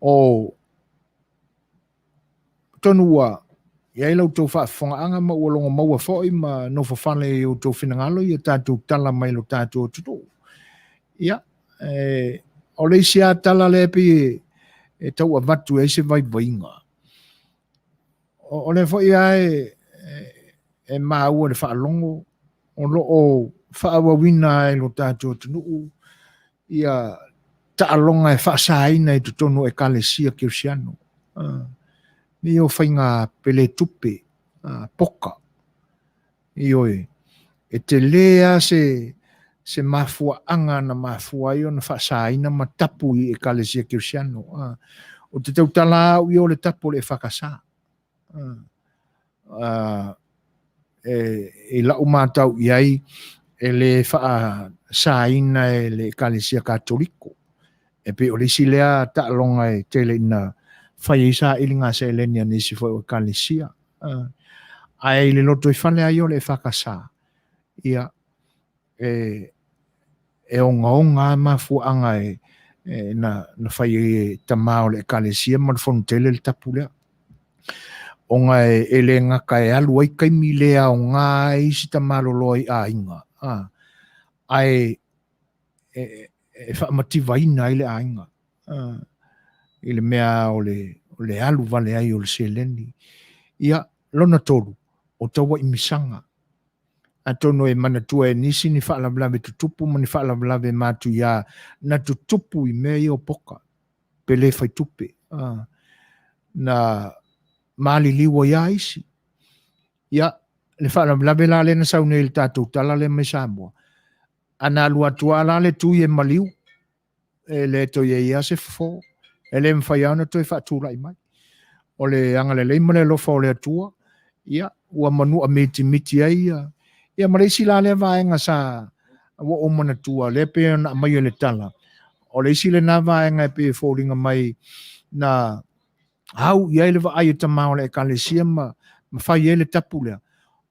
o tonua ia lau tau whaafonga ma ua longa maua fo i ma no whawhale i o tau whinangalo i a tātou tala mai lo tātou tutu ia o leisi a tala lepi e tau a vatu e se vai vainga o le fo ia e maa ua le whaalongo o lo o whaawawina e lo tātou tutu ia taalonga e whaasaina i tutonu e kalesia kirsiano ni o whainga pele tupe poka i oe e te lea se mafua anga na mafua i o na whaasaina ma tapu i e kalesia kirsiano o te tautala au i o le tapu le whakasa e lau mātau i ai e le whaasaina e le kalesia katoliko e pe o le si lea taalonga e tele ina whai isa ilinga se elenia nisi fo o kalesia ai le loto i whale ai o le whakasa ia e onga mafuanga na whai e tamao le kalesia ma le fontele le tapu lea onga e le ngaka e alu ai kaimi lea o ngā isi tamalo loi a inga ai e whaamativa ina i le a inga i le mea o le alu vale ai o le seleni ia lona tolu o taua i misanga a tono e manatua e nisi ni whaalamlawe tutupu ma ni whaalamlawe matu ia na tutupu i mea i o poka pele whai tupe na maali liwa ia isi ia le whaalamlawe la le na saune il tātou tala le mai Samoa ana lua tua la le tui e maliu e le to ye ia se fo e le mwhai ana to e whaatura i mai o le angale le imane lofa o le atua ia ua manu a miti ai ia mareisi la le vaenga sa wa o mana tua le pe na mai le tala o le isi le na vaenga pe folinga mai na au ia le va ai tamao le kalesia ma whai ele tapu lea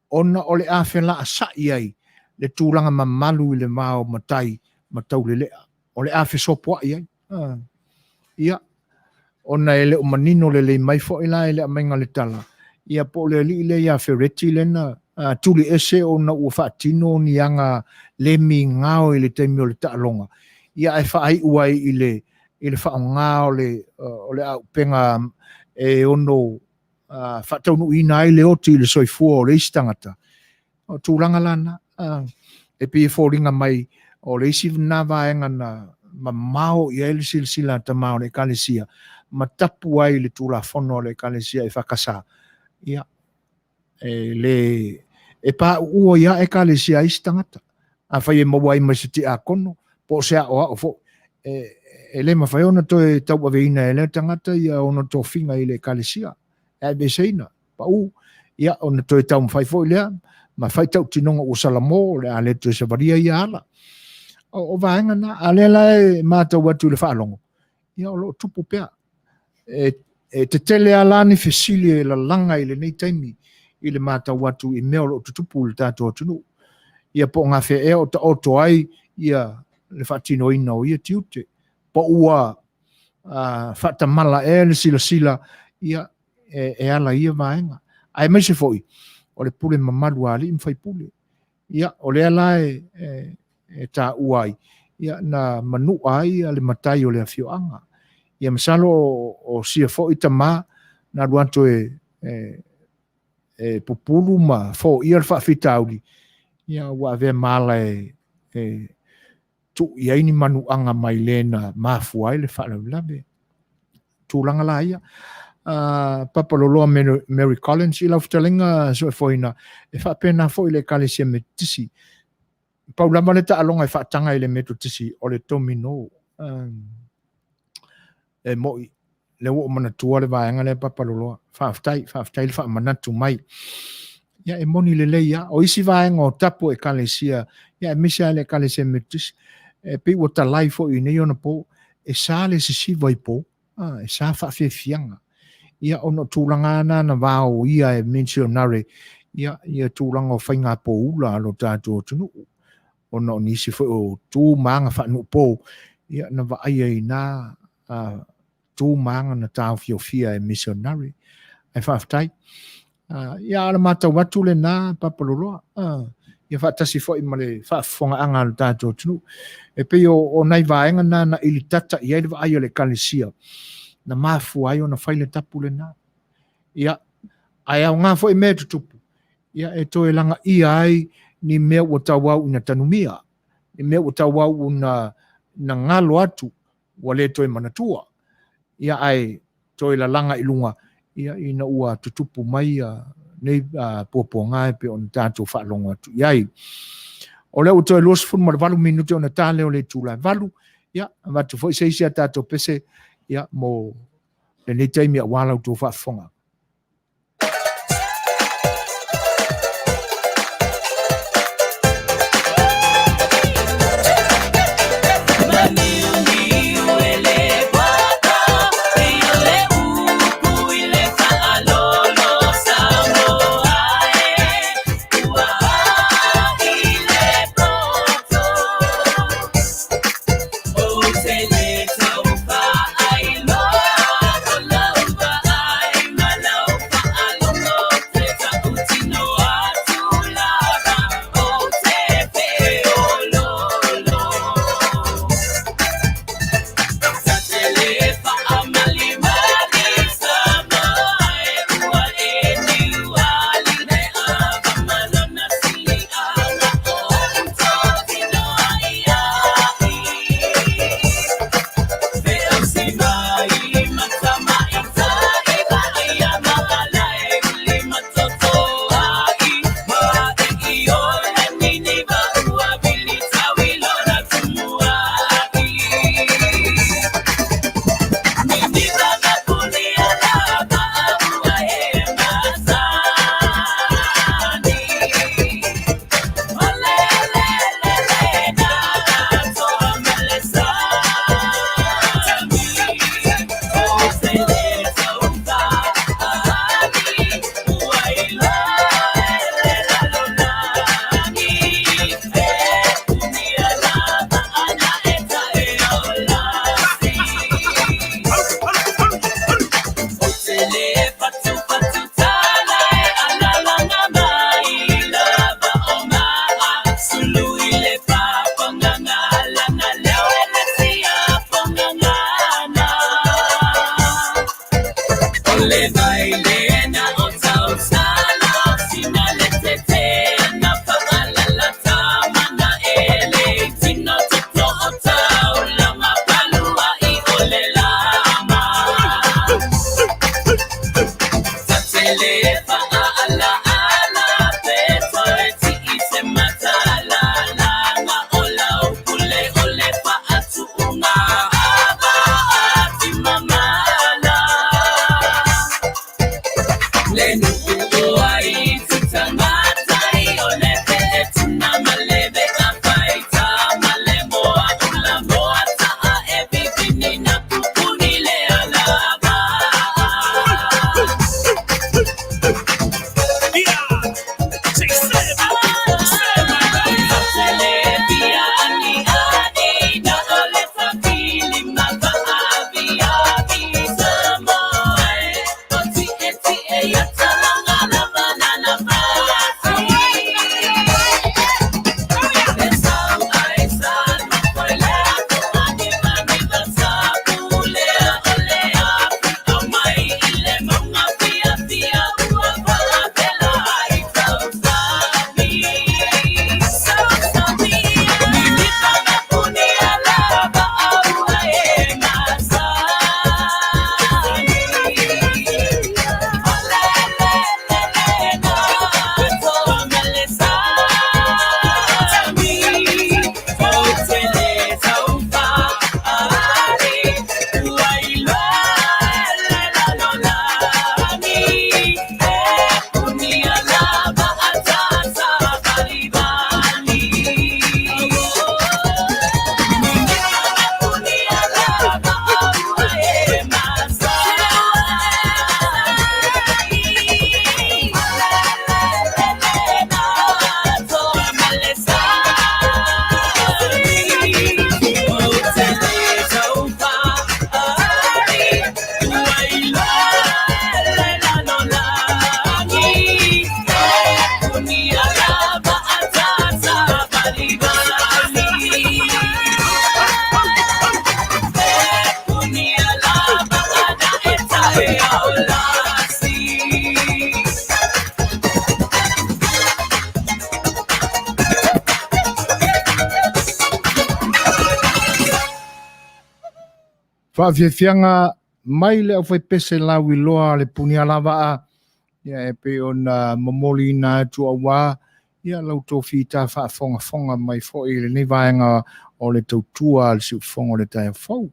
ona o le awhela a sa iai le tūlanga mamalu i le mao matai matau le lea o le awhi sopoa iai ia ona ele o manino le mai fo ila ele amenga le tala ia po le li le ia fereti le na tuli ese o na ua whaatino ni anga le mi ngao i le teimi o le taalonga ia e whaai uai i le wha ngao o le au penga e ono whaataunu ina i le oti i le soifua o le istangata o tūlanga lana e pi fōringa mai o le isi na vaenga na mamao i ele silsila tamao le kalesia ma tapu ai le tūla fono le kalesia e whakasa ia e pā ua ia e kalesia istangata a whai e mawai mai se ti a kono po se a o fo e le mawhai ona to e tau aveina e le tangata ia ona to finga i le kalesia e beseina pa ia ona to e tau mwhai fo i lea ma whai tau tinonga o Salumalo le a le to e Savaii ia ala o vaenga na alela mata watu le whaalongo. Ia o lo tupu pea. Te tele alani fesili la langa ile nei taimi ile mata watu i meo lo tutupu le tato tunu. Ia po ngā whea o ta oto ai ia le whatino ina o ia tiute. Po ua whatamala le sila ia ala ia vaenga. Ai mai se foi. O le pule mamalu ali mwhai pule. Ia o le ala ta uai. Ia na manu ai le matai o le awhioanga. Ia masalo o sia foi tama na ruanto populu ma fo ia le whawhitauri. Ia ua vea mala tu ia ini manu anga mai lena mafuai le whalaulabe. Tūlanga la ia. Papaloloa Mary Collins i lau fitalinga so e foina e whapena fo i le kalesia me tisi. Paulama le ta alonga e whaatanga i le meto tisi o le tomino. E moi le wo manatua le vaenga le papaloloa. Whaaftai le whaamanatu mai. Ia e moni le leia o isi vaenga o tapu e kalesia. Ia e misa le kalesia me tisi. E pi o ta lai fo i nei ona po. E sa le sisi vai po. E sa whaafefianga. Ia ono tūlanga na vāo ia e mentionare. Ia tūlanga o whainga po ula alo tātou tunu. Ono nisi fo o tū maanga whanu po. Ia na vaia i nā tū maanga na tāo fia e missionary. Ai whaaftai. Ia ala mata watu le nā papaloloa. Ia whaatasi fo i male whaafonga anga alo tātou tunu. E pe o nai vaenga na ili tata ia i vaia le kalesia. Na mafu ai ona faile tapu le na. Ia, ai au ngā fo i mea tutupu. Ia e toe langa ia ai ni mea ua tawau ina tanumia. Ni mea ua tawau una ngalo atu wa le toe manatua. Ia ai toe la langa ilunga. Ia ina ua tutupu mai nei popo ngai pe on tātou whaalonga atu. Iai, o leo toe los fun ma valu minute ona tā leo le tūlai valu. Ia, watu fo i seisia tātou pese. Ia mo le nei taimi a wālau tō whaafonga. Whaafianga mai le au whai pese lawi loa le punia lava a. Ia e pe ona mamoli na tu awa. Ia lau tō whita whaafonga mai fo i le ni vaenga o le tautua le siu fonga le tai fau.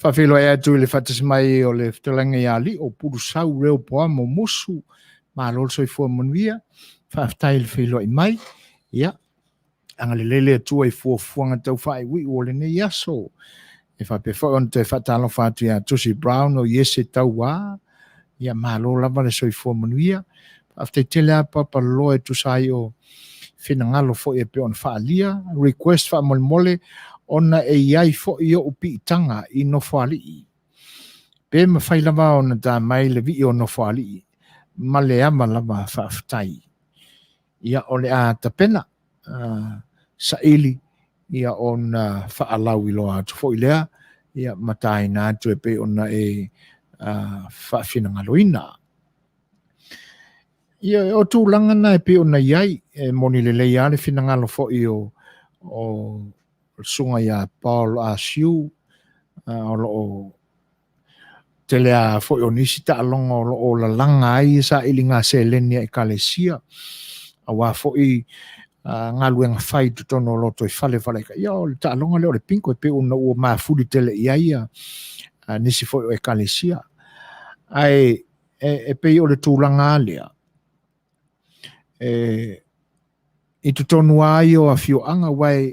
Whawhelo e atu le whatas mai o le whtalanga i ali o puru sau reo poa mo mosu. Ma lol soi fua Manuia. Whaftai le whelo i mai. Ia. Anga le lele atua i fuafuanga tau whai wi o le ne yaso. E whape whaon te whatalo whatu ia Tusi Brown o Yese tau wā. Ia malo lava le soi fua Manuia. After tele apa pa loe tu sai o finangalo fo e pe on faalia request fa mole ona e iai fo i o upi tanga i no fali pe ma fai lava ona da mai le vi o no fali male ama lava fa ftai ia ole a tapena sa ili ia on fa alau i loa tu fo ilea ia matai na tu e pe ona e fa finangalo ina. Ia o tūlanga na e pe ona iai e moni le leia le finangalo fo i o sunga ia Paul Asiu o lo tele a fo i o nisi ta alonga o la langa ai sa ilinga se lenia e kalesia a wa fo i ngaluenga fai tutono loto i fale ka ia o le ta alonga le o le pinko e pe ona ua mafuri tele iai nisi fo i o e kalesia ai e pe o le tūlanga lea i tu tonu ai o a fioanga wai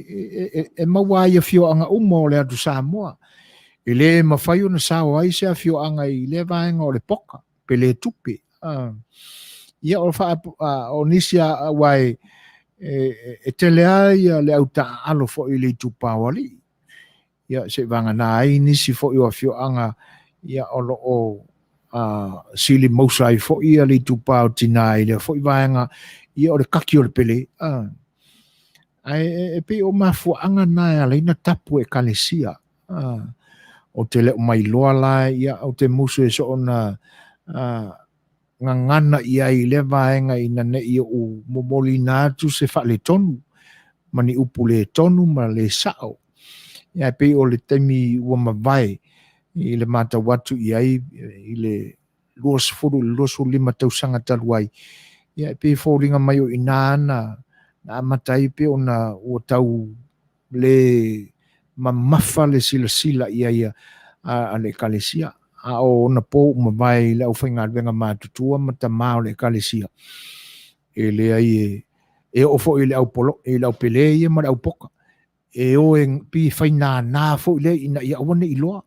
e mawai a fioanga umo le atu Samoa i le mawhai o na sao ai se a fioanga i le vaenga o le poka pe le tupi ia o wha o nisia wai e tele ai le au ta alo fo i le tupawali ia se vanga na ai nisi fo i o a fioanga ia o lo o sili mausai fo ia le tupau tinai le fo i vaenga ia o le kaki o le pele e pe o mafuanga na le ina tapu e kalesia o te le mai loa la ia o te musu e so ona ngangana ia i le vaenga ina ne ia u momoli natu se fa le tonu mani upu le tonu ma le sao ia pe o le temi ua mawai i le mata watu i le luas furu luas lima tausanga taluai ia pe fōringa mai o inana na matai pe ona o tau le mamafa le sila ia a le kalesia a o na po mawai le au whainga venga mātutua mata mao le kalesia e le ai e o fo i le au polo e le au pele ia ma le au poka e o e pi whaina na fo i le ina ia wane i loa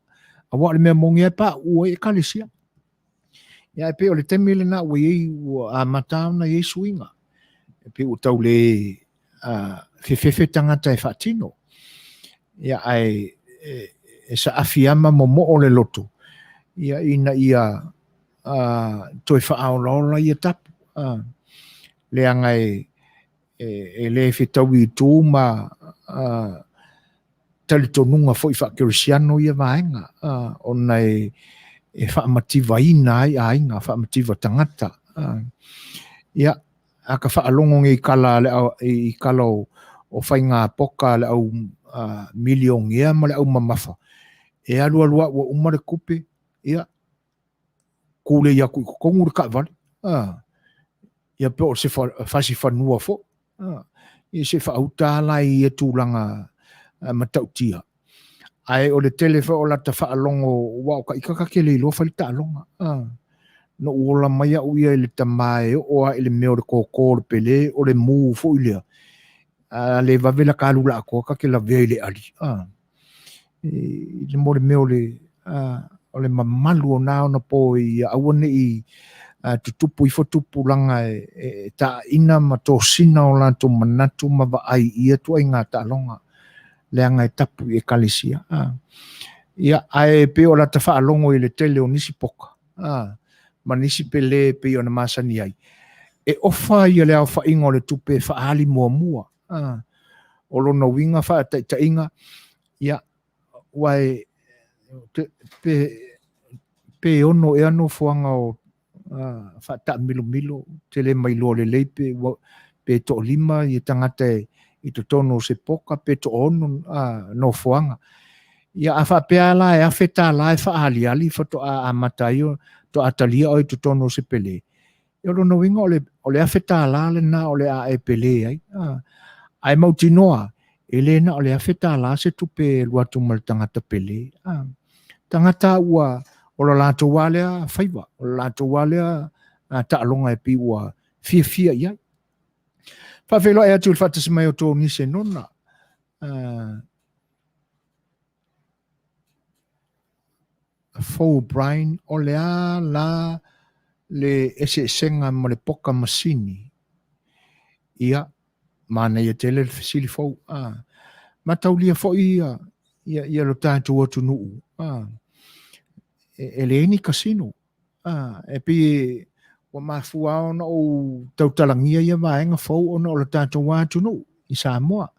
a wa le mea mongi e pa ua e kalesia ia pe o le temile na ua iei a matau na iei suinga e pe o tau le fefefe tangata e whaatino ia ai e sa afiama momo o le loto ia ina ia toi whaaolola ia tapu le anga e le whetau i tū ma talitonunga fo i whakerisiano ia vaenga ona e whaamativa ina ai a inga whaamativa tangata ia aka whaalongo i kala i kala o whainga poka le au milion ia ma le au mamafa e alua ua umare kupe ia kule ia kui kongu le kaavale ia pe o se fasi whanua fo ia se whautala i e tūlanga matautia ai o le telefa o la ta whaalongo wao ka ikaka le ilo whali tālonga no uola mai au ia le tamae o a ele meo le kōkō le pele o le mū fo ilea le vavela kālula ako ka ke la vea le ali le mo le meo le o le mamalu o nao na po i awane i tutupu i fotupu langa ta ina ma tō sina o lanto manatu ma va ai ia tua i ngā tālonga le anga e tapu i e kalesia ia ai pe o la ta whaalongo i le tele o nisi poka ma nisi pele pe o na masani ai e ofa ia le au whainga o le tupe whaali mua o lona winga whaatainga ia wai pe ono e ano fuanga o whaata milo tele mai lo le leipe pe to lima i tangata i to tono se poka pe to ono no fuanga ia a whapea la e a wheta la e whaali ali whato a matai o to atalia o i tutono se pele. Ia rono winga o le a wheta la le na o le a e pele ai. Ai mauti noa, e le na o le a wheta la se tupe luatu mal tangata pele. Tangata ua o la lato wale a whaiwa, o la lato wale a taalonga e pi ua fia iai. Whawhelo e atu il whatas mai o tō nise nona. Fou Brian o le a la le ese senga mo le poka masini. Ia, mana ia tele le fasili fou. Mataulia fo ia lo tātou atu nuu. E le ini kasino. E pi wa mafua ona o tautalangia ia vaenga fou ona o le tātou atu nuu. I Samoa.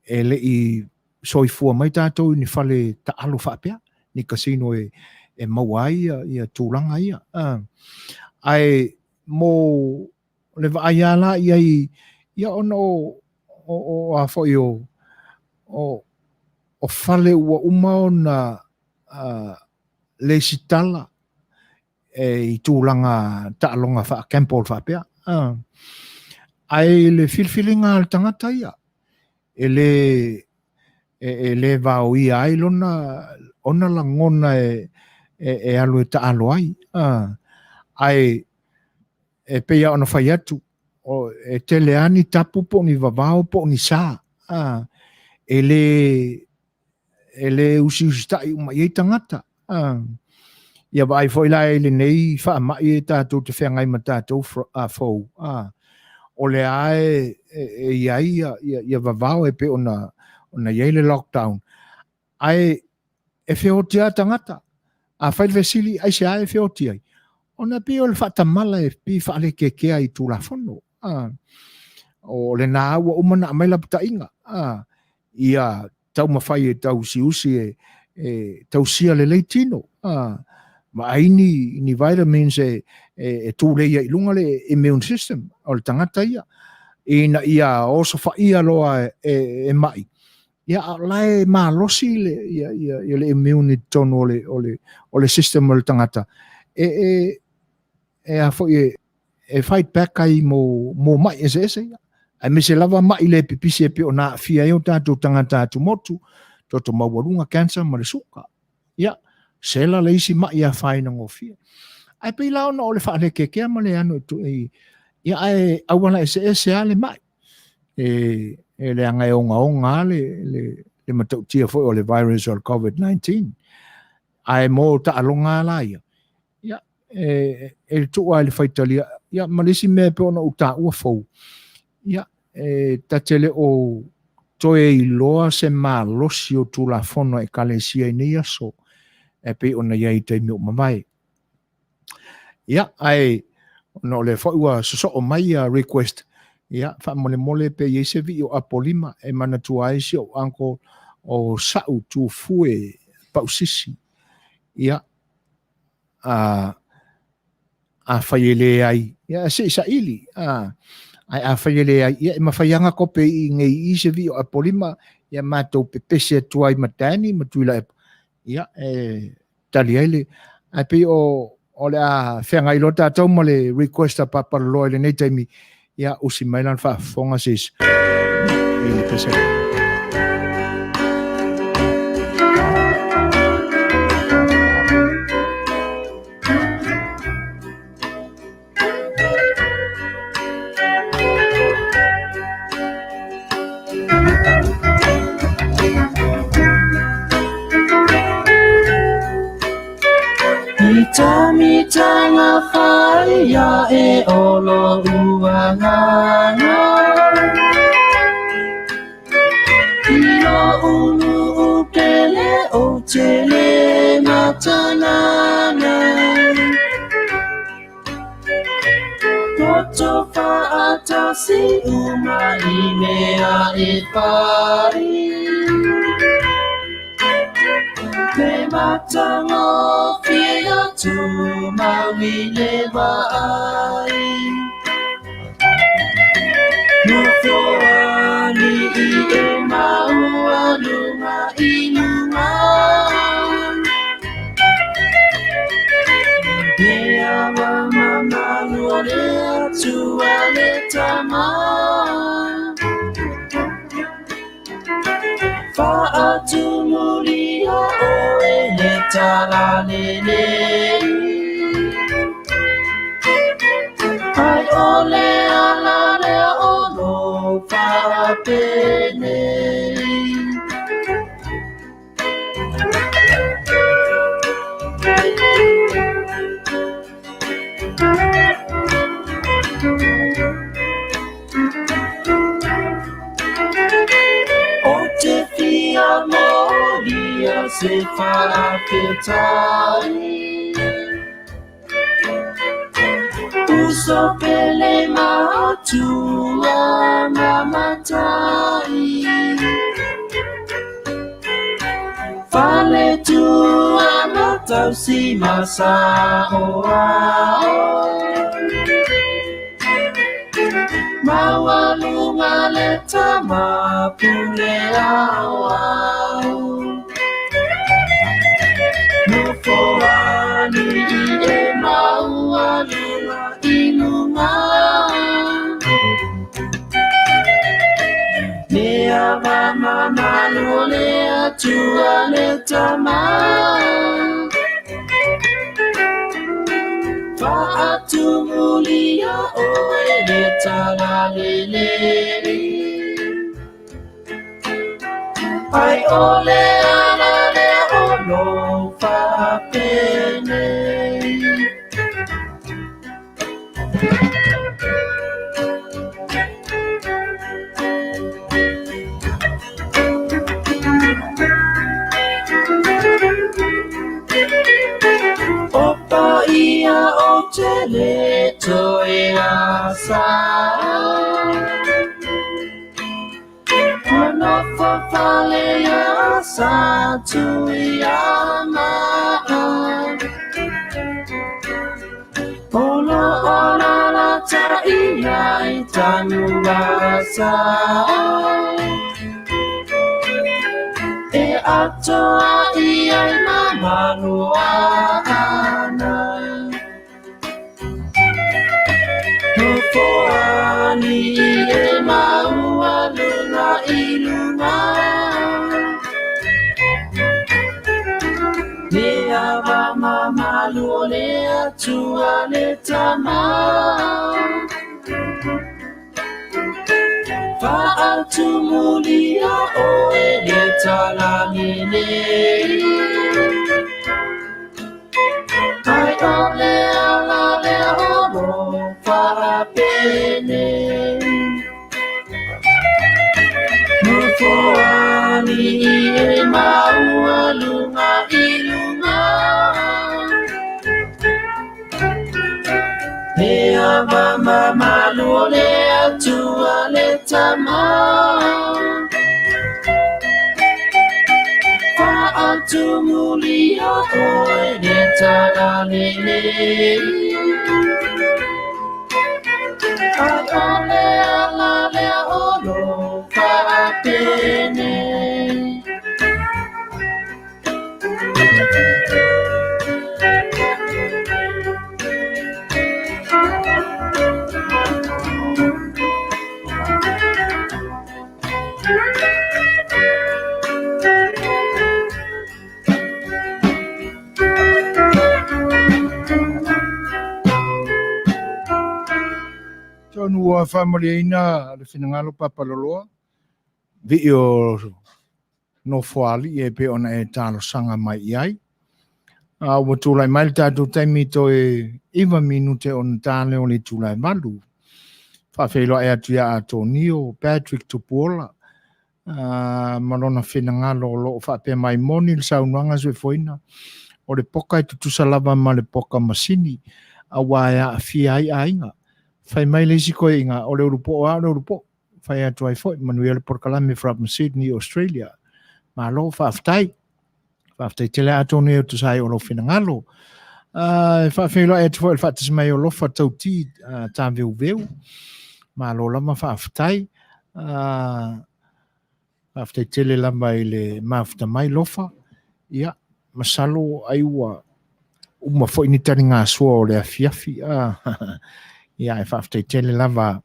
E le i soifua mai tātou ni fale ta alo whapea. Ni kasino e mauai ia tūlanga ia. Ai mo le vaaiala ia ona o a fo o fale ua uma ona le sitala i tūlanga taalonga wha Campbell whapea. Ai le filfilinga al tangata ia. E le vau ia ai lona ona la ngona e alu e taalo ai. Ai e peia ona whai atu. E tele ani tapu po ni Vaavaoao po ni sā. E le usi tai uma i tangata. Ia vai foi la ele nei wha mai e tātou te whengai ma tātou fau. O le ae ia Vaavaoao e pe ona iei le lockdown. Ai e whiotia tangata. A whaile vesili ai se ae whiotia. Ona pi o le whatamala e pi whaale kekea i tū la whono. O le nā ua umana a maila puta inga. Ia tau mawhai e tau siusi e tau sia le leitino. Ma aini ni vitamins e tūleia i lunga le immune system o le tangata ia. Ina ia oso whaia loa e mai. Ia lai malosi le immune tono o le system o le tangata. E a fo e fight back ai mo mai ese ia. Ai me se lava mai le pipisi e pe o na fia e o tātou tangata atu motu, toto mauarunga cancer ma le suka. Ia, sela le isi mai a whaina ngofia. Ai pe lao na o le whaale kekea ma le anu ia ai awana ese ale mai. E le anga e onga le matautia foi o le virus o le COVID-19. Ai mo ta alonga la ia. Ia, e tua le whaitalia. Ia, malisi me pe ona uta ua fau. Ia, tatele o toe i loa se maa losi o tū la whono e kalesia i nei aso. E pe ona iai te mi o mamai. Ia, ai, no le whaua so o mai a request. Ia, wha mole pe iei se vi o apolima e mana tua aisi o anko o sau tu fue pausisi. Ia, a whaiele ai. Ia, se isa ili. Ai a whaiele ai. Ia, ma whaianga kope i ngei i se vi o apolima. Ia, mātou pepese atua i matani, matuila e. Ia, tali aile. Ai pe o le a whenga i lota tau ma le request a papaloloa le nei taimi. Ia, usi mailan wha whonga sis. Ili pese. Mitanga whaia e olo uanganga Ilo unu ukele o tele matanana Toto whaatasi uma imea e pari Me matango fia tu mawile vai No foani i e maua lunga inunga tua le tama Vaatumulia oe le tala lele Ai ole ala le ono whapene O te fia molia se whaapetai Uso pele matua mamatai Fale tua matau si masa oao Mawalunga le tama pule awao Nufoani e mawalunga inunga Nea mama malole atua le tama Vaatumulia oe le tala lele Ai ole ala le ono whapene Opa ia o te le toe asa Mana whawhale asa tui ama Olo ola la ta ia I tanu asa E atoa ia I mamanua ana Nufoani e maua luna iluna Lea wa mama lea tua le tama Vaatumulia oe le tala lele Ai ole ala le ono whapene Nufoani e maua lunga ilunga Lea mama malo lea tua le tama Vaatumulia oe le tala lele Ai ole ala le ono whapene Tonua whamariaina le whinangalo papaloloa. Vio no whaali e pe ona e tāno sanga mai iai. Ua tūlai mai le tātou taimi to e iwa minute on tāne o le tūlai malu. Whawhelo e atu ia a Tonio, Patrick Tupuola. Marona whinangalo o loo whapea mai moni le saunuanga zwe foina. O le poka e tutusa lava ma le poka masini. A waia a fia ai ainga. Whai mai leisi koe inga o le urupo o a le urupo. Whai atu ai foi, Manuia le porkalame from Sydney, Australia. Ma lo whaftai. Whaftai tele ato ne o tusai o lo whinangalo. Whawhelo e atu foi, whatis mai o lofa tauti tā veu veu. Ma lo lama whaftai. Whaftai tele lama i le mawhta mai lofa. Ia, masalo ai ua. Uma foi ni tari ngā sua o le afiafi. Ia e whaafteitele lava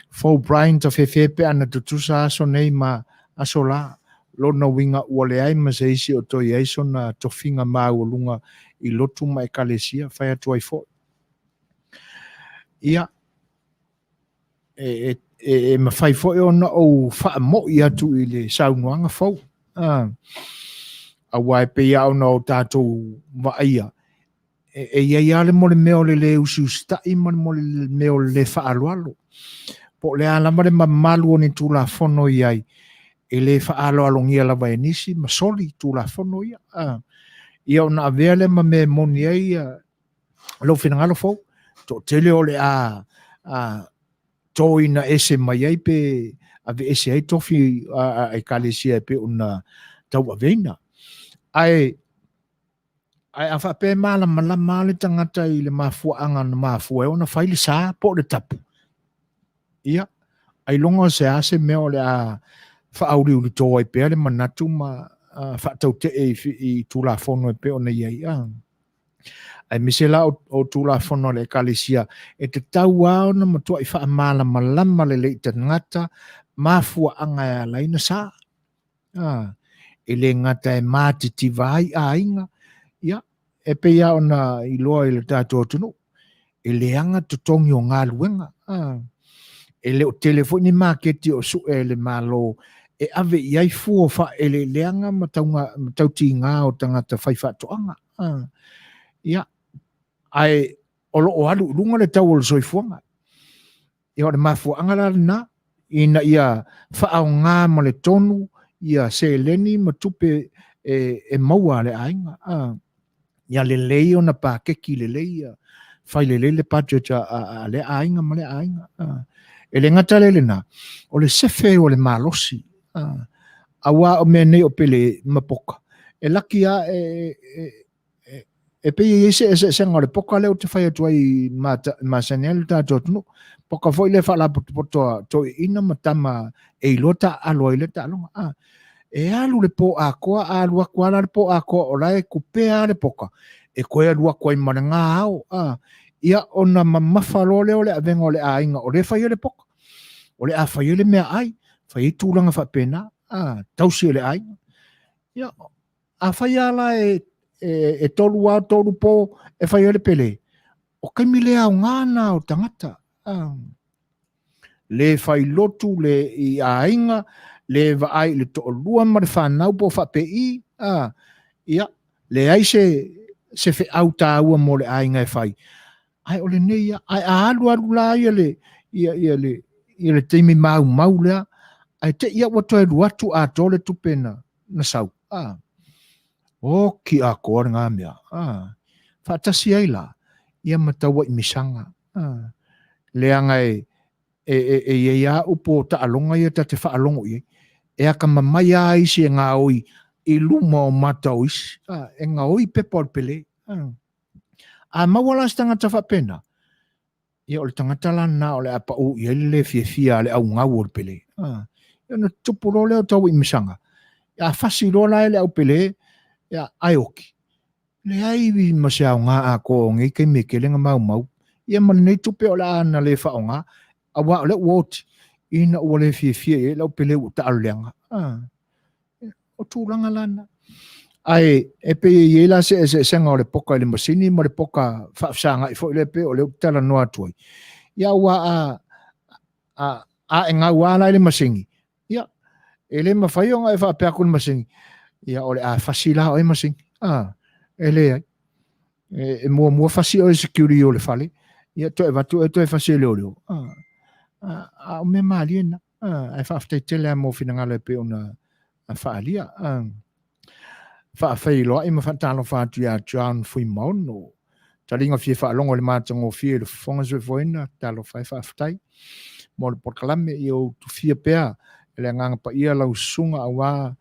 Fo Brian ta whewhepe ana tutusa aso nei ma aso la lona winga ua le ai ma se isi o toi aiso na tofinga maulunga I lotu ma ekalesia whai atu ai fo. Ia e mawhai fo e ona o wha mo I atu I le saunuanga fo. A wai pe ia ona o tātou waaia. E ia le mole meo le usi ustai ma mole meo le wha alualo. Po le alama le mamalu o ni tula fono iai. E le whaalo alongia la vai nisi, ma soli tula fono ia. Ia ona avea le ma me moni ai, lo fina ngalo fau. To tele o le to ina ese mai ai pe, ave ese ai tofi ai kalesia pe una tau aveina. Ai a whape mala malama le tangata I le mafua anga na mafua e ona whaile saa po le tapu. Ia, ai longa se ase meo le whaauri uri tō ai pēr le manatu ma whaatau te I tūla whono e pe o nei ai. Ai mise la o tūla whono le kalesia e te tau ao na matua I whaamala malama le leita ngata mafua anga e alaina sa. E le ngata e mātiti vai a inga. Ia, e pe ia ona I loa I le tātou tunu. E le anga tutongi o ngā luenga. E le o telefoni maketi o su e le malo e ave iai fuo fa e le leanga matauti ngā o tangata whaifa toanga. Ia, ai olo o alu lunga le tau o le soifuanga. Ia o le mafuanga la na, ina ia whaau ngā ma le tonu, ia se leni matupe e maua le ainga. Ia le lei o na pākeki le lei, whai le le budget a le ainga ma le ainga. E le ngata le na, o le sefe o le malosi, awa o mene o pele mapoka. E laki a e pe I se ngā le poka leo te whai atu ai masanel tātou tunu, poka foi le whala poto to ina matama e ilota alo I le tālonga. E alu le po a koa, alu a koa le po a koa, o lai kupea le poka, e koe alu a koa I mana ngā au, ia ona mamawhalo leo le avenga o le ainga, o le whai le poka. O le a whai le mea ai, whai tūranga whapena, tausi le ainga. Ia, a whai ala e tolu a tolu po, e whai le pele. O kaimile au ngāna o tangata. Le whai lotu le I ainga, le vaai le to lua ma le whanau po whapei, ia, le ai se whi au tāua mo le ainga e whai. Ai ole nei ai alu la ia le teimi mau lea ai te ia watu e ruatu a tole tupena na sau o ki a kore ngā mea whaatasi ai la ia matawa I misanga le anga e ia upo ta alonga ia ta te whaalongo ia e aka mamai a isi e ngā oi I luma o matau isi e ngā oi pepa o pele a mawala tangata whapena. Ia o le tangata lana o le apa o ia le fia le au ngau o le pele. Ia na tupuro leo tau I misanga. Ia whasi rola le au pele, ia aioki. Le aiwi masea o ngā a ko ngai kei meke lenga mau. Ia man nei tupe o le ana le wha o ngā. A wa o le uoti. Ina o le fia le au pele o ta aluleanga. O tūranga lana. Ai e pe ye la se senga o le poka le masini mo le poka whaafsanga I fo le pe o le utala noa tuai. Ia ua a nga wala le masingi. Ia e le mawhai o nga e whaapea le masingi. Ia o le a fasila o e masingi. E le ai. E mua fasi o e security o le fale. Ia to e watu e to e fasi leo leo. A o me maaliena. E whaaftai tele a mo finanga le pe o na whaalia. Whaafeiloa I mawhatalo whātu ia John fui mauno. Taringa fie whaalongo le mātango fie le whonga zwe foina, talo whai whaafatai. Mo le porkalame I o tu fia pēa, ele nganga pa ia lau sunga a wā.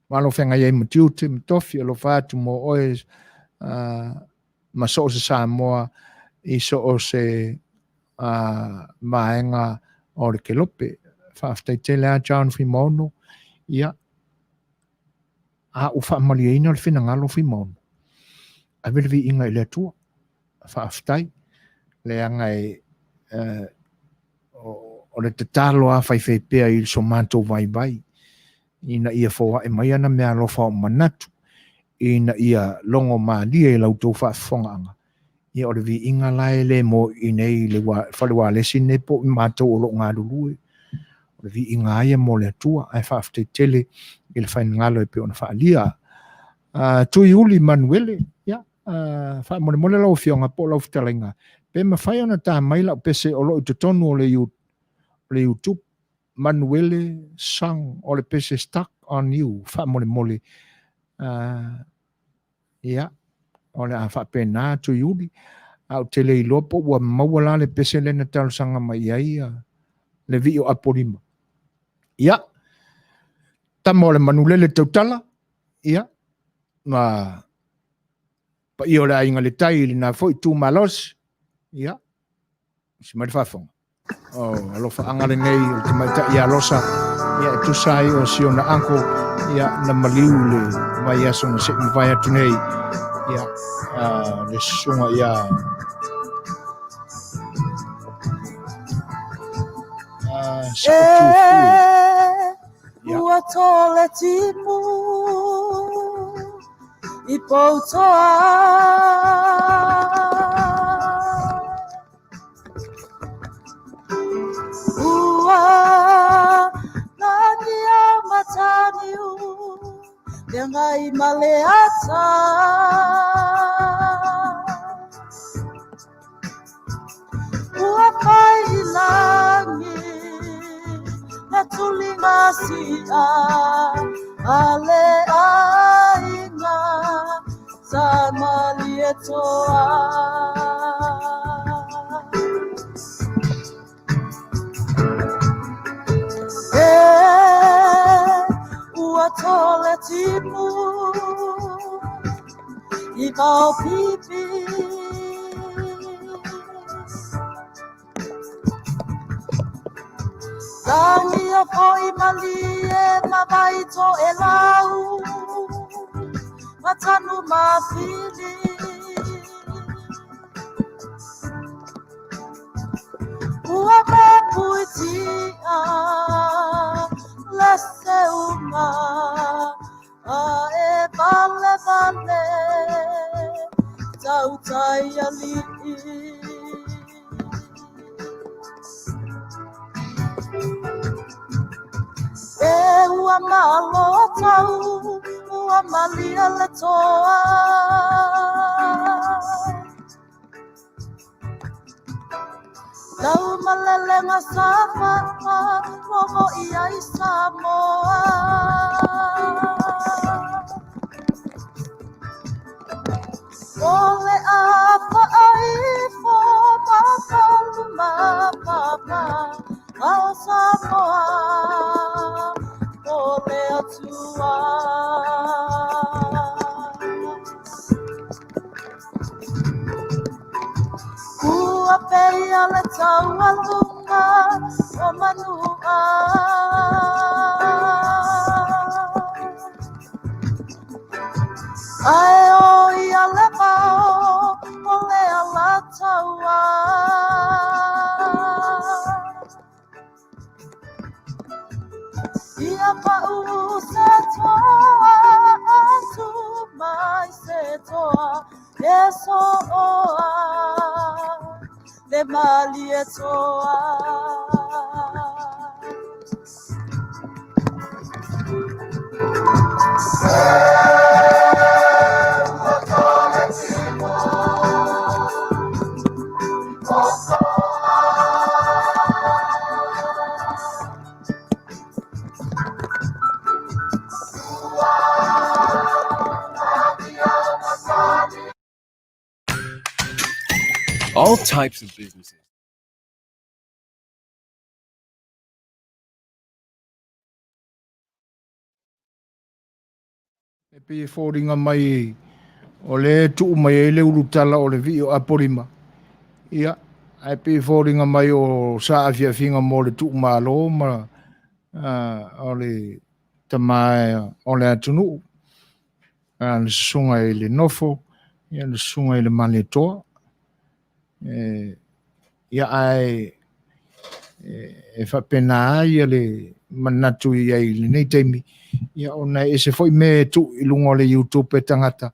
Malo whenga iei matiute, matofi, alo whātu mo oe maso o se Samoa, I so o se maenga o le kelope. Whaaftai tele a John fui mauno, ia a ufa maliaina le whinangalo fui mauno. a vele vi inga i le tua, whaaftai, le angai o le te talo a whai pea i so mātou vai, ina ia fōa e mai ana mea lofa o manatu, ina ia longo maalia i lau tau whaafonga anga. Ia o le vi inga lai le mo i nei le whale wā lesi ne po i mātou o lo ngā lulue. O le vi inga aia mo le atua, ai whaaftai tele i le whain ngalo e pe ona whaalia. Tui uli Manuele, ia, wha mole lau fionga po lau fitalenga. Pe ma whai ona tā maila o pese o lo i te tonu o le YouTube. Manuele sang o le pese stuck on you, wha mole. Ia, o le a wha pena tui uli. Au tele i lopo ua mauala le pese lena talo sanga mai ai le vi o aporima. Ia, tamo le Manuele tautala, ia, ma pa i o le ainga le tai li na foi tu malos, ia, si mai whafonga. Alofa angale nei, o te maita i alosa, ia, tu sai o si o na anko, ia, na maliu le vai aso na se vai atu nei, ia, le sunga ia, ua tole timu i poutoa ua nani a mataniu le ngai maleata ua pai ilangi na tulinga sia ale ainga samali etoa ua tole timu i kau pipi Tangi o koi malie na vaito e lau Matanu mawhili Ua me puitia Lese uma A e vale vale Tau tai ali ua malo tau, ua malia le toa. Lau malele ngā safa, momo ia i Samoa. Ole a whaaipo, mapalu mapapa, ao Samoa. Ole atua Ua peia le tau alunga o Manua Ae o ia le vao o le ala taua Ia pa'u se toa atu mai se toa e soa le mali e toa All types of businesses. E pe fōringa mai o le tuu mai e le urutala o le vi o aporima. Ia, e pe fōringa mai o sa afia finga mo le tuu malo ma o le tamae o le atunu. Le sunga e le nofo, ia le sunga i le male toa. Ia ai e whapena ai le manatu i ai le nei teimi. Ia ona e se foi me tu i lungo le YouTube e tangata.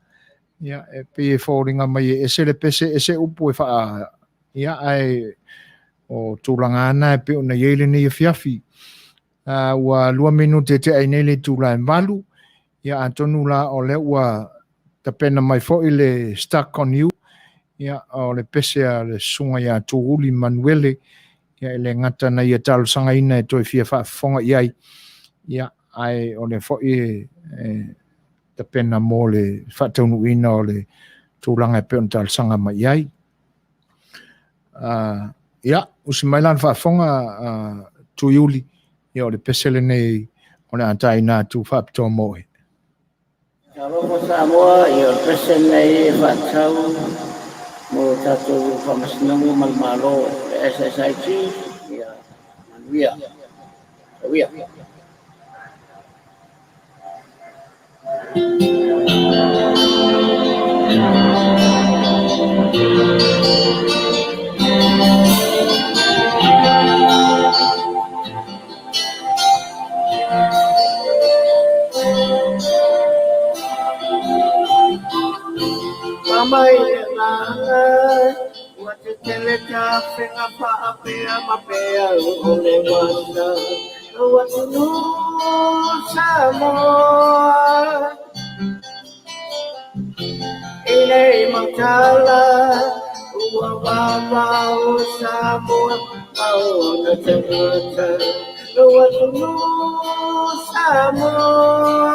Ia e pe e whauringa mai e se le pese e se upu e wha. Ia ai o tūranga ana e pe ona i le nei e fiafi. Ua 2 minute te ai nei le tūla e malu. Ia atonu la o le ua tapena mai fo i le Stuck on You. Ia o le pese a le sunga ia tūruli Manuele. Ia le ngata na ia talo sanga ina e toi fia whaafonga iai. Ia ai o le fo i tapena mo le whaataunu ina o le tūranga e pe on talo sanga mai iai. Ia, usi mai lan whaafonga tu iuli. Ia o le pese le nei o le atai nā tu whaapitoa moe. Kalau Samoa ia pesen nei fatau mo tatu pamasinangu malmalo SSIG ia Manuia. Manuia. Mamai nanga, wate teleka fenga pa apea mapea ole wanda, wate no Samoa, ele mangkala, Vaaaoao Samoa, mauna tangata, wate no Samoa.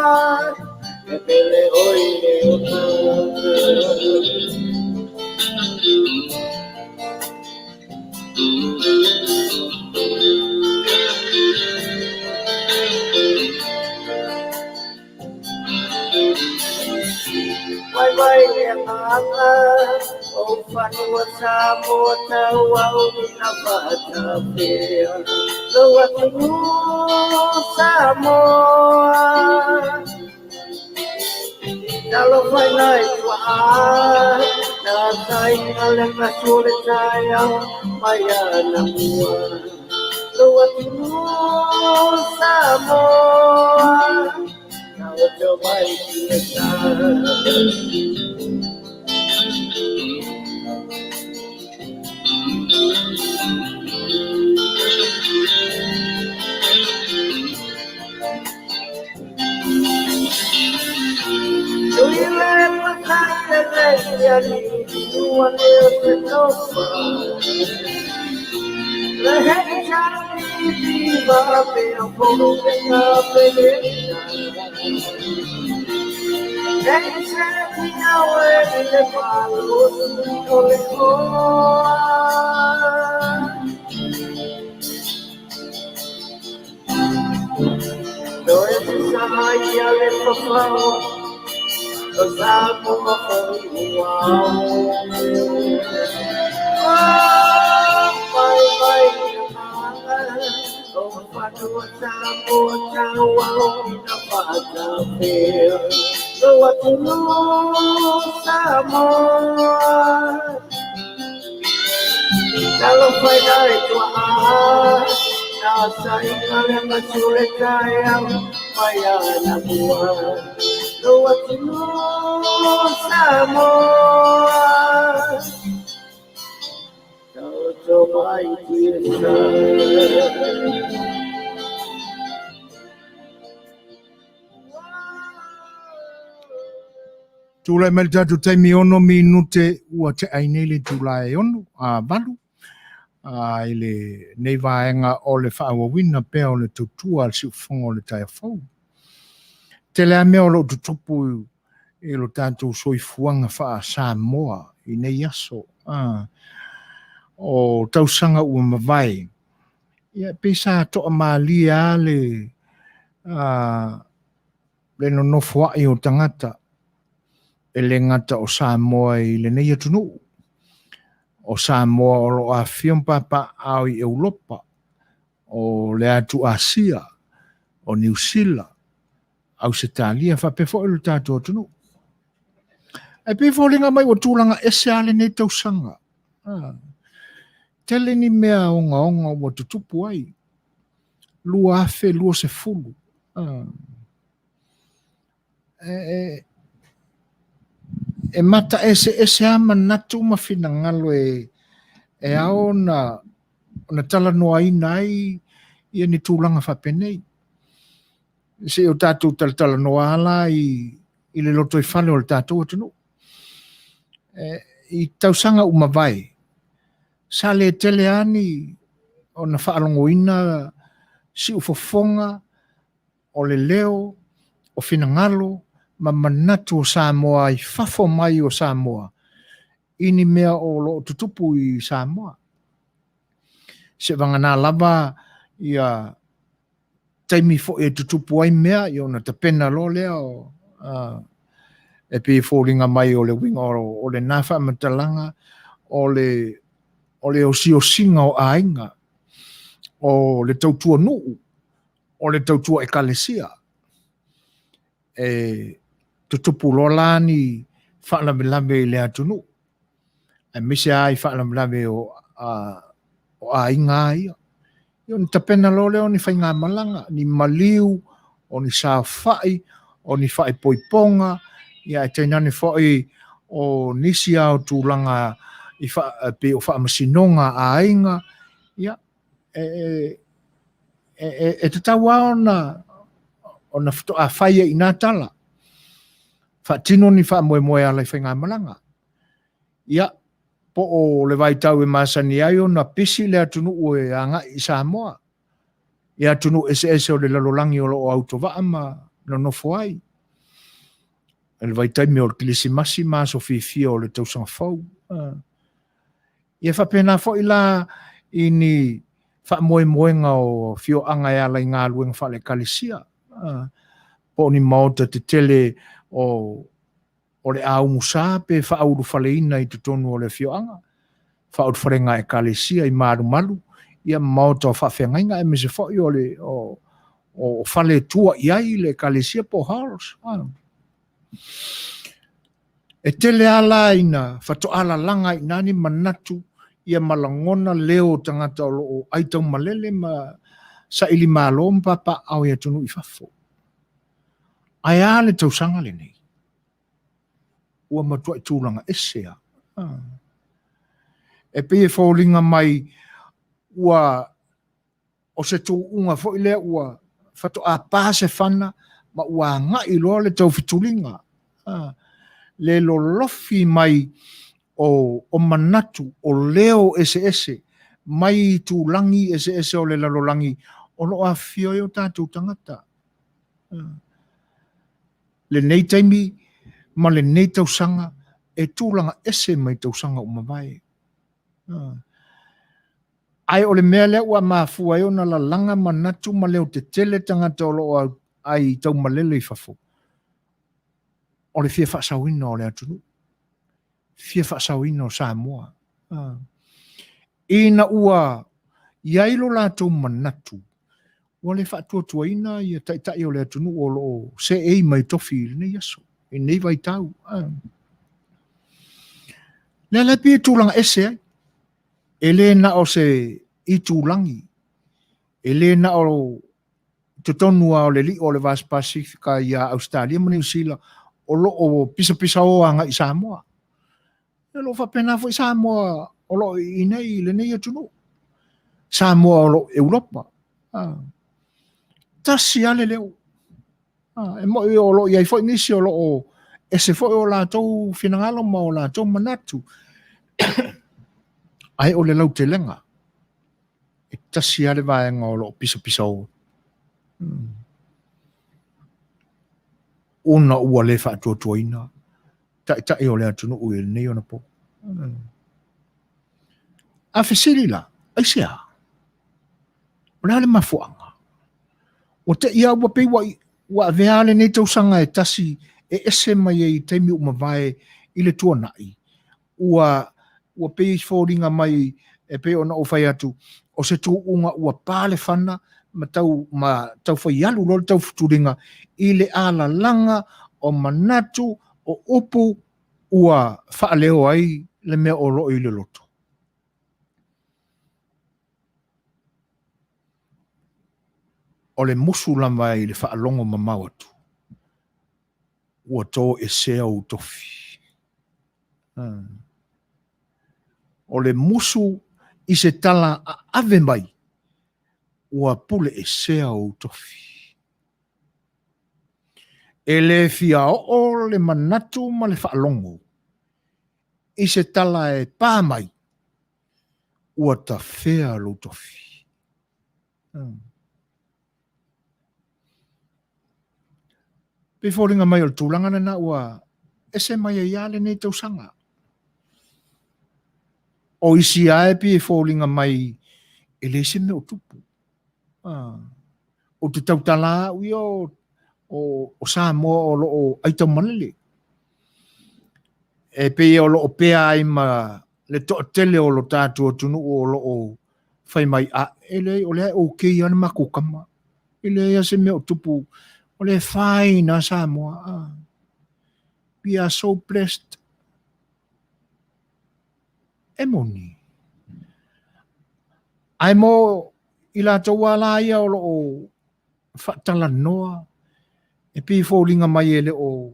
Pele oile Vai mama o fanua Samoa tawau na pata pia lo atu Samoa. Kalau final wah, natai alam nasulit sayang maya namua. Luat dulu Samoa, kau coba kita. Savaii A Le Fai'oa kalau final itu nasai kalian nasulit sayang maya namua. Luat dulu Samoa, kau coba kita. Tūlai mai tatu taimi ono minute ua te ainele tūlai ono a valu. Ile nei vaenga o le whaawawina pea o le tutua al si ufonga o le tai fau. Te lea mea o lo tutupu e lo tātou soifuanga wha Samoa i nei aso. O tausanga ua mawai. Ia pesa toa maalia le nonofo ai o tangata. E le ngata o Samoa i le nei atunu. O Samoa o lo a whiompapa au i Europa. O le atu Asia. O New Zealand. Au se talia fa pe fo le tato tunu. E pe fōlinga mai o tūlanga ese ale nei tausanga. Tele ni mea onga o tutupu ai. Lua afe, lua se fulu. E mata ese ama natu mawhina ngalo e ao na tala noa ina ai ia ni tūlanga whapenei. Se o tātou tala noa ala i le loto i whale o le tātou atunu. I tausanga umawai. Sa le tele ani o na whaalongo ina si ufofonga o le leo o finangalo ma manatu o Samoa i whafo mai o Samoa. Ini mea o lo tutupu i Samoa. Se wangana lava ia taimi fo e tutupu ai mea i ona te pena lo leo e pe fōringa mai o le winga o le nafa matalanga o le o singa o ainga o le tautua nuu o le tautua ekalesia e tutupu lolani whaalame le atunu e mise ai whaalame o ainga ia i on tapena lo leo ni whainga malanga ni maliu o ni Savaii o ni whai poiponga ia e teinane whai o nisi au tūlanga i pe o whaamasinonga a ainga ia e te tawa ona fito a whaia i nā tala whaatino ni whaamoe ala i whainga malanga ia po o le vaitau e masani ai o na pisi le atunu o e anga i Samoa e atunu ese o le lalolangi o lo auto vaama no nofo ai e le vaitai me o le kilisimasi maso fifia o le tausanga fau ia whapena fo ila i ni whaamoemoenga o fio anga e ala i ngā luenga whale kalisia po ni maota te tele o le au musa pe whauru whaleina i tutonu o le fio anga whauru wharenga e kalisia i maru malu ia maota o whawhengainga e mese fo i o whale tua i ai le kalisia po haros e tele ala ina whato ala langa i nani manatu ia malangona leo tangata o aitau malele ma sa ili malom papa au ia tunu i whafo. Ai ale tausanga le nei. Ua matua i tūlanga esea. E pe e whaulinga mai ua o se tū unga fo ile ua whato a pāse whana ma ua ngai loa le tau fitulinga. Le lo lofi mai o manatu, o leo ese, mai tūlangi ese o le lalolangi, o lo a fio o tātou tangata. Le nei taimi, ma le nei tausanga, e tūlanga ese mai tausanga o mawai. Ai o le mea lea ua mafua e o na lalanga manatu ma leo te tele tangata o lo ai tau malele i fafo. O le fia whaasawina o le atunu. Fia whaasawina o Samoa. Ina ua iailo lātou manatu. Ua le whaatuatuaina ia taitai o le atunu o lo se ei mai tofi nei aso. E nei vai tau. Le pia tūlanga ese ai. E le na o se i tūlangi. E le na o te tonua o le li o le Vas Pacifica ia Australia ma New Zealand. O lo o pisa o anga i Samoa. E lo whapena fo i Samoa o lo i nei le nei atunu. Samoa o lo Europa. Tasi ale leo. E mo i o lo i ai fo nisi o lo o ese fo o la tau finangalo ma o la tau manatu. Ai o le lau te lenga. E tasi ale vaenga o lo pisa o. Ona ua le whaatuatuaina. Tai o le atunu ue nei ona po. A whesiri la, aisea. O le ale mafuanga. O te ia ua pei wa veale nei tausanga e tasi e ese mai e teimi umawai i le tuanai. Ua pei fōringa mai e pei ona o whai atu. O se tū unga ua pāle whana ma tau whai alu lor tau futuringa i le ala langa o manatu o upu ua whaaleo ai le mea o loi le loto. O le musu lama i le whaalongo mamau atu. Ua tō e sea o tofi. O le musu i se tala a ave mai. Ua pule e sea o tofi. E le fia o le manatu ma le whaalongo. I se tala e pā mai. Ua ta whea lo tofi. Pe fōringa mai o le tūlanga na ua ese mai e iale nei tausanga. O isi ae pi e fōringa mai e le se me o tupu. O te tautala ui o Samoa o lo o aita manele. E pe o lo o pea ai ma le to tele o lo tātua tunu o lo o whai mai a ele o le o kei ana mako kama. Ele ia se me o tupu o le whai na Samoa. We are so blessed. E moni. Ai mo i la taua la ia o lo o whatala noa. E pi fōringa mai ele o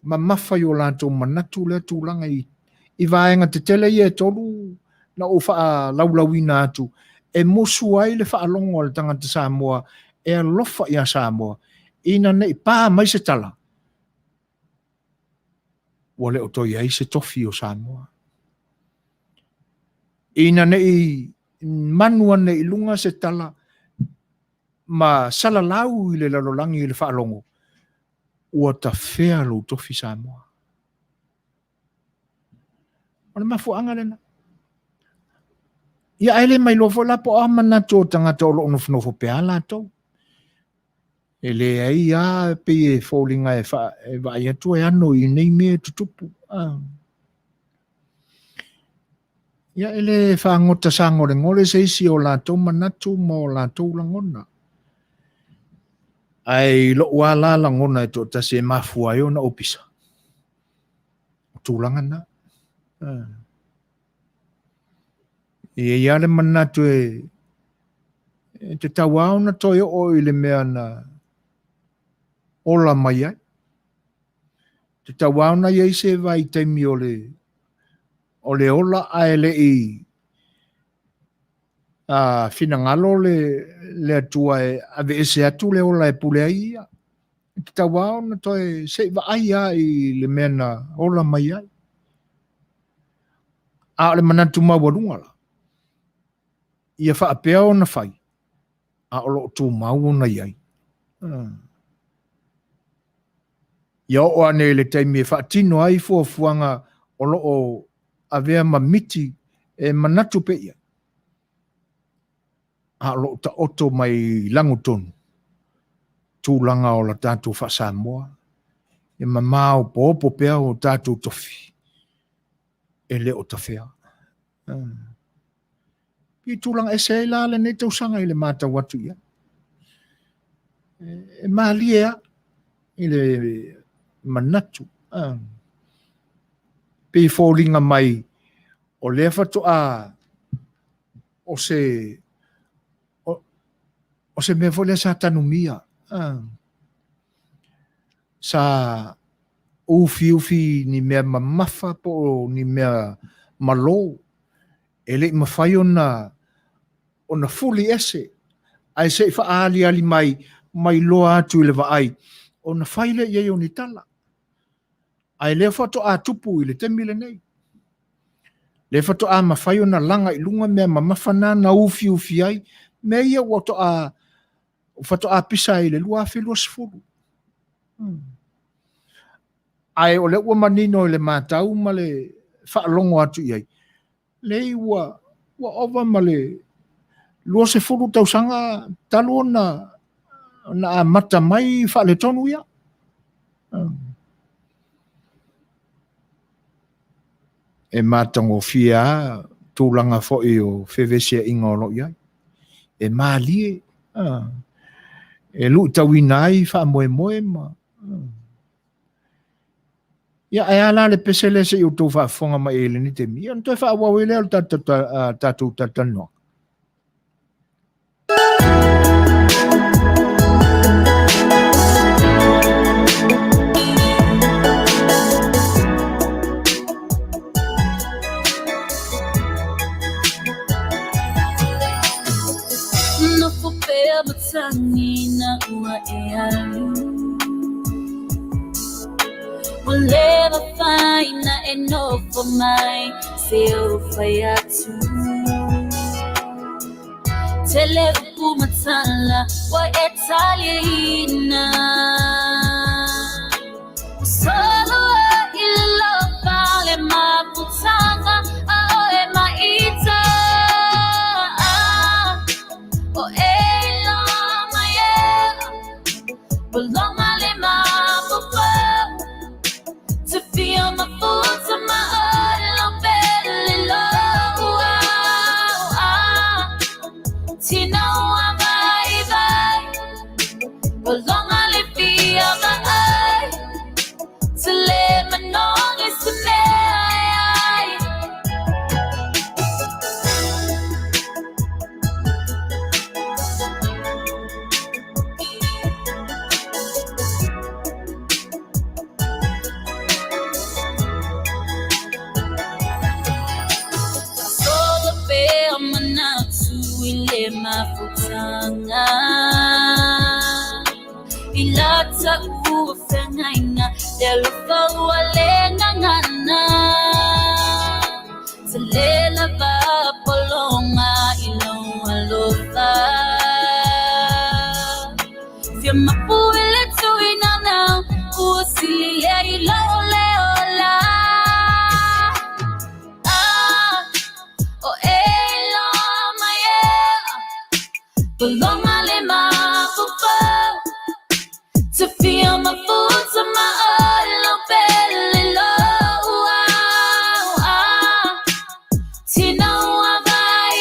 ma mawhai o lātou manatu le tūlanga i vāenga te tele i e tolu na o wha laulawina atu. E mosu ai le whaalongo le tangata Samoa e alofa i a Samoa. Ina nei pā mai se tala. Wale o toi ai se tofi o Samoa. Ina nei manua nei lunga se tala ma salalau i le lalolangi i le whaalongo. Ua ta whea lo tofi Samoa. Ona mafuanga lena. Ia ele mai lofo lapo a mana tō tangata o lo nofo pea la tō. Ele ai a pe e fōlinga e vai atu e ano i nei mea tutupu. Ia ele whaangota sangore ngore se isi o la tō manatu mo la tō langona. Ai lo wala langona e tō ta se mafua e ona opisa. Tūlanga na. E ia le manatu e te tawao na toi o i le mea na ola mai ai. Te tawao na iei se vai taimi o le ola aele i finangalo le atua e ave ese atu le ola e pule ai ia. Te tawao na toi se va ai ai le mea na ola mai ai. A le manatu mawarunga la. Ia wha apea o na whai. A o lo tō mau o na iai. Ia o ane le taimi e wha tino ai fuafuanga o lo o avea mamiti e manatu pe ia. A lo ta oto mai langutonu. Tūlanga o la tātou wha Samoa. E mamao pōpo pea o tātou tofi. E le o ta whea. I tūlanga e se la le ne tausanga i le mata watu ia. E maalia i le manatu. Pe fōringa mai o le whatu o se me fole sa tanumia. Sa ufi ni mea mamafa po ni mea malo. Ele mawhai ona fuli ese. Ai se wha ali mai loa atu le vaai. Ona whaile iei o ni tala. Ai le whato a tupu i le temile nei. Le whato a mawhai ona langa i lunga mea mamawhana na ufi ai. Mea ia wato whato a pisa i le lua whilua sifuru. Ai o le ua manino i le mātau ma le whaalongo atu iei. Le ua ova ma le lua sifuru tausanga talo na mata mai whaale tonu ia. E mātango fia tūlanga fōi o whewesia ingolo iai. E mālie. E lui tawina ai wha moe ma. Ia e ala le pesele se eu tau whaafonga mai ele ni te mi. Ia toi whaawau ele al tātou tatanoa. No fupea matangina ua e alu. We'll never find enough for my self-ayatu. Televu matala wa Italiana. Solo ilo vale maputanga aoe maita. O elo maye, belong ale mapupa. To feel my foot to my own belly low. Tina wa vai, belong ale feel the eye. To let me know it's the night. Ile mafutanga ilata ufengaina Delo Fai'oa lenga ngana Salela va polonga ilong alofa Fia mapuile tuina na Usilia ilo leola Belong ale mapupa to feel my foot to my own belly low. Tina wa vai,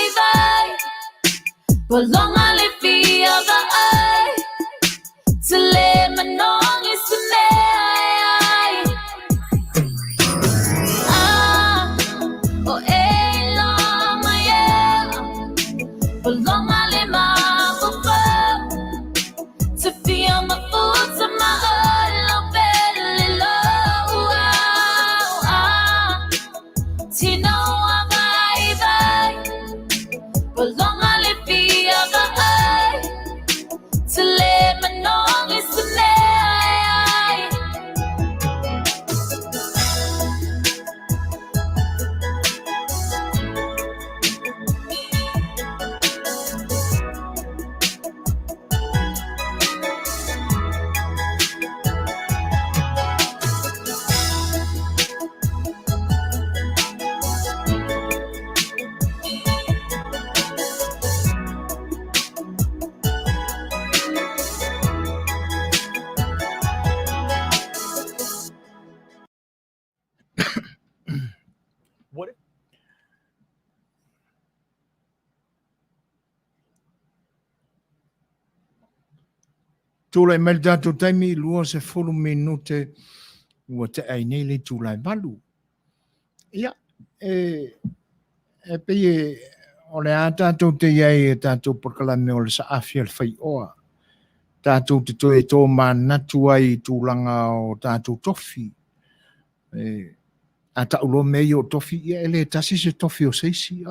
belong ale feel the eye to let me know it's the night. Oh elo my belong ale to feel my foot to my own belly low. Tina wa vai, belong ale feel the eye to let me know it's the night. Tūlai mai tātou taimi lua se 4 minute ua te ainei le tūlai balu. Ia, e pei o le a tātou te iai e tātou pakalame o le saafi A Le Fai'oa. Tātou te toe tō manatu ai tūlanga o tātou tofi. A taulo mei o tofi, ia ele tasi se tofi o seisi.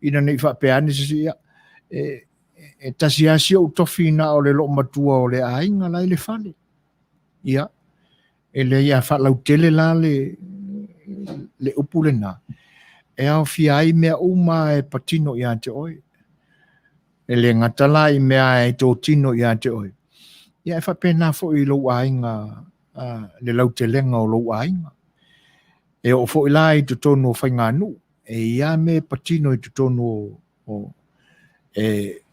Ina nei whapeane se ia. E tasi asi o tofi na o le lo matua o le ainga lai le fale. Ia, e le ia whalau tele la le upule na. E au fiai mea uma e patino i ante oi. E le ngatala i mea e tō tino i ante oi. Ia e whapena fo i lo ainga, le lau te lenga o lo ainga. E o fo i la i tutono o whainganu. E ia me patino i tutono o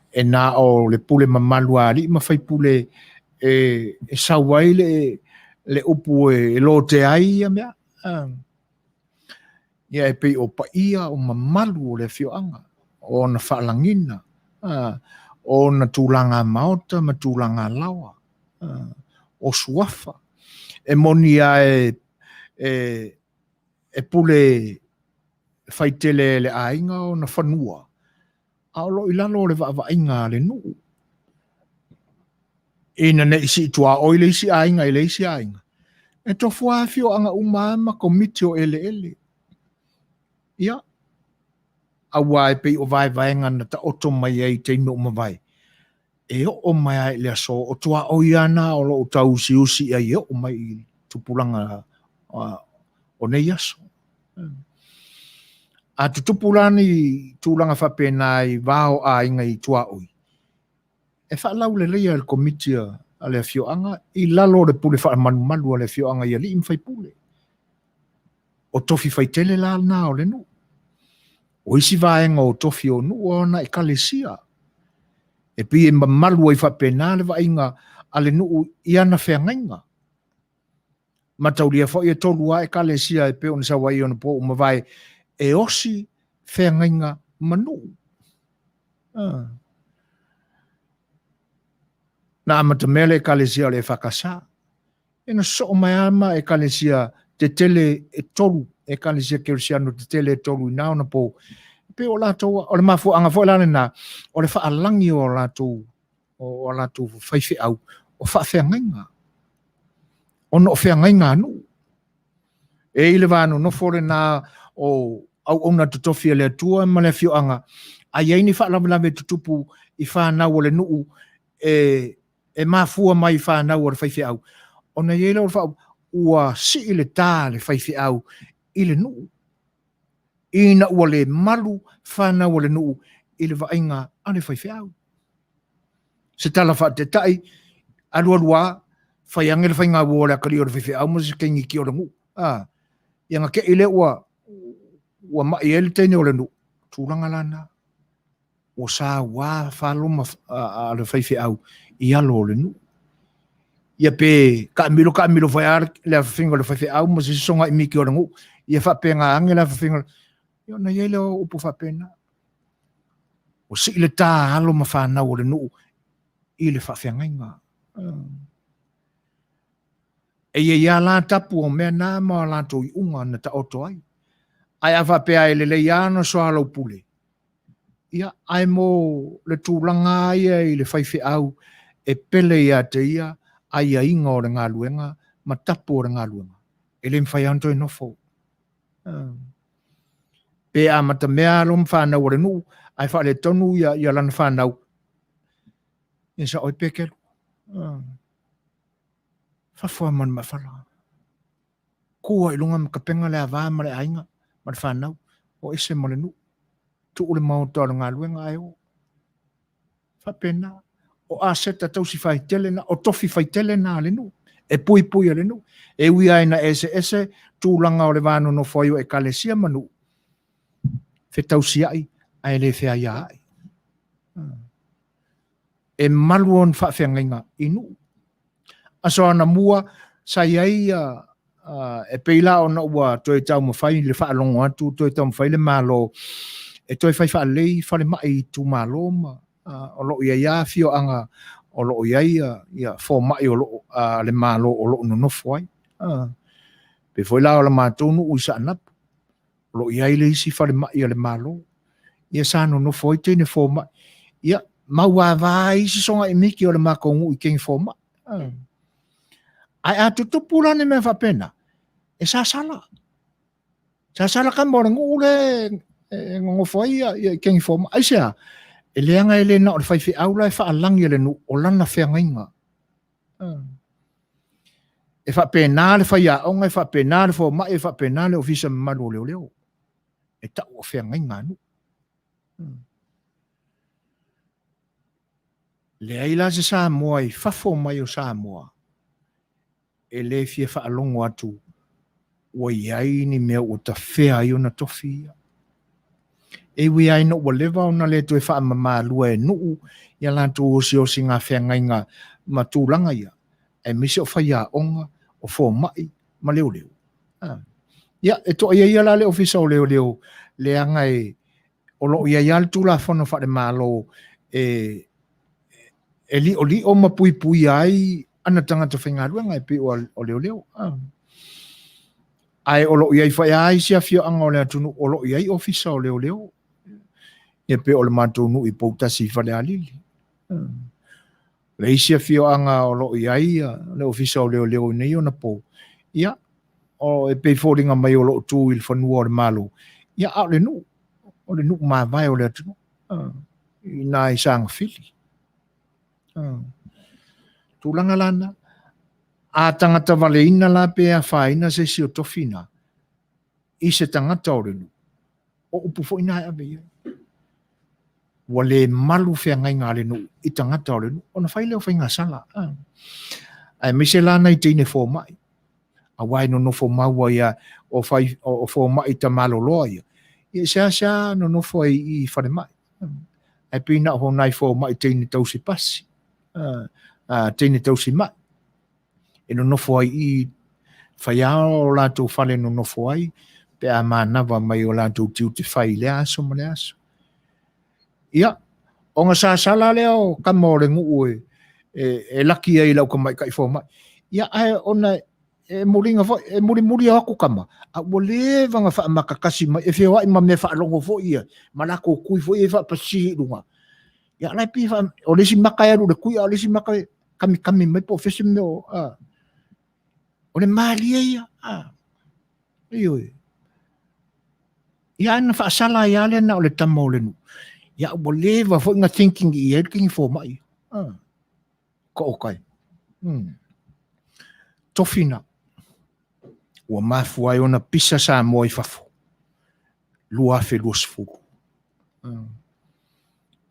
e nā o le pule mamalu ali, ma whai pule e Savaii le upu e lo te ai ia mea. Ia e pei o paia o mamalu o le whioanga, o na whaalangina, o na tūlanga maota, ma tūlanga lawa, o suafa. E moni a e pule faitele le ainga o na whanua. Aolo ilalo le vainga le nuu. Ina ne isi tua oile isi ainga ele isi ainga. E tofu afio anga umama komiti o ele. Ia. Awa e pei o vai ngana ta oto mai ei te ino umawai. E o mai ai le aso o tua o iana o lo tau usi ai o mai tupulanga o nei aso. A tutupulani tulanga whapena i vao a inga i tua oi. E whaalau le leia le komitia a le fioanga i lalo le pule wha manumalu a le fioanga i ali imwhai pule. O tofi whaitele la na o le nu. O isi vaenga o tofi o nu o na e kalesia. E pi e mamalu ai whapena le vainga a le nu i ana whengainga. Mataulia fo i e tolua e kalesia e pe o na Savaii o na po umawai e osi whengainga manu. Na amatamele e kalesia le whakasa. E na so mai ama e kalesia te tele e tolu. E kalesia keresiano te tele e tolu i nao na po. Pe o lato, o le mafu anga fo lana na, o le whaalangi o lato whaifi au, o whaafeangainga. O no whaangainga anu. E ile vanu no fore na o au ona tutofi le tua ma le fioanga. Ai ai ni whaalawelawe tutupu i whanau o le nuu e mafua mai whanau o le whaifi au. O na iele o le whau ua si ile tā le whaifi au i le nuu. Ina ua le malu whanau o le nuu i le vainga ane whaifi au. Se tala wha te tai alua whaiange le whainga ua le akari o le whaifi au ma se kengi ki o le ngu. Ianga ke ile ua mai ele tene o le nuu. Tūranga lana. O sa wā whaloma a le whaifi au i alo o le nuu. Ia pe ka milo whaiar le whainga o le whaifi au ma se songa i miki o le ngu. Ia whapenga ange le whainga Ia na iele o upu whapena. O si ile tā alo ma whanau o le nuu i le whawhiangainga. E ia la tapu o mea nā ma la tō i unga na ta oto ai. Ai a whapea e le iana so alo pule. Ia ai mo le tūlanga ia i le whaifi au e pele ia te ia ai a inga o le ngā luenga ma tapu o le ngā luenga. E le mwhai anto e nofo. Pe a mata mea lom whanau o le nuu, ai wha le tonu ia lana whanau. Ia sa oi pekelu. Whawha man ma whala. Kua i lunga ka penga le a vā ma le ainga, ma le whanau, o ese ma le nuu. Tu ule mauta o ngā luenga ai o. Whapena. O a seta tausi whaitele na, o tofi whaitele na le nuu. E pui a le nuu. E ui aina ese, tūlanga o le vāno no whaio e kalesia ma nuu. Fe tausi ai, ai le fea ia ai. E maluon whaafengainga inu. Aso ana mua, sa iai e peila o na ua toi tau mawhai, le whaalongo atu, toi tau mawhai le malo, e toi whai whaalei, whale mai tu malo ma, o lo ia fio anga, o lo iai, ia fo mai o lo le malo o lo nonofo ai. Pe foi la o la matonu uisa anapu. Lo iai le isi whare mai le malo. Ia sano no foi tene fo mai. Ia maua vai isi songa i miki o le makongu i kengi fo mai. Ai atu tupulane me whapena. E sa sala. Sa sala ka mora ngu le ngongo foi i kengi fo mai. Ai sea, e leanga ele na o le whaifi aula e whaalangi ele nu o lana whengainga. E whapena le whaia onga, e whapena le fo mai, e whapena le ofisa malu leo. E tau o whengainga nu. Le aila se Samoa i whafo mai o Samoa. E le fia whaalongo atu. Wa iai ni mea o ta whea i o na tofia. E wi ai no wa lewa o na le tu e whaamama lua e nuu. Ia lantu o si ngā whengainga ma tūlanga ia. E misi o whaia onga o fo mai ma leo. Ia, e to ia la le ofisa o leo. Le anga e o lo ia ia tu la fono fa de malo e li o ma pui ai ana tanga to finga ruanga e pe o leo ai olo iai fai ai sia fio anga o le atunu olo iai ofisa o leo leo. Ia pe o le matunu i poutasi fale alili. Le isia fio anga olo iai le ofisa o leo leo nei o na po. Ia, o e pe fōringa mai o lo tu il whanua o le malo. Ia au le nu. O le nu maa vai o le atunu. I nā i sanga fili. Tūlanga lana. A tangata vale ina la pe a whaina se si o tofina. I se tangata o le nu. O upu fo ina e avea. Wa le malu fea ngai ngā le nu. I tangata o le nu. O na whaile o whainga sala. Ai mise lana i teine fō mai. A wai no fo maua ia o fo mai ta malo loa ia. Ia sa no fo i whare mai. Ai pina ho nai fo mai teine tausi pasi. Teine tausi mai. E no fo i whaiao o lātou whale no fo ai. Pe a mānawa mai o lātou tiu te whai le aso ma le aso. Ia, o ngā sāsala leo kama o le ngu e laki ai lau ka mai kai fo mai. Ia ai ona e muringa fo e muri aku kama a wole vanga fa makakasi mai e feo ai ma me fa longo fo ia malako kui fo e fa pasi lunga ya lai pi fa o lesi makai aru de kui o lesi makai kami mai po fesi me o o le mali ia io ya na fa sala ya le na o le tamo le nu ya wole va fo nga thinking i e king fo mai ko kai tofina ua mafu ai ona pisa sa mo i fafo. Lua fe lua sfuru.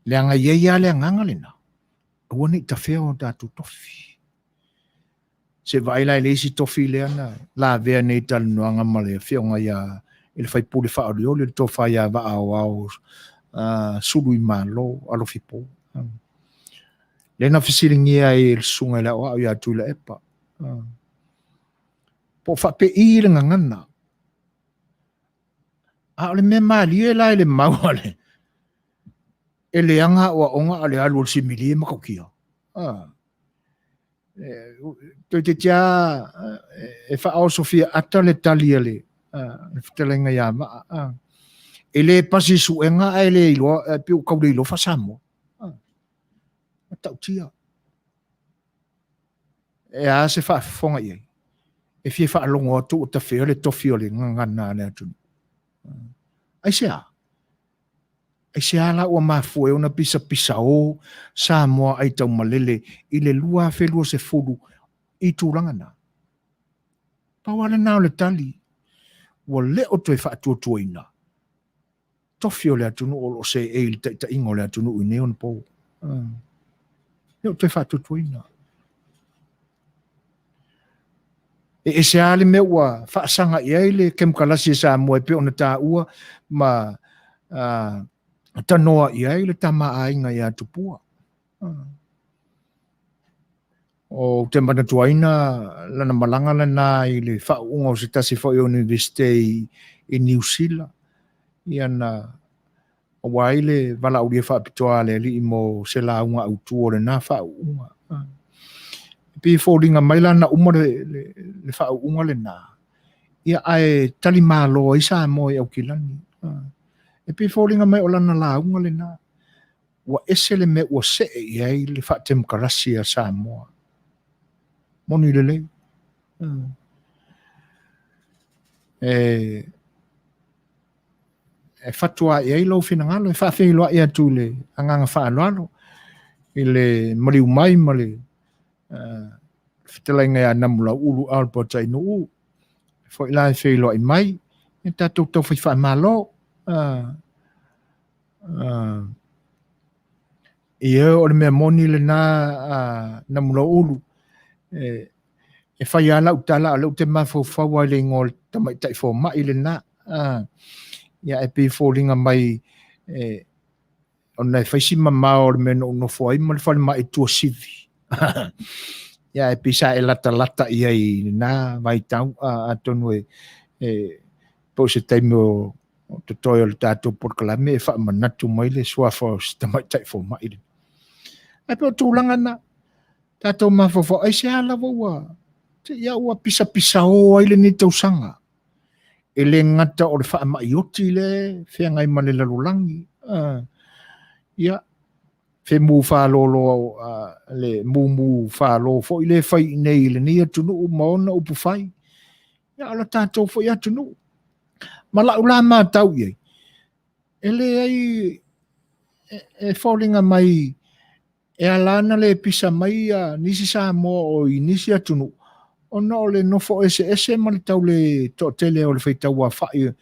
Leanga ia leanga lena. Ua ni ta fea o datu tofi. Se vai lai leisi tofi leana. La vea nei tal nuanga male. Fea nga ia. Ele fai pule fa audio. Le tofa ia Vaaaoao. Sulu i malo. Alofipo. Lena fisiringia e il sunga la o ia tu la epa. Po fa pe i le ngana. A le me mali e lai le mauale. E le anga o onga ale alu si mili e makaukia. Te tia e fa au sofia ata le tali ele. Fitelenga ia ma. E le pasi suenga e le ilo pe u kau le ilo fa samo. Tau tia. E a se fa fonga iei. E fie wha alongo atu o ta whea le tofi o le ngangana le atu. Ai sea la ua mafue ona pisa o sa moa ai tau malele i le lua whelua se furu i tūrangana. Pawale nao le tali. Wa le o toi wha atua tuaina. Tofi o le atunu o lo se e ili ta ingo le atunu i neon po. Le o toi wha atua tuaina. E se ale me ua whaasanga i aile kem kalasi sa moe pe ona tā ua ma tanoa i aile ta maa ainga i atupua. O te mana tuaina lana malanga lana i le whaunga o se tasi whai universite i New Zealand. I ana o waile wala uria whaapitoa le li i mo se la unga au tuo le na whaunga. Pi fōringa mai lana uma le whaunga le nā. Ia ai tali mālo i sa moe au kilani. E pi fōringa mai o lana la unga le nā. Wa ese le me ua se e ai le whaatem karasi a sa moa. Moni le le. E fatua i ai lau whinangalo. E whaafei loa i atu le anganga whaaloalo. I le mariu mai ma le fitelenga ia namula ulu alpota i nuu. Fo ilai wheilo i mai. E tātou tau whai wha malo. I o le mea moni le nā namula ulu. E whai ala utala ala ute mawhau whaua le ngol tamai tai fo mai le nā. Ia e pi fōringa mai o nei whaisima mao le mea no fwai ma le whai mai tua sivi. Ya e pisa e lata i ai nā vai tau atonu po se taimo te toi o le tātou porkalame e wha manatu mai le suafo si tamai tai fo mai le. E po tūlanga na tātou mawhawha ai se ala waua. Te ia ua pisa o ai le ni tausanga. e le ngata o le wha mai oti le, whea ngai ma le lalulangi. Ia, whe mu whalolo, le mu whalo, fo i le whai nei le nia tunu u maona upu whai. Ia, ala tātou fo ia tunu. Ma lau la mā tau iei. E le ai, e whaulinga mai, e alana le pisa mai nisi sa mo o i nisi atunu. O no le nofo ese ma le tau le to tele o le whaitau a whai.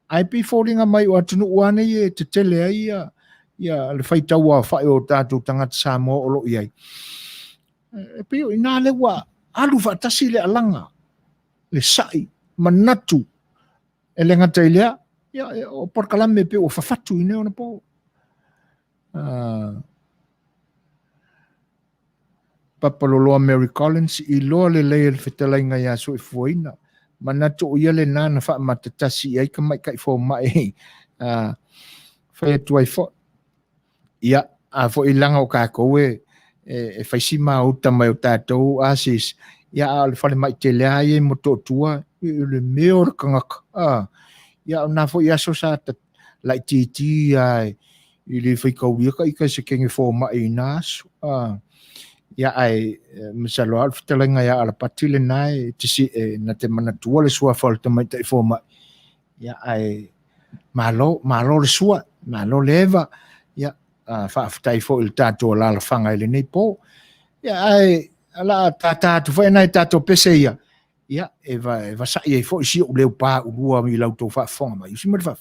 Ai pi whaulinga mai o atunu uane i te tele ai ia le whaitau a whai o tātou tangata sa mo o lo iai. E pi o ina le wa alu whatasi le alanga, le sai, manatu, e le ngata ilea, ia o porkalame pe o whawhatu ine o na po. Papaloloa Mary Collins i loa le lei le whetalainga ia so i fuaina. Manatu o ia le nana wha matatasi ai ka mai kai fo mai. Whai atu ai fo. Ia, fo i langa o kākou e whaisi maa uta mai o tātou asis. Ia, le whale mai te lea i mo tō tua, le meo ra kangaka. Ia, nā fo i aso sa lai titi ai, i le whaikau wika i kai se kengi fo mai i nāsu. Ia ai misalo al fitalenga ia ala patile nai te si na te mana tua le sua falta mai te forma ia ai malo le sua malo leva ia fa ftai fo il tato la fanga ile nei po ia ai ala tata tu fa nai tato pese ia eva sa ia fo si o le pa ua mi lauto fa fonga mai si mo fa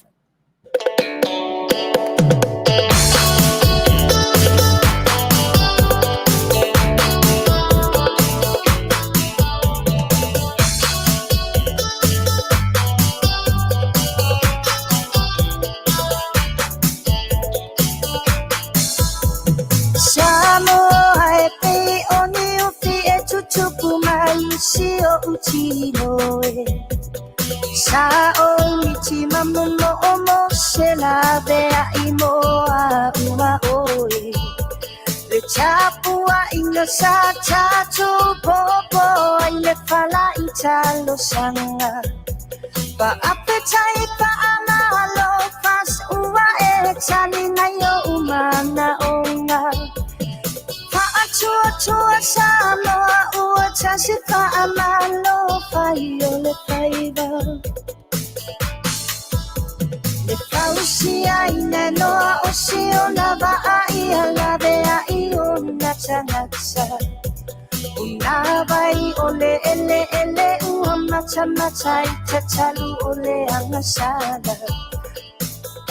Shio uchino sa o michi mamuno omo shela bea imo a uma oe le chapua inga sa chacho popo ile fala italo sanga pa apetai pa amalo fas uwa e chani na yo umana onga chua Samoa ua tasi Vaaaoao le fai'oa le fausia ina noa o si ona Vaaa'i ala vea i ona tangata una vai o le ele ua mata i tatalu o le angasala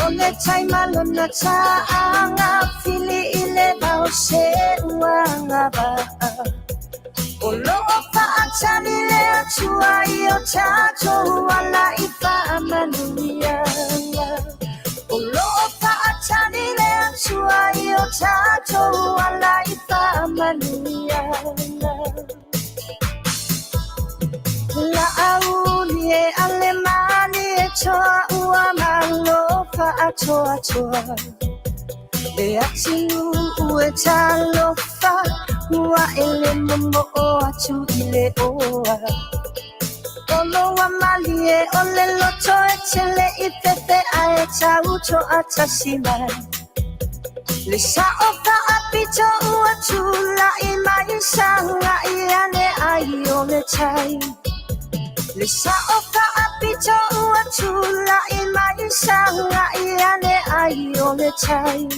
ole tai malona taanga fili ile bao se uanga ba olo pa atani le atua io tato wala ifa Manuia olo pa atani le atua io tato wala ifa Manuia la aulie alemani e toa ua malo atoa le atinu ue talofa ua ele momo o atu ile oa olo wa malie ole loto e tele i pepe a e tauto atasimai le saoka apito ua tula i mai sanga i ane ai ole tai le saoka apito ua tula i mai sanga i ane ai ole tai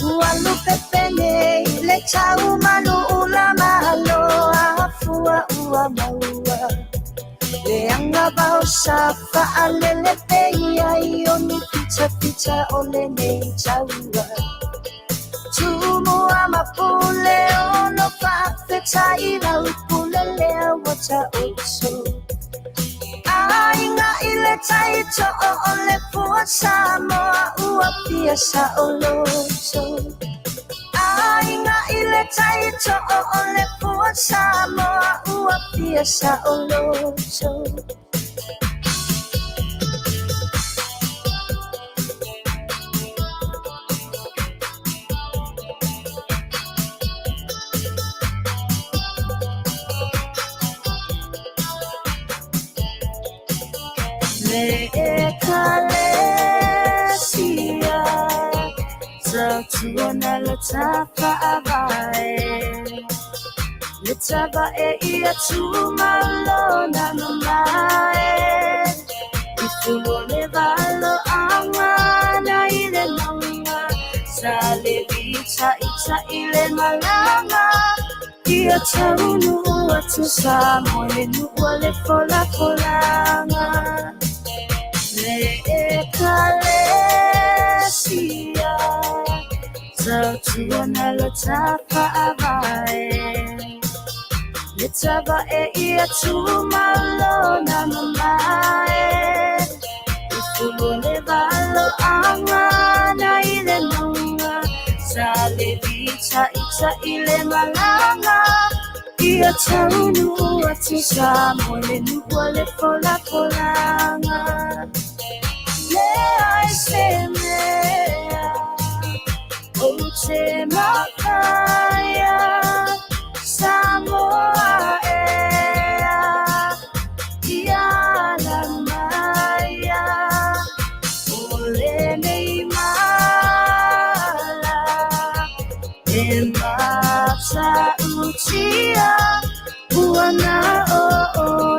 Walu pepe nei le tau manu ula malo afua ua maua le anga bao safa alele peia i oni pita ole nei taua tumu amapule ono pafeta i lau pule lea wata oso Ainga ile taito o le pua Samoa ua pia sa oloso Ainga ile taito o le pua Samoa ua pia sa oloso Le ekalesia Tautuana la tapa abae Le taba ia tumalo na namae Ifulo le valo amana ile nonga Sale vita ita ile malanga Ia taunu atu samo le nuwa le fola folanga Le ekalesia Tautuana la tapa abae Le taba ia tumalo na mamae Ifulo le valo amana ile nonga Sale vita ita ile malanga Ia taunu atu samo le nuwa le fola folanga Le aisemea O te makaya Samoa ea Ia la maya Ole nei mala E mata utia Buana o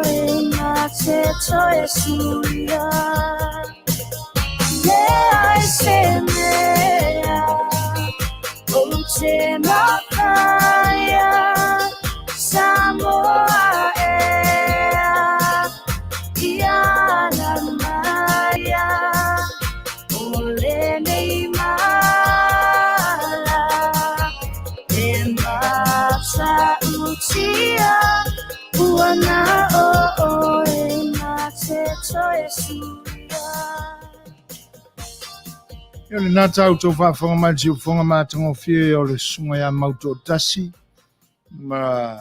e mate toe suia Le aisemea O te makaya Samoa ea Ia la maya Ole nei mala E mata utia Buana o e mate toe suia Ia le nā tāutou whaafonga mai si ufonga mātango fie o le sunga ia mauto tasi ma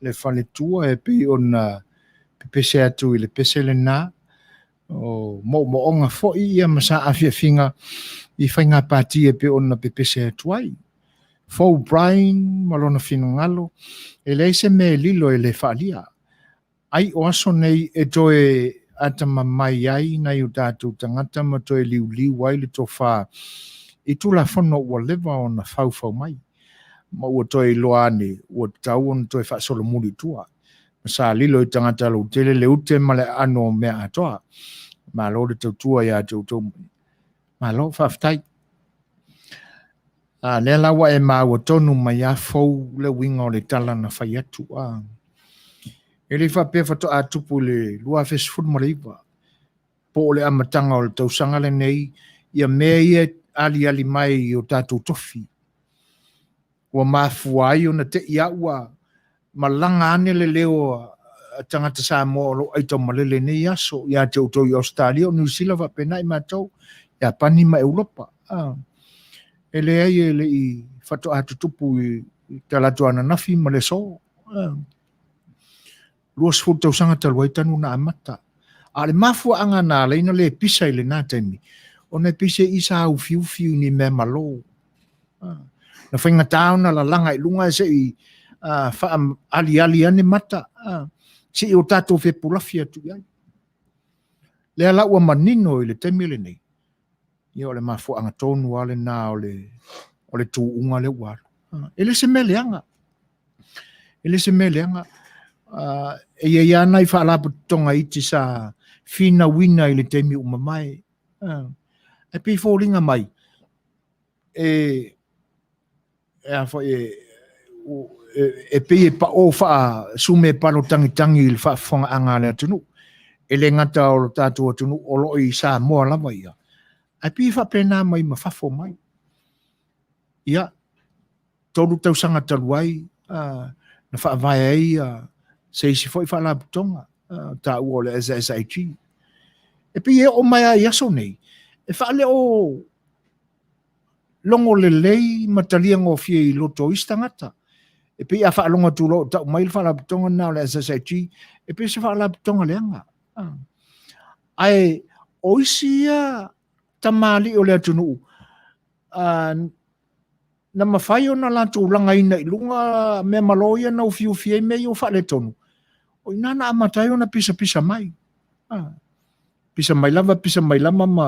le whaletua e pi o na pepese atu I le pese le nā o mo onga fo ia masa afia finga I whainga pāti e pi o na pepese atu ai. Fo Brian malona fino ngalo e le se me lilo e le whaalia. Ai o aso nei e toe atama mai ai na iu tātou tangata ma toi liu ai le tofa I tula whono ua lewa o na whau mai. Ma ua toi loane, ua tau on toi wha solo muri tua. Ma sa lilo I tangata lo tele le ute ma le ano mea atoa. Ma lo le tau tua ia tau tau. Ma lo whaftai. Le lawa e ma ua tonu mai a fau le winga o le tala na whai atu. E le whapea whato a tupu le lua fesfud mo le iwa. Po le amatanga o le tausanga le nei, ia mea ia ali mai o tātou tofi. Ua mafua ai o na te ia ua malanga ane le leo tangata sa mo lo aitau malele nei aso, ia te utoi Australia o New Zealand whapena I mātou, ia pani ma Europa. E le ai e le I whato a tutupu I talatu ana nafi ma le so. Luas fu tau sanga talwai tanu na amata. A le mafua anga nā leina le pisa I le nā taimi. O ne pisa isa au fiu ni me malo. Na whainga tāo na la langa I lunga se I wha ali ane mata. Si o tātou fe pulafia tu iai. Le ala ua manino I le taimi le nei. Ia o le mafua anga tonu ale nā o le tūunga le waru. Ele se meleanga. Ele se meleanga. E ia ana I whaalapu tonga iti sa fina wina I le temi umamai. E pi fōringa mai. E pi e pa o wha sume palo tangitangi I le whaafonga anga le atunu. E le ngata o tātua atunu o loi sa moa lava ia. E pi whapena mai ma whafo mai. Ia, tolu tau sanga taluai, na whaavai ai, se isi foi wha la putonga, ta ua le SSIG. E pi e o mai a yaso nei, e wha le o longo le lei matalia ngō fie I loto istangata. E pi a wha longa tu lo, ta umai le wha la putonga nao le SSIG, e pi se wha la putonga le anga. Ai, oisia tamali o le atunu, na mawhai o na lantu langa ina I lunga me maloia na ufiu fie me I o wha le tonu. O inana amatai o na pisa mai. pisa mai lama ma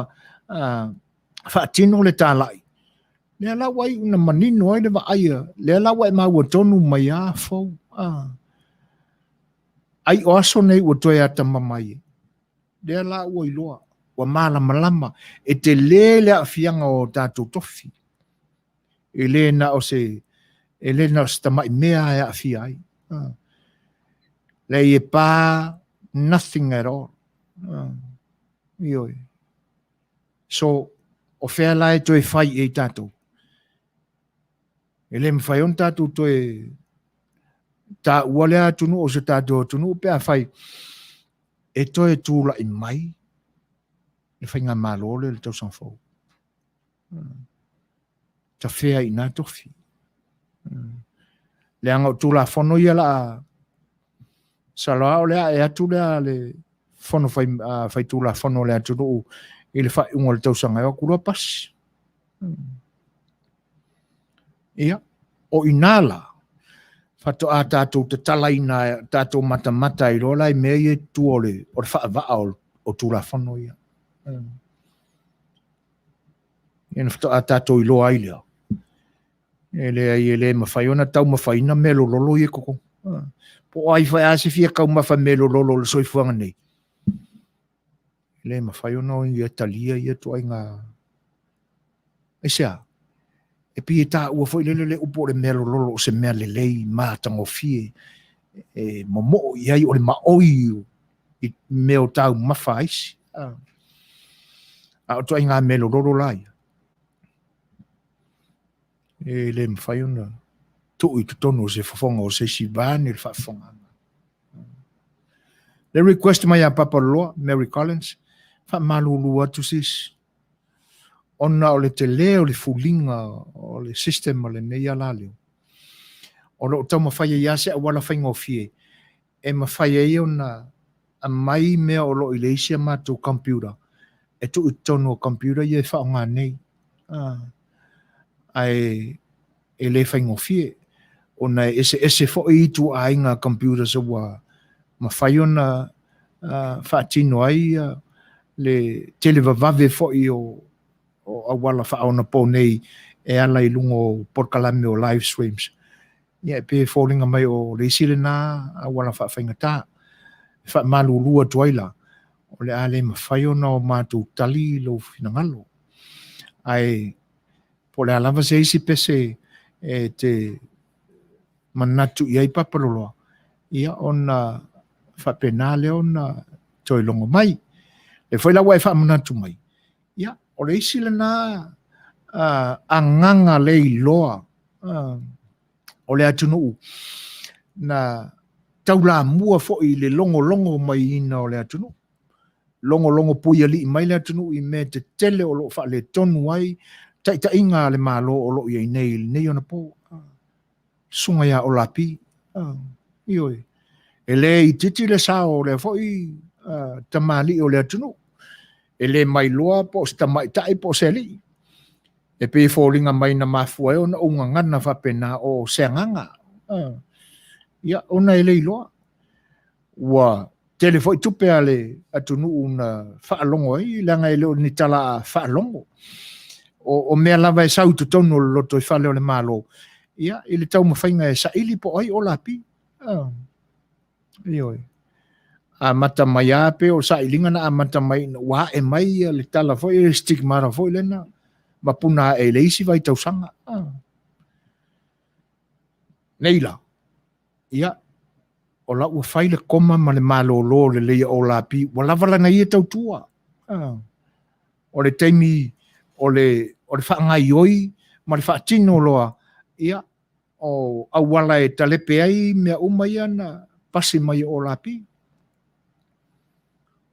whaatino le tālai. Lea la wai una manino ai le vaaya. Lea la wai maa ua tonu mai a fau. Ai o aso nei ua toe ata mamai. Lea la ua iloa. Wa mala malama. E te lele a fianga o tātou tofi. E le na o se tamai mea e a fia ai. Le e pā nothing at all. Ioi. So, o whea lai toe whai e tātou. E le mwhai on tātou toe tā ualea tunu o se tātou tunu pēa whai e toe tūla i mai le whai ngā mālole le tau sanfau. Ta whea i nā tofi. Le anga o tūla whono ia la Saloaula lea e atu lea le whono whai tūla whono lea tunu i le whai ungo le tausanga ea kura pasi. Ia, o inala, whato a tātou te tala ina tātou mata i rola i mea i tu o le Vaaaoao o tūla whono ia. Ia whato a tātou i loa ai lea. E le mawhaiona tau mawhaina melo lolo i e koko. Po ai whai ase fia kau mawha melo lolo le soifuanga nei. Le mawhaiona o i e talia i e tu ai ngā. E sea, e pi e tā ua fwoi lele upo le melo lolo o se mea lelei mātango fie. E momo i ai o le maoi i meo tau mawha aisi. A o tu ai ngā melo lolo lai. E le mawhaiona. Tu i tutono se whafonga o se sivani le whafonga. Le request mai a Papa Loa, Mary Collins, wha malulu atu sis. Ona o le te leo le fulinga o le system o le neia laleo. O lo tau mawhaia iase a wala whainga o fie. E mawhaia i ona a mai mea o lo i le isia mātou computer. E tu i tono o computer i e whaonga nei. Ai e le whainga o fie. Ona ese fo i tu a inga computer sa wa mawhaiona whaatino ai le televavave fo i o awala whaona po nei e ala i lungo porkalame o live streams. Ia pe fallinga mai o le sile na awala whainga tā. Wha malulua tuaila. O le ale mawhaiona o mātou tali lo finangalo. Ai po le alava se isi pese e te manatu iai papaloloa. Ia ona whapenale ona toi longo mai. E whaila wai wha manatu mai. Ia, o le isi le na anganga le iloa. O le atunuu. Na taula mua fo i le longo mai ina o le atunuu. Longo puia li mai le atunuu i me te tele o lo wha le tonu ai. Ta inga le malo o lo i nei ona po. Sunga ya o lapi. Ioi. E le i titi le sao le foi tamali o le atunu. E le mai loa po tamai tai po seli. E pe fallinga mai na mafua e ona unga ngana whapena o seanganga. Ia, ona e le iloa. Ua tele foi tupe ale atunu una whaalongo ai. Langa e leo ni tala whaalongo. O mea lava e sau tutono loto i whale o le malo. Ia, ili tau mawhainga e sa ili po ai o lapi. Ioi. A mata mai ape o sa ilinga na a mata mai wa e mai le tala foi e stigmara foi lena. Mapuna e leisi vai tau sanga. Neila. Ia. O la ua whaile koma ma le malo lo le leia o lapi. Wa lavala na ia tau tua. O le teimi o le whaangai oi ma le whaatino loa. Ia. O awala e talepe ai mea umai ana pasi mai o lapi.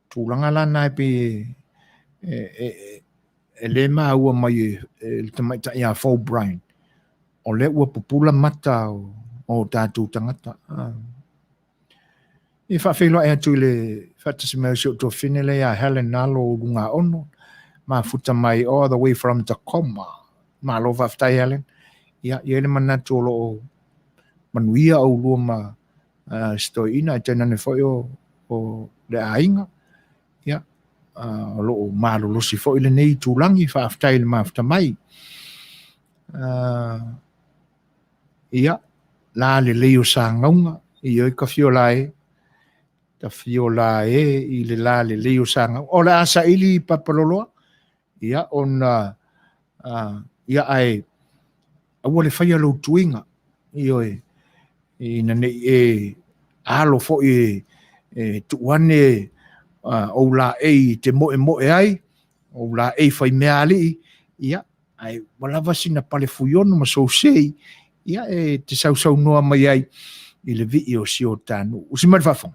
Tūlanga lana e pe e le maa ua mai le tamaita ia Fall Brian. O le ua pupula mata o tātou tangata. I whawhelo e atu le whatasime o to whinele a Helen Nalo o runga ono. Ma futa mai all the way from Tacoma. Ma lo whaftai Helen. Ia, i ele manatu o lo Manuia au lua ma stoi ina, tēnane whai o le ainga. Ia, lo malo lo si fo ile nei tulangi fa aftai le mafta mai ia la le leo sangaunga i ka fiolae ta fiola i le la le leo sanga o la asa ili papaloloa ia ona ia ai a le fai lo tuinga i na nei alo fo tuane o la te mo ai o la fai mea ali ia ai wala vasina pale fuiono ma so sei ia te sau noa mai ai i le vi o si o tanu usi mai fafon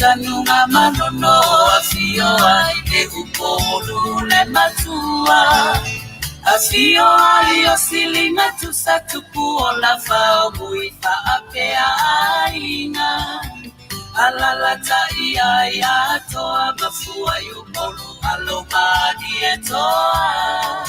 Tanunga manono afio ai le upolu le matua afio ai o silinga tu satupu o la fao muifa apea ainga alala tai ai atoa mafua yupolu alomadi etoa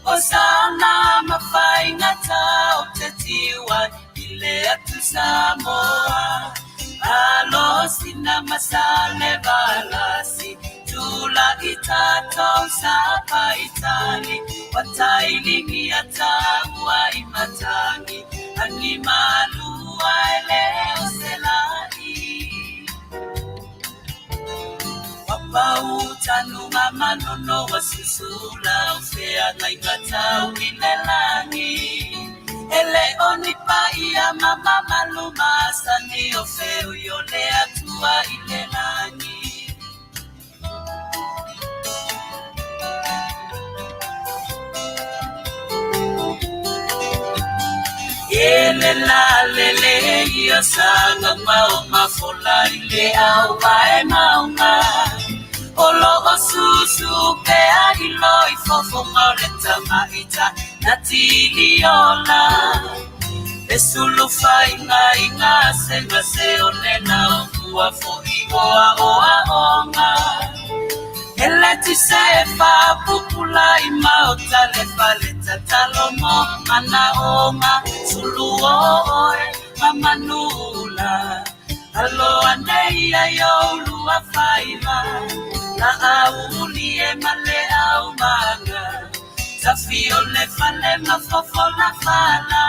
osana mafai ngata o tetiwa ile atu Samoa alo sina masale balasi tula itato sapa itali watailingi atawa imatangi animalu ele oselani wapa utanunga manono wasusula ufea ngaikata uinelangi ele onipa ia mama maluma sani ofeo yole atua ilelani ele la lele ia sanga mau mafola ile au bae maunga olo osusu pe agilo ifofo mauleta maita natiliola esulu fainga inga senga seonena ukua foigoa oa onga eleti sefa pupula ima otale paleta talomo mana onga suluoe mamanula alo aneia yolu afaiva la aulie male au manga Tafio le fale mafofo la fala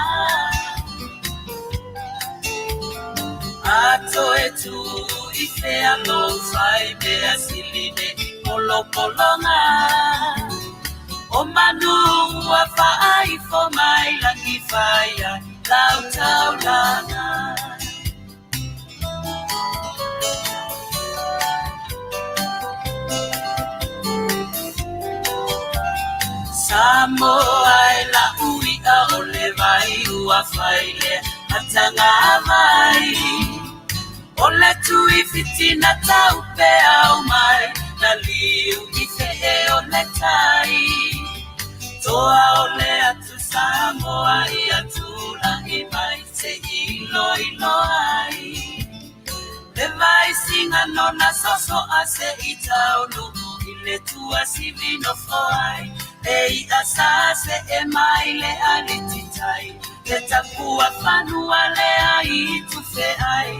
Ato etu ife alo fai be asiline polo polonga O manu wafa aifo mai langi faya lau taulana Samoa la ui a ole vai ua faile atanga mai Ole tui fitina tau pe au mai na liu ife e ole tai Toa ole atu Samoa i atu la i mai te ilo ai Le vai singa nona soso ase i tau lugu ile tua sivino foai Ei asase e maile alititai Letakuwa fanua le ai tufe ai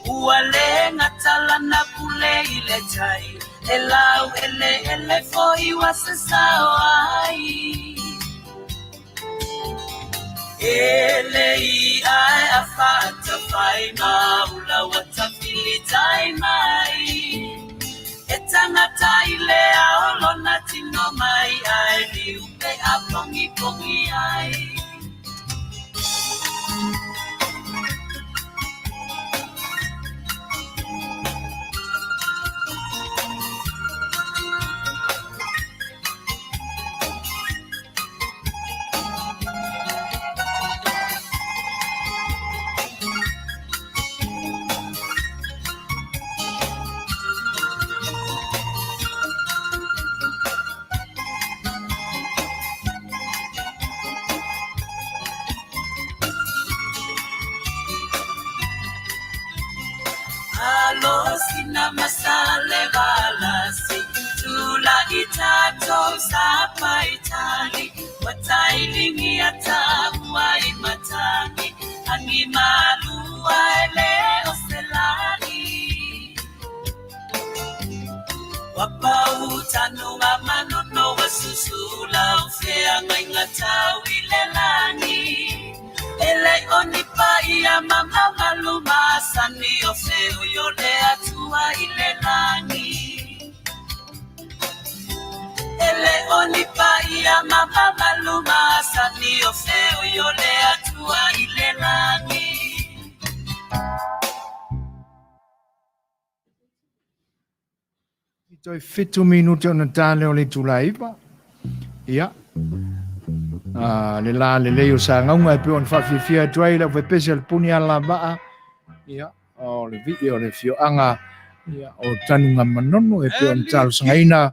Uale ngatala na pule ile tai Elau ele foi wasasao ai Ele i ai afata fai maula watafili tai mai Etangata ile aolo natino mai ai liupe apongi pongi ai sina masale balasi tula itato sapa itali watailingi atawa imatani animalua ele oselani wapautanunga manono wasusula ufea ngaingata wilelani ele onipa iya mama maluma sani ofeo yole atua ilelani ele onipa iya mama maluma sani ofeo yole atua ilelani Toi fitu minuto na tale o le tulaipa. Ia. Le la le leo sa ngaunga e pe on fafifia tuai la fe special puni ala baa. Ia. O le vi o le fio anga. Ia. O tanunga manono e pe on talo sangaina.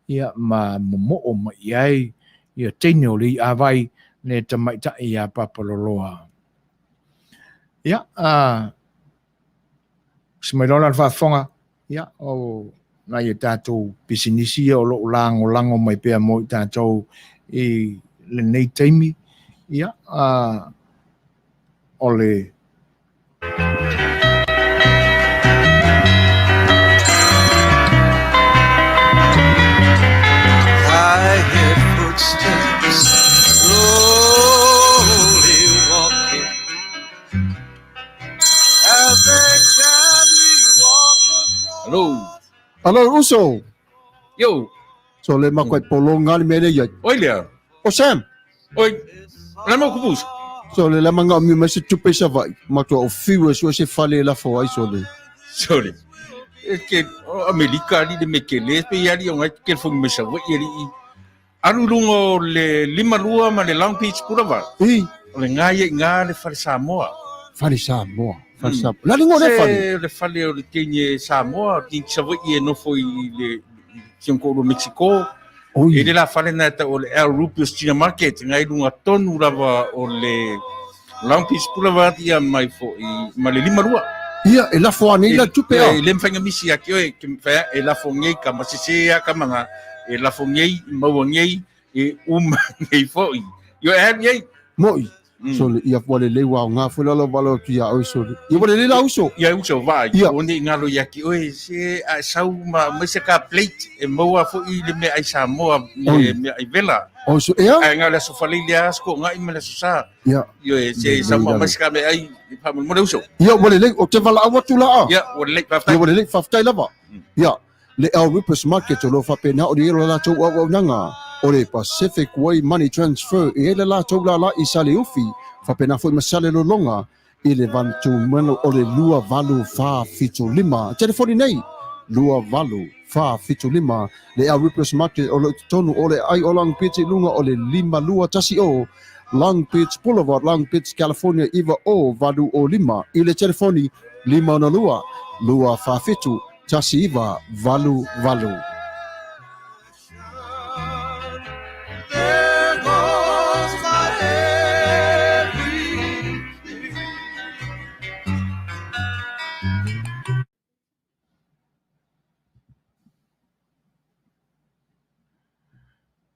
Ia ma momo o ma iai. Ia teine o li avai ne tamaita ia papaloloa. Ia. Smailola al fafonga. Ia. O na ia tātou pisinisi o lo lango mai pēr mo i tātou i le nei teimi. Ia, o le... I hear footsteps slowly walking as they gently walk across. Hello. Hello, Uso. Yo. So le makwai polonga le mele ya. Oi lea. O Sam. Oi. Lama kupus. So le lama nga mi masi tupe Savaii. Makua o fiwa so se fale la fo ai so le. Sorry. Ke Amerika ni de mekele pe yari o ngai ke fo mesa wo yari. Aru lungo le lima lua ma le Long Beach pura. Le ngai le fale Samoa. Fale Samoa. La lingo le fale. Le fale o le kenye Samoa, ki Savaii e no foi le Tionko do Mexico. E le la fale na ta o le El Rupios China Market, ngai lunga tonu lava o le Long Beach pura ia mai fo i ma le lima lua. Ia e la fo ani la tupe a. E le mfanga misi aki o e fa e la fo ngei ka masise ka manga e la fo ngei mau ngei e ngei fo i. Yo e ngei moi. So le ia fo le wa nga fo la valo ki a o so. Ia fo le la uso. Ia uso vai. O ni ngalo yaki o e se a sau ma se ka plate e mau fo i le me ai Samoa me ai vela. O so ia. Ai ngala so falilia sko ngai me la so sa. Ia. Yo e se Samoa ma se ka me ai pa mo le uso. Ia o le o te vala awa tu la a. Ia o le pa Ia o le fa ftai lava. Ia. Le El Rupios Market o lo fa pena o le la tau o nanga. O le Pacific Way Money Transfer e le la tau la i Saleufi fa pena foi masale lo longa i le vantu mano o le lua valu fa fitu lima telefoni nei lua valu fa fitu lima le El Rupios Market o le tonu o le ai o Long Beach lunga o le lima lua tasi o Long Beach Boulevard Long Beach California iwa o valu o lima i le telefoni lima na lua fa fitu tasi iwa valu valu.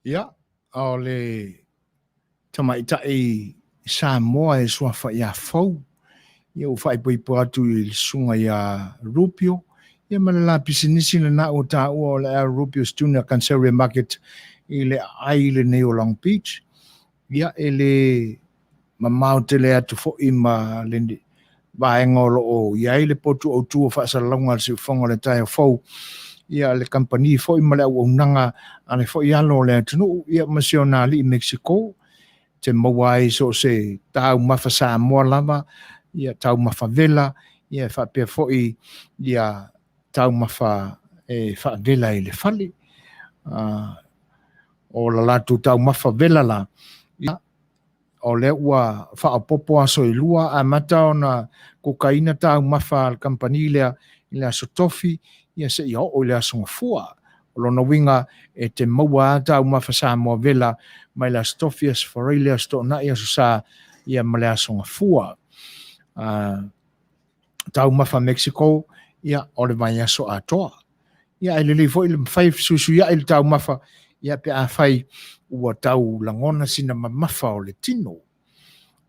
Ia, o le tamaita e Samoa e sua fa ia fau. Ia o fai pui atu i sunga ia Rupio. Ia malala pisinisi le na o ta o le Rupio Junior Conservative Market i le ai le Neo Long Beach. Ia e le mamau te le atu fo i ma le vaengolo o ia i le potu o tua fa sa longa se fonga le tai fau. Ia le company fo i ma le au nanga ale fo ia lo le tunu ia nasionali i Mexico te mawai so se tau mafa Samoa lava ia tau mafa vela ia fa pe fo i ia tau mafa e fa vela i le fali o la latu tau mafa vela la ia o le ua fa popo aso i lua a mata ona kokaina tau mafa al company le sotofi ia se ia o le asonga fua o lona winga e te maua tau mafa Samoa vela mai la stofias forelia sto na ia sa ia male asonga fua tau mafa Mexico ia o le mai aso atoa ia ele le foi le fai susu ia il tau mafa ia pe a fai ua tau langona sina mafa o le tino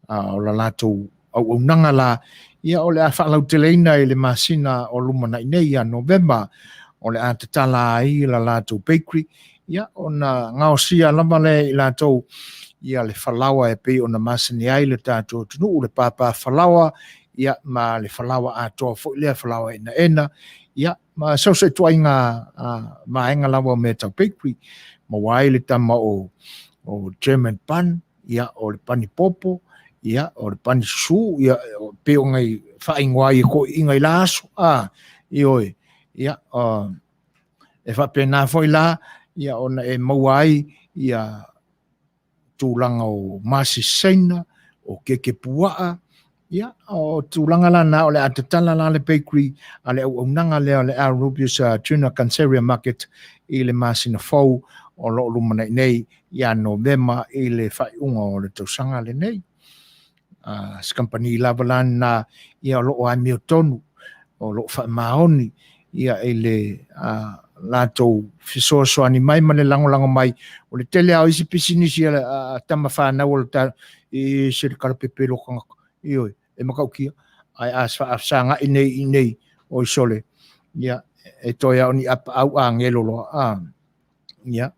o la latou au nanga la ia o le a whaalau te leina i le masina o lumana i nei a November o le a te tala ai la latou bakery ia o na ngaosia lama le i latou ia le whalawa e pei o na masini ai le tātou tunu le papa whalawa ia ma le whalawa a toa fo le whalawa ena ia ma sau se tua inga ma enga lawa me tau bakery ma wai le tama o German pan ia o le pani popo ia o le pani su ia pe o ngai whaingwa i ko ingai laso ioi ia e whapena foi la ia ona e mauai ia tūlanga o masi seina o keke puaa ia o tūlanga lana o le atatala la le bakery a le au nanga lea le Rubius Tuna Canceria Market i le masina fau o lo lumana nei ia November i le whaiunga o le tausanga le nei skampani lavalan na ia lo o amio tonu o lo whamaoni ia i le latou fisoasoa ni mai ma le langolango mai o le tele au isi pisinisi a tama whanau o le ta i se le karapepe lokanga ioi e makaukia ai asanga i nei o i sole ia e toia o ni apa au a ngelo lo ia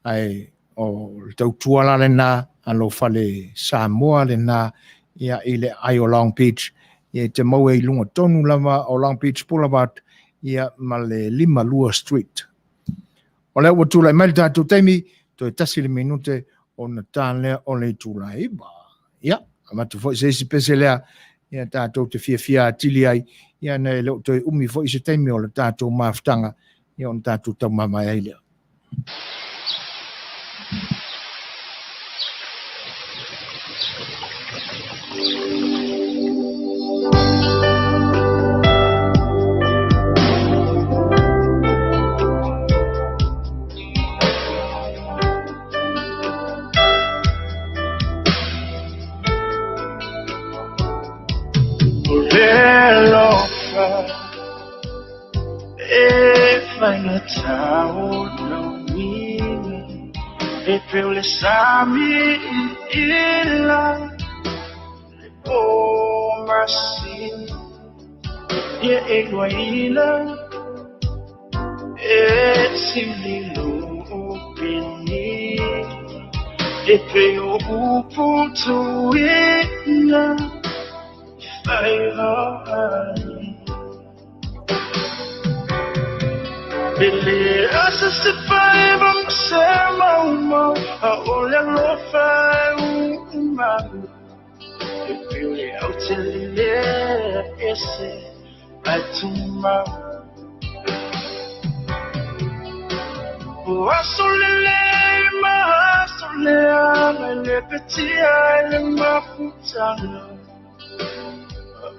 ai o le tautua la le na alo fale Samoa le na ia i le ai o Long Beach ia te mau e lunga tonu lava o Long Beach Boulevard ia ma le 5 Street. O le ua tūlai mai le tātou teimi, to e tasi le minute o na tālea o le tūlai ba. Ia, amatu fo se isi pese lea, ia tātou te fia atili ai, ia nei leo to e umi fo isi teimi o le tātou maftanga, ia o na tātou tau mamai ai lea. Peule sami ila le o masin ye egoila e sililu pini e peo uputu ina Vaaaoao Ele asa se vai vamos ser mau a olha lo fai'oa e pele au te lile ese ai tumau o asolele ma asolea le petit ai le mafutana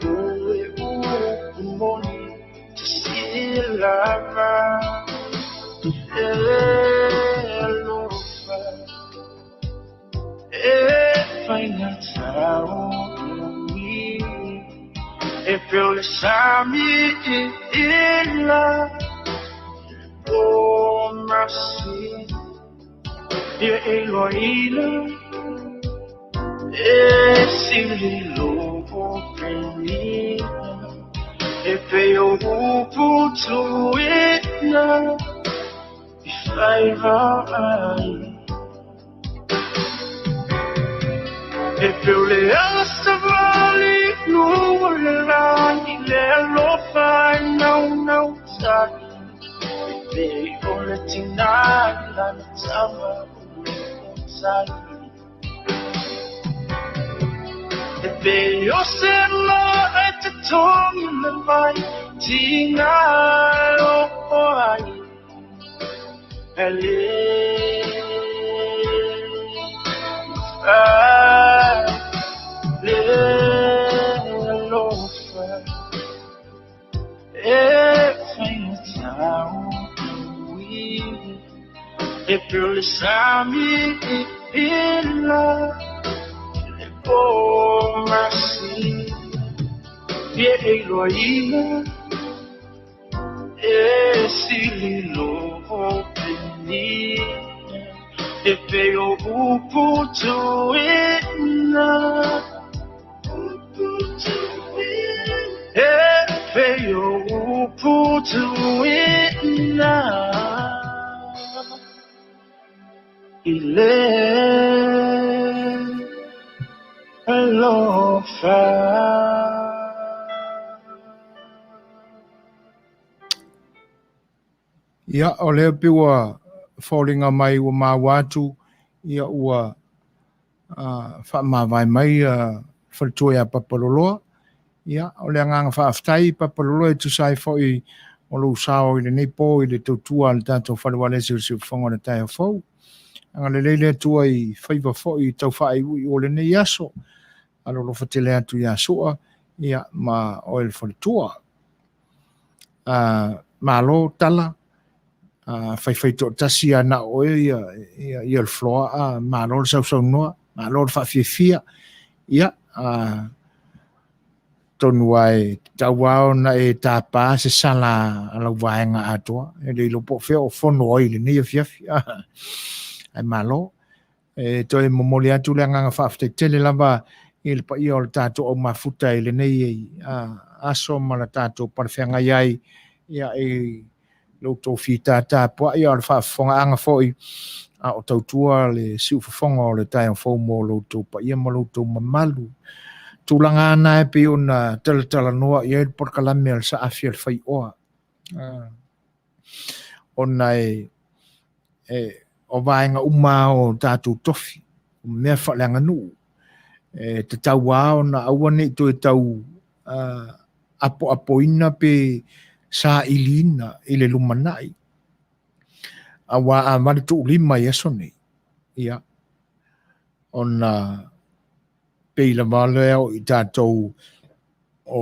o moni Silava Elofa Vaaaoao E pele sami ila o masi e eloila e sililo penina e peo uputu ina Vaaaoao e peo le asavali no le rani le alofa nau tani e peo le tinani la tama o tani e peo se lo e te tongi le mai tina o ai e le alofa e Vaaaoao e pele sami ila le o masi e eloila e sili lo peni e peo uputu ina e peo uputu ina ile alofa. Ia o leo piwa fallinga mai ua mawatu ia ua wha mawai mai whaltua ia papaloloa. Ia o lea nganga whaaftai papaloloa e tusai fwoi o lo usao i le nepo i le tautua le tātou whalewale si whango na tai fau. Anga le leile tua i whaiva fwoi tau whai ui o le nei aso. Alo lo whatele atu ia soa ia ma o el whalitua. Ma lo tala fai to tasi ana o ia le floa ma lo sau noa ma lo fa fia ia tonu ai tawao na e tapa se sala ala vaenga atua e le lopo fe o fono i le ni fia ai ma lo e to e momoli atu le nga fa fte tele lava il pa io tato o mafuta i le nei aso mala tato parfenga iai ia e lo to fita ta po ia fa fonga anga foi o tautua le siu fonga o le tai fo mo lo to pa ia mo lo to mamalu tulanga na e pe ona tala noa ia por kala mel sa afiel fai o ona e o vaenga uma o tatu tofi me fa langa nu te tau na awane to tau apo ina pe sa ilina ile lumanai awa amari tu lima yesoni ia ona peila male o itato o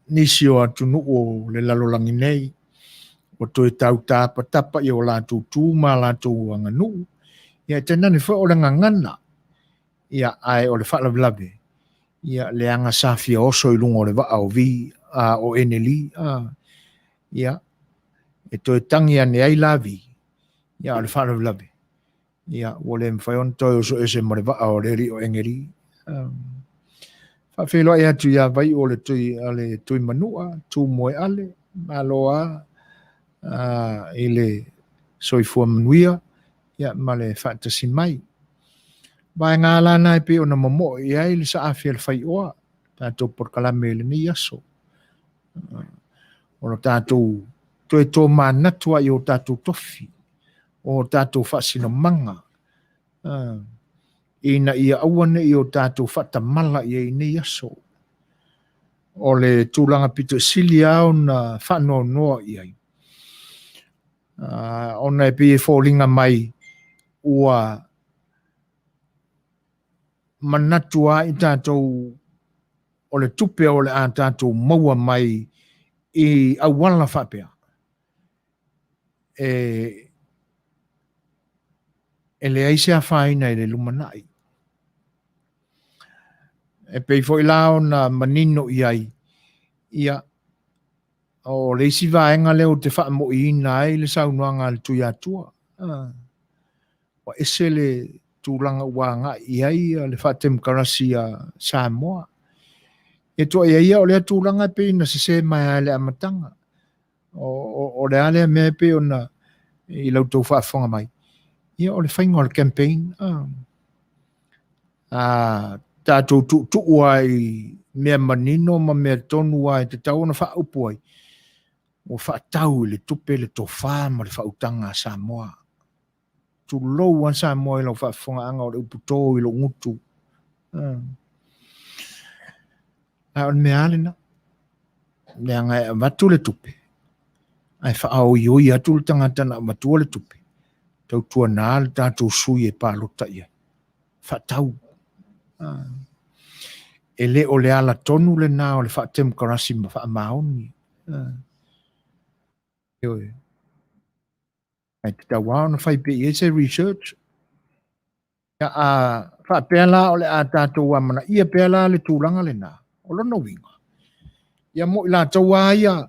nisio atunu o le lalolangi nei o to tau tapa i o la tu ma la tu nganu ia tena ni fo o le ngana ia ai o le fala blabe ia le anga safia oso i lungo le Vaaaoao vi o eneli ia e to tangi ane ai lavi ia le fala blabe ia o le mfaion to so ese mo le Vaaaoao le ri o engeri fa felo ia tu ia vai o le tui manua tu moe ale maloa ile soifua Manuia ia male fantasy mai vai ngala na pe ona momo ia ile sa afia le Fai'oa tato por kalame le ni aso ona tato to mana tua i o tato tofi o tato fasino manga ina ia awane i o tato fata mala i ni aso o le tulanga pito silia ona fano noa i ai ona e pe fallinga mai ua manatua i tātou o le tupe o le a tātou maua mai i awala whapea. E le aise a whaina i le lumanai. E pei fo i lao na manino i ai. Ia o le isi vaenga leo te wha mo i ina ai le saunuanga le tui atua. O ese le tūlanga wanga i ai le whatem karasi a Samoa. E toa ia o lea tūlanga pe na se mai a le amatanga. O le ale mea pe ona i lau tau whaafonga mai. Ia o le whainga o le campaign. Tātou tu ai mea manino ma mea tonu ai te tau na whaupu ai. O whaatau le tupe le tofa ma le whautanga a Samoa. Tu lou an Samoa i lau whaafonga anga o le uputo i lo ngutu. Ai mea alena. Mea ngai watu le tupe. Ai whaau i oi atu le tangata na watu le tupe. Tau tua nā le tātou sui e pālota ia. Whaatau. E le o le ala tonu le nā o le whaatem karasi ma whaamaoni. Ai te tau wao na whaipe i ese research. Ia whaapea la o le a tātou amana. Ia pea la le tūranga le nā. O lono winga. Ia mo i la tau ia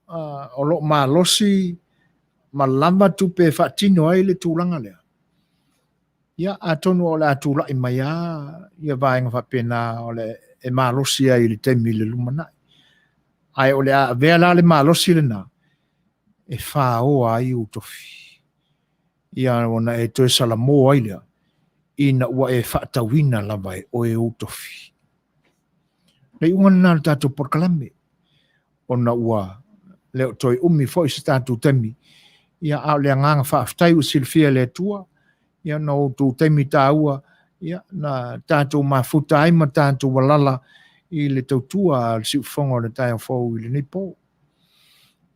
o lo malosi malama tupe whaatino ai le tūlanga lea. Ia atonu o le atula I mai a, ia vaenga whapena o le e malosi ai le temi le lumanai. Ai o le a vea la le malosi le na, e Vaaaoao ai utofi. Ia ona e toe Salumalo ai lea, ina ua e whaatawina lava e o e utofi. Nei unga na le tātou porkalame, ona ua leo toi umi fo I se tātou temi, ia au le nganga whaaftai u silfia le tua, ia na o tū temi tāua, ia na tātou mafuta ai ma tātou walala I le tautua si ufonga o le tai o fau I le nipo.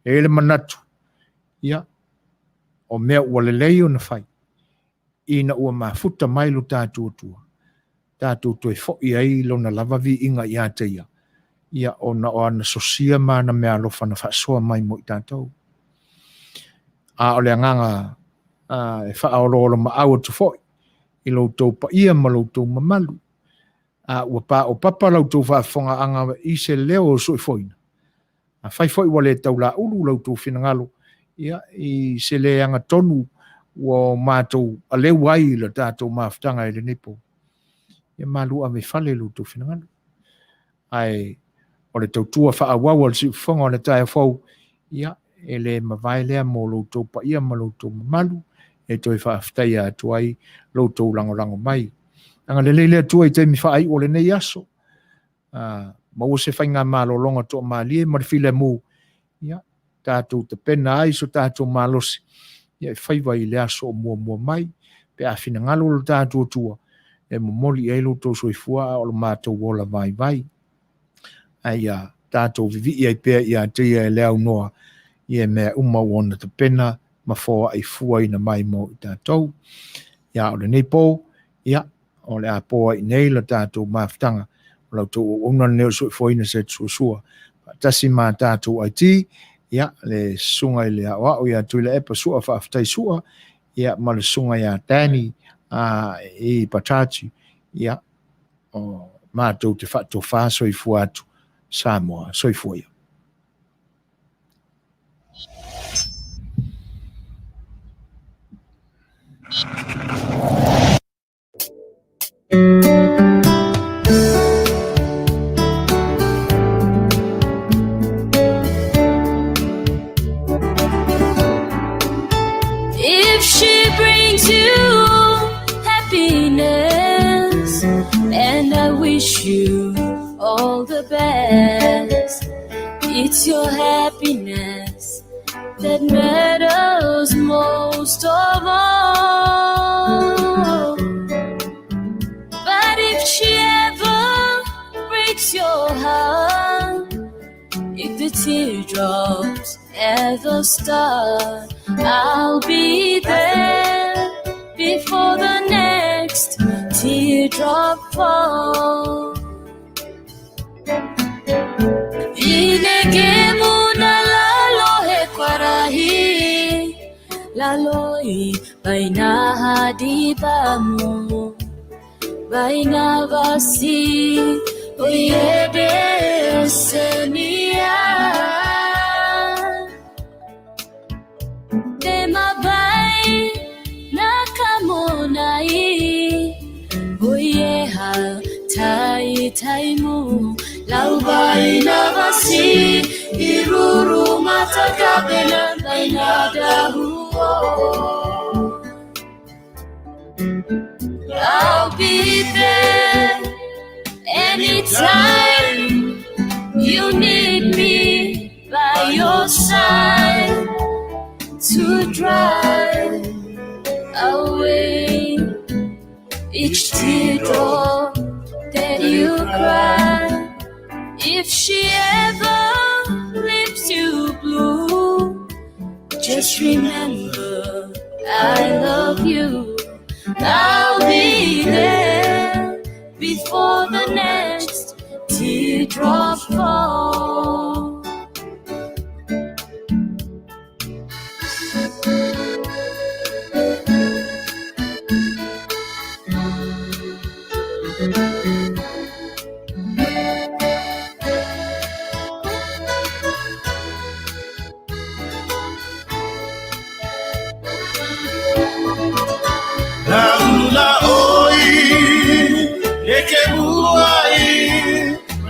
E le manatu, ia, o mea ua le leo na whai, ina ua mafuta mai lo tātou tua. Tātou toi fo I ai lo na lavavi inga I ate ia. Ia ona o ana sosia ma na mea alofa na whaasoa mai mo I tātou. A o le nganga e whaaolo ma awa tu foi. I lo tau pa ia ma lo tau mamalu. A ua pa o papa lo tau whaafonga anga I se leo o soi foina. A whai foi wale tau la ulu lo tau whinangalo. Ia I se le anga tonu o mātou a leu ai la tātou maftanga I le nipo. Ia malu a me whale lo tau whinangalo. Ai o le tautua whaawawa le si whonga o le tae whau. Ia e le mawai lea mo lo tau pa ia ma lo tau mamalu. E toi whaaftai atu ai lo tau lango mai. Anga le lea tua I te mi whaai o le nei aso. Ma o se whainga malo longa to maalie ma le while mu. Ia, tātou te pena ai so tātou malosi. Ia e whaiwa I le aso o mua mai. Pe a whina ngalo lo tātou tua. E momoli e lo tau soifua o lo mātou wola vai. Ai tātou vivi I pēr I a te e leo noa. Ia mea uma ona te pena. Ma fōa ai fua ina mai mo I tātou. Ia o le nei pō. Ia, o le a pōa I nei la tātou maftanga. O lau tō ona neo soifua ina se Suasua. Tasi mā tātou ai ti. Ia, le sunga I le Vaaaoao ia tui le epa sua whaaftai sua. Ia, ma le sunga ia tani I patachi. Ia, o mātou te whaatou wha soifua atu. Samoa, soifua ia. If she brings you happiness, and I wish you all the best, it's your happiness that matters most of all. But if she ever breaks your heart, if the teardrops ever start, I'll be there before the next teardrop falls. Inegemu na lalohe kwarahi, laloi baina hadibamu, baina vasi oyebe senia. Dema bai nakamonai, oyeha tai taimu. Lau baina vasi iruru matakabena baina dahuo. I'll be there anytime you need me by your side to drive away each teardrop that you cry. If she ever leaves you blue, just remember I love you. I'll be there before the next teardrop falls.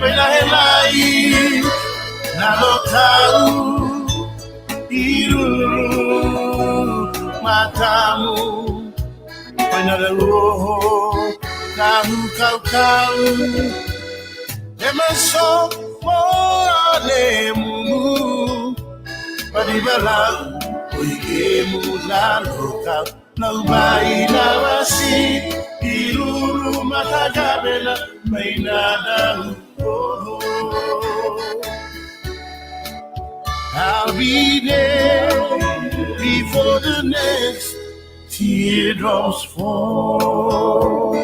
Pena he lai, na lo tau, iruru matamu. Pena le roho, kahu kau kau. Emaso mo ale mumu, paribala, oike mula loka, nau bai na wasi, iruru matagabela, mainada uoho. I'll be there before the next teardrops fall.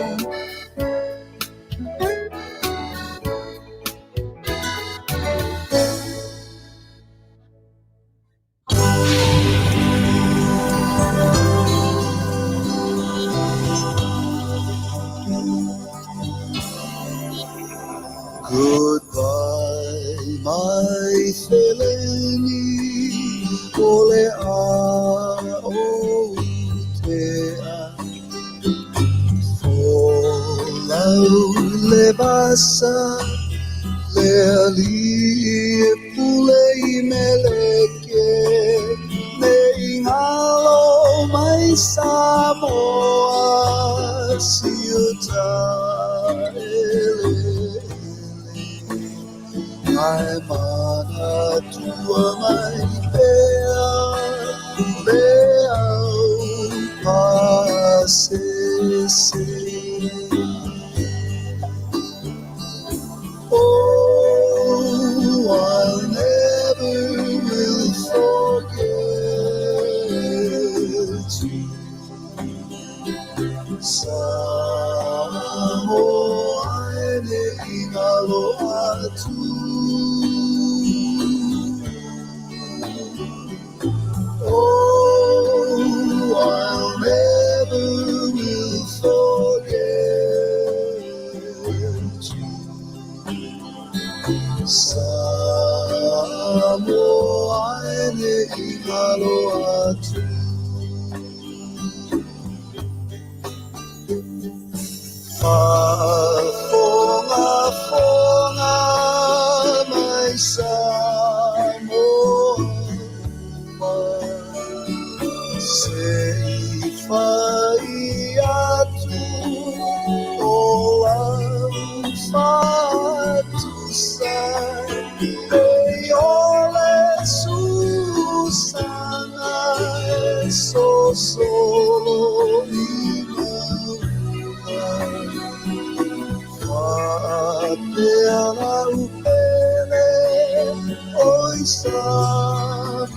Goodbye, my Seleni, ole a tea. Folau le basa, le ali pulei meleke, ne ingalo mai Samoa siuta ele. Ai mana tua mai pea, leau pasese. Oh, I never will forget you. Samoa ne ingalo atu. Oh, I'll never will forget you. Samoa ne ingalo atu. Fonga, fonga, my Samoa. Savaii atu, olau fatu sai, ei ole susana, so solo Pela upele, oi Samoa.